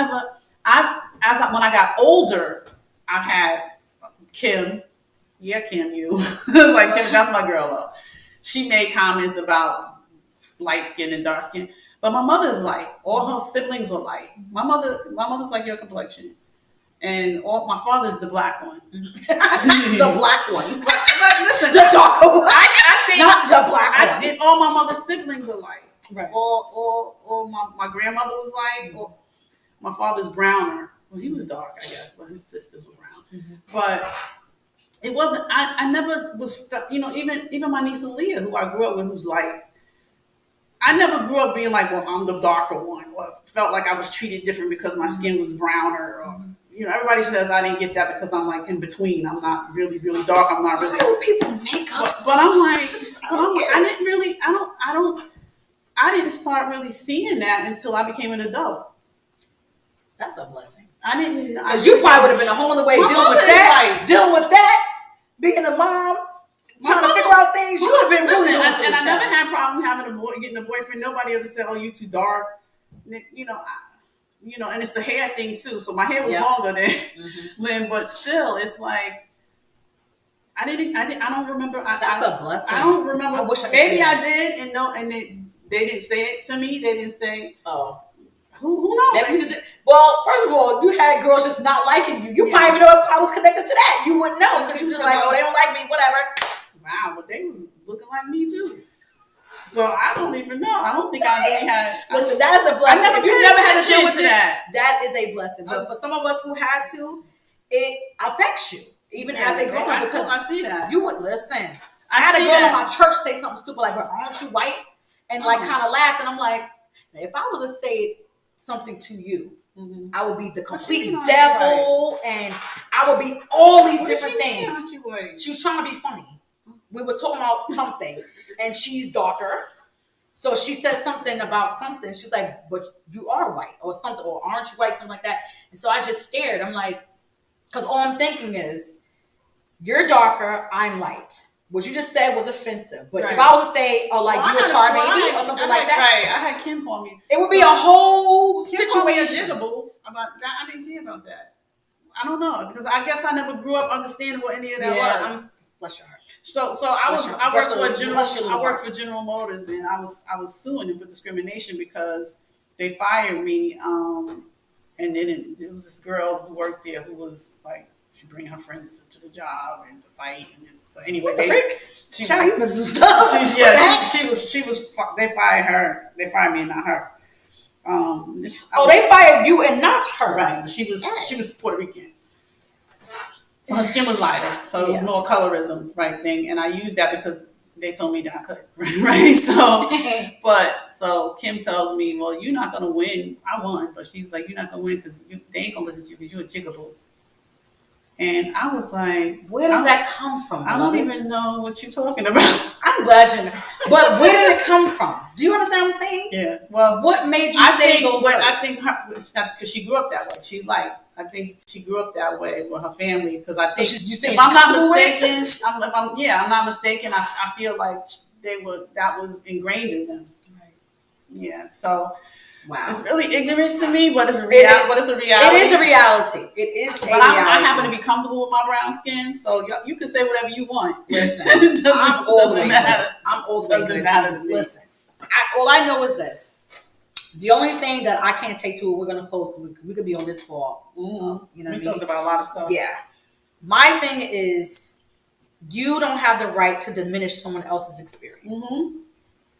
I got older, I had Kim, yeah, Kim, you. Like, Kim, that's my girl, though. She made comments about light skin and dark skin. But my mother's light. All her siblings were light. My mother's like your complexion. And my father's the black one. The black one. But listen, The darker one. I think not the black one. all my mother's siblings are light. Right. Or my grandmother was light. Or my father's browner. Well, he was dark, I guess, but his sisters were brown. Mm-hmm. But it wasn't. I never was. Even my niece Aaliyah, who I grew up with, who's light. I never grew up being like, well, I'm the darker one, or felt like I was treated different because my skin was browner. Or, everybody says I didn't get that because I'm like in between. I'm not really, really dark. I'm not really. People make up. But I'm like, I didn't start really seeing that until I became an adult. That's a blessing. I didn't. Because you probably would have been a whole other way dealing with that, being a mom. Trying to figure out things, you would have been really doing. And I never had a problem getting a boyfriend. Nobody ever said, "Oh, you too dark." And it's the hair thing too. So my hair was longer than Lynn, but still, it's like I don't remember. That's a blessing. I don't remember. I wish I could maybe I did, and they didn't say it to me. They didn't say, "Oh." Who knows? Well, first of all, you had girls just not liking you. You probably even know if I was connected to that. You wouldn't know because you were just like, "Oh, they don't like me, whatever." Wow, but they was looking like me too. So I don't even know. I don't think I really had. Listen, that is a blessing. If you never had to deal with that, that is a blessing. But for some of us who had to, it affects you even as a grown up. I see that. You would listen. I had a girl in my church say something stupid like, "Well, aren't you white?" And like kind of laughed, and I'm like, if I was to say something to you, I would be the complete devil, and I would be all these different things. She was trying to be funny. We were talking about something, and she's darker. So she said something about something. She's like, "But you are white," or something, or "Aren't you white?" Something like that. And so I just stared. I'm like, because all I'm thinking is, you're darker, I'm light. What you just said was offensive. But if I was to say, "Oh, like you a tar baby," or something like that, right? I had Kim call me. It would be a whole Kim situation. Called me about that. I didn't care about that. I don't know, because I guess I never grew up understanding what any of that was. Bless your heart. So I worked for General Motors, and I was suing them for discrimination because they fired me. And then it was this girl who worked there who was like, she bring her friends to the job and to fight. But anyway, they fired her. They fired me and not her. They fired you and not her. Right. She was Puerto Rican. So her skin was lighter, so it was more colorism, right thing. And I used that because they told me that I could, right? So Kim tells me, "Well, you're not gonna win." I won, but she was like, "You're not gonna win because they ain't gonna listen to you because you're a jigaboo." And I was like, "Where does that come from?" I don't even know what you're talking about. I'm glad you know. But where did it come from? Do you understand what I'm saying? Yeah. Well, what made you say those words? I think because she grew up that way. She's like, I think she grew up that way with her family, because I think if I'm not mistaken, I feel like that was ingrained in them. Right. Yeah. So wow, it's really ignorant to me, but it's a reality. It is a reality. It is. But I happen to be comfortable with my brown skin, so you can say whatever you want. Listen, I'm old. Doesn't matter. I'm old. Doesn't matter to me. Listen, all I know is this. The only thing that I can't take to it, we're going to close, we could be on this for, we talked about a lot of stuff. Yeah. My thing is, you don't have the right to diminish someone else's experience. Mm-hmm.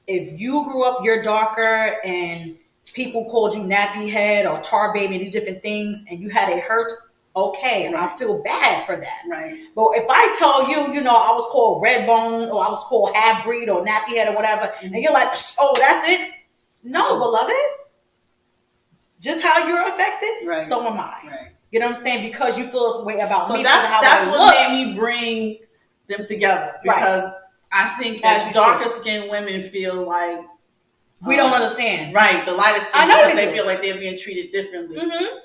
If you grew up, you're darker, and people called you nappy head or tar baby and these different things, and you had a hurt, okay, and I feel bad for that. Right. But if I tell you, I was called red bone, or I was called half breed or nappy head or whatever, and you're like, "Oh, that's it." No, beloved. Just how you're affected, so am I. Right. You know what I'm saying? Because you feel this way about me. That's what made me bring them together. Because I think that darker skinned women feel like we don't understand. Right. The lighter skin, because they feel like they're being treated differently. Mm-hmm.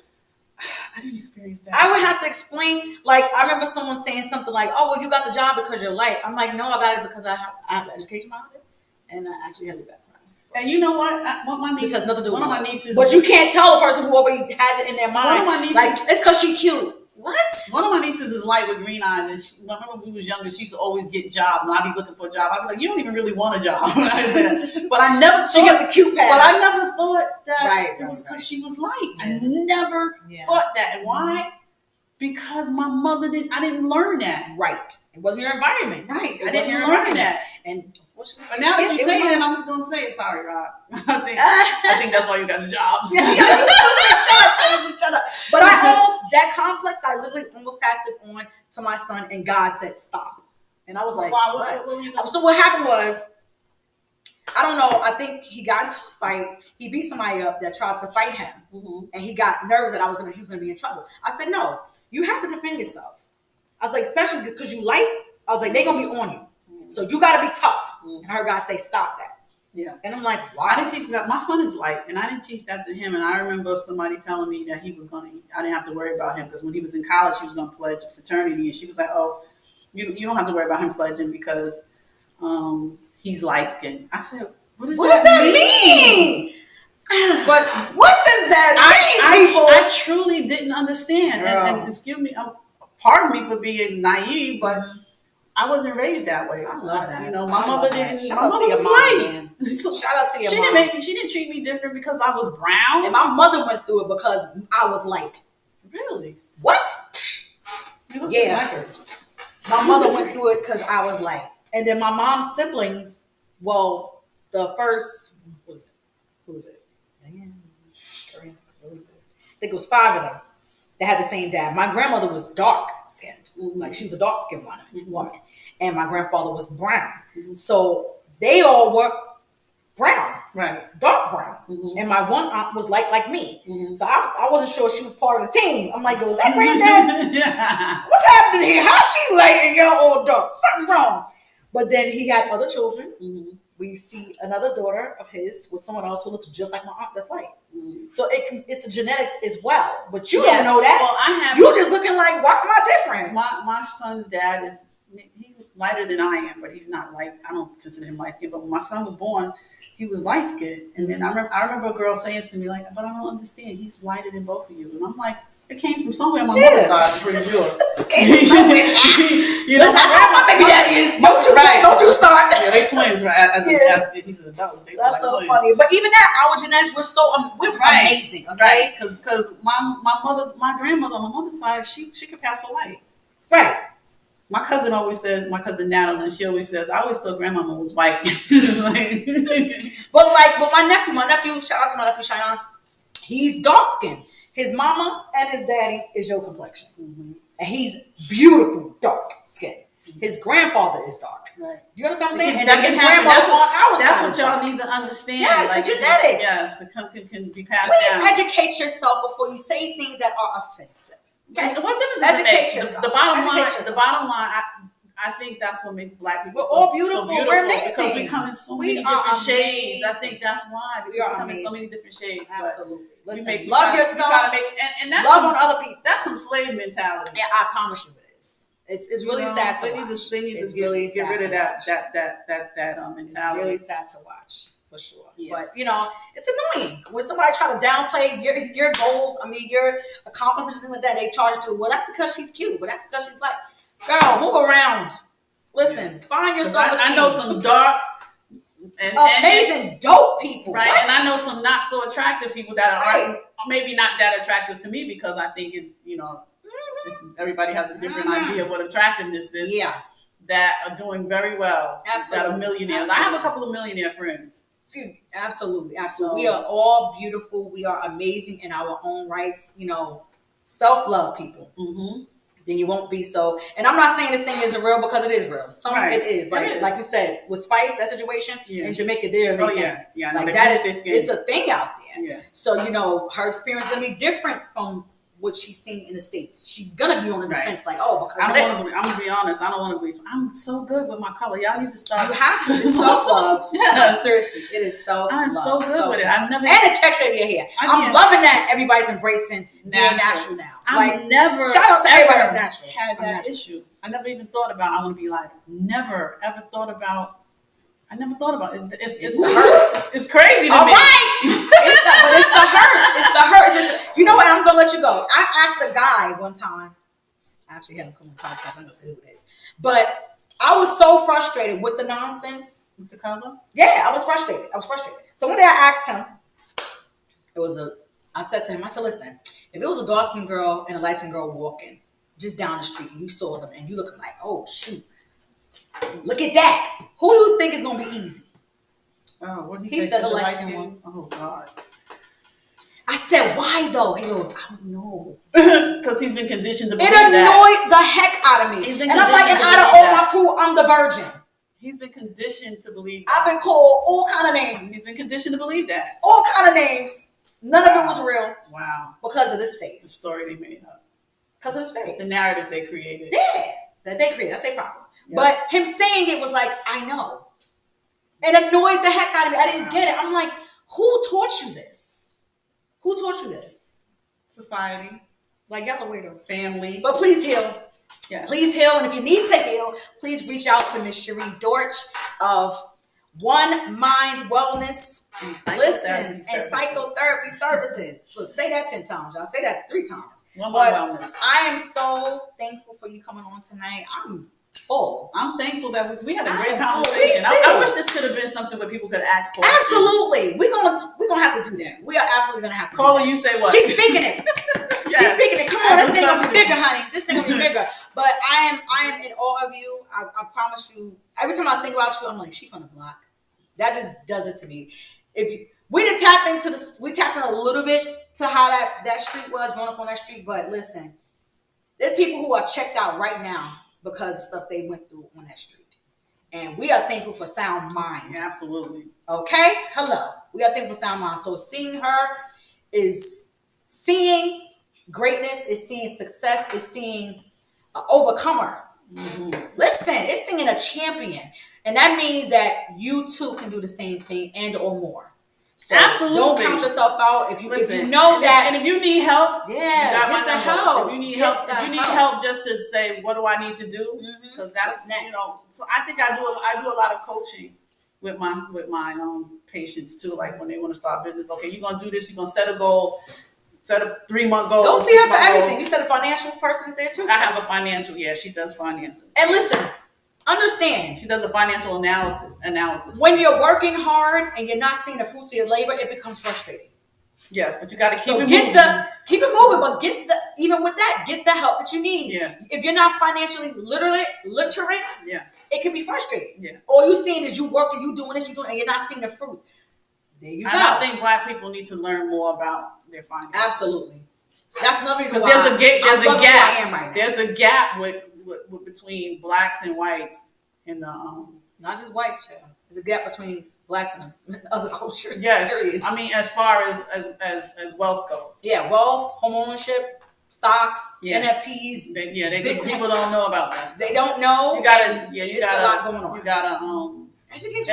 I didn't experience that. I would have to explain. Like, I remember someone saying something like, "Oh, well, you got the job because you're light." I'm like, "No, I got it because I have the education behind it, and I actually had the background." And you know what? My niece, this has nothing to do with one of my nieces. But you can't tell a person who already has it in their mind. One of my nieces, like, it's because she's cute. What? One of my nieces is light with green eyes, and when we was younger, she used to always get jobs, and I'd be looking for a job. I'd be like, "You don't even really want a job." But I never She got the cute pass. But I never thought that Right, it was because right. she was light. Yeah. I never thought that. And why? Because my mother didn't. I didn't learn that. Right. It wasn't your environment. Right. It I wasn't didn't your learn environment. that. And But now that you say it, I'm just gonna say, sorry, Rob. I think that's why you got the jobs. Shut up. But that complex, I literally almost passed it on to my son, and God said stop. And I was like, Why? what? What were you gonna So what happened was, I don't know, I think he got into a fight. He beat somebody up that tried to fight him. Mm-hmm. And he got nervous that he was gonna be in trouble. I said, no, you have to defend yourself. I was like, especially because you light, I was like, they're gonna be on you. So you gotta be tough. And I heard God say, stop that. Yeah. And I'm like, wow. I didn't teach that. My son is light, and I didn't teach that to him. And I remember somebody telling me that he was going to, I didn't have to worry about him because when he was in college, he was going to pledge a fraternity. And she was like, oh, you don't have to worry about him pledging because he's light skinned. I said, what does that mean? But what does that mean, people? I truly didn't understand. And excuse me, pardon me for being naive, but I wasn't raised that way. I love that. You know, my mother didn't. Shout My out to mother your was mom, light. man. Shout out to your She mom. She didn't treat me different because I was brown. And my mother went through it because I was light. Really? What? You look Yeah. like her. My mother went through it because I was light. And then my mom's siblings, well, the first, who was it? I think it was 5 of them that had the same dad. My grandmother was dark skinned. Like she was a dark skinned woman. And my grandfather was brown. So they all were brown. Right. Dark brown. And my one aunt was light like me. So I wasn't sure she was part of the team. I'm like, was that granddad? What's happening here? How's she light and y'all all dark? Something wrong. But then he had other children. We see another daughter of his with someone else who looks just like my aunt that's light. So it's the genetics as well. But you don't know that. Well, You're just looking like, why am I different? My son's dad he's lighter than I am, but he's not light. I don't consider him light skinned. But when my son was born, he was light skinned. And then I remember a girl saying to me, like, but I don't understand. He's lighter than both of you. And I'm like, it came from somewhere on my mother's side, I'm pretty sure. You know, that's how my baby daddy is. Don't you start. Yeah, they twins, right? As he's an adult. That's like so twins. Funny. But even that, our genetics, we're amazing, okay? Right, because my mother's side, she could pass for white. Right. My cousin Natalie, she always says, I always thought grandmama was white. But my nephew, shout out to my nephew Cheyenne, he's dark skinned. His mama and his daddy is your complexion. And he's beautiful dark skin. His grandfather is dark. Right. You understand what I'm saying? And his grandmother on our side. That's what y'all dark. need to understand. Yes, like, the genetics. Yes, the can be passed down. Please educate yourself before you say things that are offensive. Okay? What difference does it make? The bottom line, I think that's what makes Black people all beautiful. So beautiful. We're amazing. Because we come in so many different shades. I think that's why. Because we come in so many different shades. Absolutely. Listen, love yourself. And that's love on other people. That's some slave mentality. Yeah, I promise you it is. It's really sad to watch. They need to get rid of that mentality. It's really sad to watch. For sure. Yeah. But it's annoying when somebody try to downplay your goals. I mean, your accomplishments and like that. They charge it to, well, that's because she's cute, but that's because she's like, girl, move around. Listen, find yourself. I know some dark and amazing dope people, right? What? And I know some not so attractive people that are maybe not that attractive to me because I think everybody has a different idea of what attractiveness is. Yeah, that are doing very well. Absolutely, that are millionaires. Absolutely. I have a couple of millionaire friends. Excuse me. Absolutely. We are all beautiful. We are amazing in our own rights. Self-love people. Then you won't be so. And I'm not saying this thing isn't real because it is real. Some of it is. Like you said, with Spice, that situation in Jamaica, there's it's a thing out there. Yeah. So her experience is gonna be different from what she's seen in the States. She's gonna be on the defense, like, because I'm gonna be honest. I don't want to believe. I'm so good with my color. Y'all need to start. You have to. It's self-love. No, seriously, it is self-love. I'm so good with it. I've never. And the texture of your hair. I'm loving that everybody's embracing being natural now. I've never. Shout out to everybody that's natural. Had that issue. I never even thought about I want to be lighter. Never ever thought about. I never thought about it. It's the hurt. It's crazy to me. All right. It's the hurt. It's the hurt. You know what? I'm gonna let you go. I asked a guy one time I actually had him come on the podcast. I'm gonna say who it is. But I was so frustrated with the nonsense. With the color? Yeah, I was frustrated. So one day I asked him, I said to him, I said, listen, if it was a dark-skinned girl and a light-skinned girl walking just down the street and you saw them and you looking like, oh shoot, look at that. Who do you think is gonna be easy? Oh, what did He say? said the light-skinned one. Oh God. I said, why though? He goes, I don't know. Because he's been conditioned to believe It annoyed the heck out of me. And I'm like, and out of all my crew, I'm the virgin. He's been conditioned to believe that. I've been called all kind of names. He's been conditioned to believe that. All kind of names. None of it was real. Wow. Because of this face. The story they made up. Because of this face. The narrative they created. Yeah. That they created. That's their problem. Yep. But him saying it was like, I know. It annoyed the heck out of me. I didn't get it. I'm like, who taught you this? Who taught you this? Society. Like, y'all are weirdos. Family. But please heal. Yes. Please heal. And if you need to heal, please reach out to Miss Cherie Dortch of One Mind Wellness. And Psychotherapy Services. Look, say that 10 times, y'all. Say that 3 times. One Mind Wellness. I am so thankful for you coming on tonight. I'm full. I'm thankful that we had a great conversation. I wish this could have been something where people could ask questions. Absolutely. We're gonna have to do that. We are absolutely gonna have to. Carla, you say what? She's speaking it. Yes. She's speaking it. Come on, this thing gonna be bigger, honey. This thing gonna be bigger. But I am in awe of you. I promise you. Every time I think about you, I'm like, she from the block. That just does it to me. We didn't tap into this. We tapped in a little bit to how that street was growing up on that street. But listen, there's people who are checked out right now because of stuff they went through on that street. And we are thankful for sound mind. Yeah, absolutely. Okay? Hello. We are thankful for sound mind. So seeing her is seeing greatness, is seeing success, is seeing an overcomer. Mm-hmm. Listen, it's seeing a champion. And that means that you too can do the same thing and or more. So absolutely. Don't count yourself out. If you know that, and if you need help, yeah, you got get the help. If you need help, just to say, what do I need to do? Because that's next. So I think I do a lot of coaching with my patients too. Like when they want to start business, okay, you're gonna do this. You're gonna set a goal, set a 3-month goal. Don't see her for everything. You said a financial person's there too. I have a financial. Yeah, she does financial. And listen. Understand. She does a financial analysis. When you're working hard and you're not seeing the fruits of your labor, it becomes frustrating. Yes, but you got to keep it moving. Keep it moving, but even with that, get the help that you need. Yeah. If you're not financially literate, yeah, it can be frustrating. Yeah. All you're seeing is you working, you doing this, you doing, and you're not seeing the fruits. There you go. I think Black people need to learn more about their finances. Absolutely. That's another reason why there's a gap. I am right now. There's a gap between Blacks and whites in the not just whites, child. There's a gap between Blacks and other cultures. Yes, period. I mean as far as wealth goes. Yeah, wealth, home ownership, stocks, NFTs. People don't know about that. They don't know. You gotta a lot going on. You gotta educate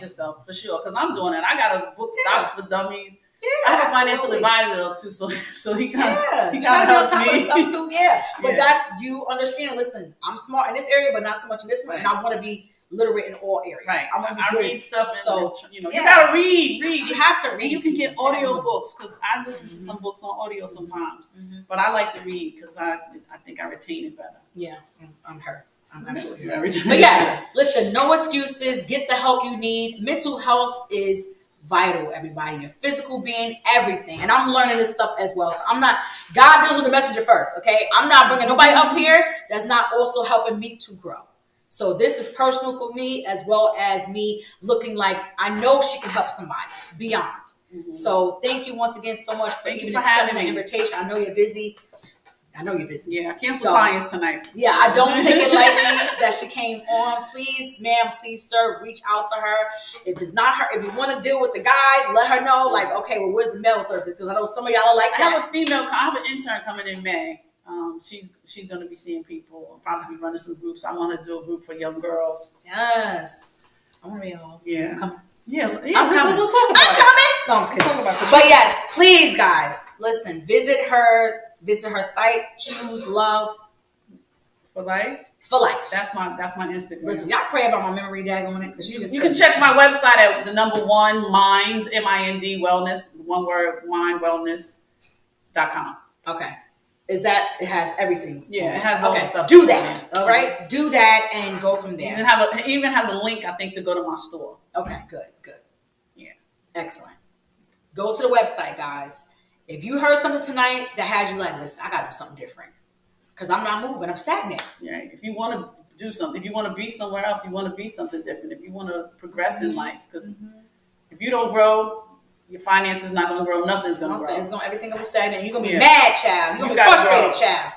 yourself for sure. Because I'm doing it. I got a book, Stocks for Dummies. Yeah, I have a financial advisor too, so he kind of helps me. Stuff too, yeah. But that's, you understand. Listen, I'm smart in this area, but not so much in this one. And I want to be literate in all areas. Right. I want to be good. Read stuff. And so you gotta read. You have to read. And you can get audio books because I listen to some books on audio sometimes. Mm-hmm. But I like to read because I think I retain it better. Yeah, I'm her. I'm absolutely her. But yes, listen, no excuses. Get the help you need. Mental health is vital, everybody. Your physical being, everything. And I'm learning this stuff as well. So God deals with the messenger first, okay? I'm not bringing nobody up here that's not also helping me to grow. So this is personal for me, as well as me looking like I know she can help somebody beyond. Mm-hmm. So thank you once again so much for even accepting the invitation. I know you're busy. Yeah, I canceled clients tonight. Yeah, I don't take it lightly that she came on. Please, ma'am, please, sir, reach out to her. If it's not her, if you want to deal with the guy, let her know. Like, okay, well, where's the male therapist? Because I know some of y'all are like that. I have an intern coming in May. She's going to be seeing people. I'll probably be running some groups. I want to do a group for young girls. Yes. I want to be all. Yeah. I'm coming. Yeah, I'm coming. We'll talk about it. I'm coming. No, I'm just kidding. Talk about it. But yes, please, guys, listen. Visit her site. Choose love for life. For life. That's my Instagram. Listen, y'all pray about my memory daggone it, because you can check my website at the number 1 Mind, MIND Wellness, one word, mindwellness.com. Okay. Is that it has everything? Yeah, it has all the stuff. Do that. All right, do that and go from there. It even has a link, I think, to go to my store. Okay, good. Yeah, excellent. Go to the website, guys. If you heard something tonight that has you like, listen, I gotta do something different because I'm not moving. I'm stagnant. Yeah. If you want to do something, if you want to be somewhere else, you want to be something different. If you want to progress in life, because if you don't grow, your finances not gonna grow. Nothing's gonna grow. Everything gonna be stagnant. You're gonna be mad, child. You're gonna be frustrated, child.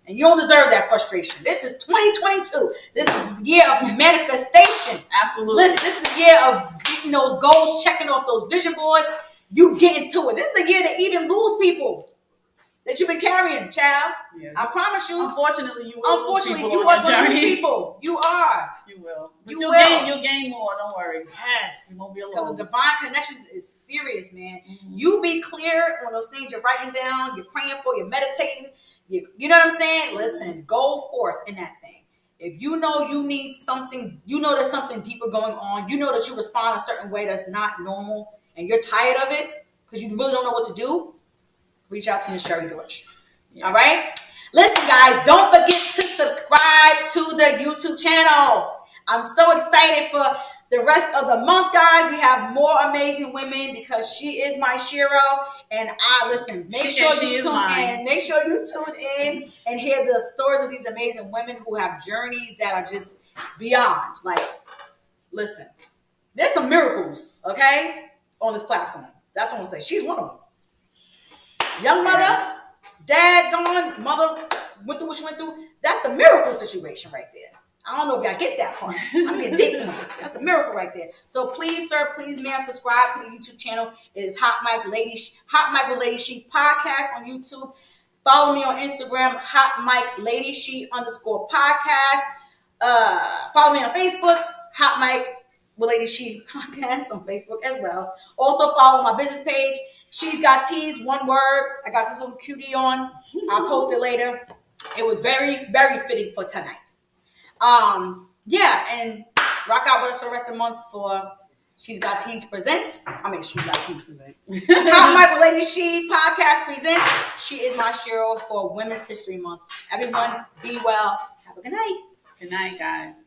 And you don't deserve that frustration. This is 2022. This is the year of manifestation. Absolutely. Listen, this is the year of getting those goals, checking off those vision boards. You get into it. This is the year to even lose people that you've been carrying, child. Yeah. I promise you. Unfortunately, you will lose people you are going to lose people. You are. You will. But you'll gain more. Don't worry. Yes. You won't be alone. Because the divine connections is serious, man. Mm-hmm. You be clear on those things you're writing down, you're praying for, you're meditating. You know what I'm saying? Listen, go forth in that thing. If you know you need something, you know there's something deeper going on, you know that you respond a certain way that's not normal, and you're tired of it because you really don't know what to do, reach out to Miss Cherie Dortch. Yeah. All right? Listen, guys, don't forget to subscribe to the YouTube channel. I'm so excited for the rest of the month, guys. We have more amazing women because she is my SHERO. And make sure you tune in. Make sure you tune in and hear the stories of these amazing women who have journeys that are just beyond. Like, listen, there's some miracles, okay, on this platform. That's what I'm going to say. She's one of them. Young mother, dad gone, mother went through what she went through. That's a miracle situation right there. I don't know if y'all get that part. I'm getting deep. That's a miracle right there. So please, sir, please, man, subscribe to the YouTube channel. It is Hot Mic with Lady She podcast on YouTube. Follow me on Instagram, Hot Mic Lady She _podcast. Follow me on Facebook, Hot Mic with Lady She podcast on Facebook as well. Also follow my business page. She's got teas, one word. I got this little cutie on. I'll post it later. It was very, very fitting for tonight. And rock out with us for the rest of the month for She's Got Teas presents. She's Got Teas presents. Hot Mic with Lady She podcast presents. She is my SHERO for Women's History Month. Everyone, be well. Have a good night. Good night, guys.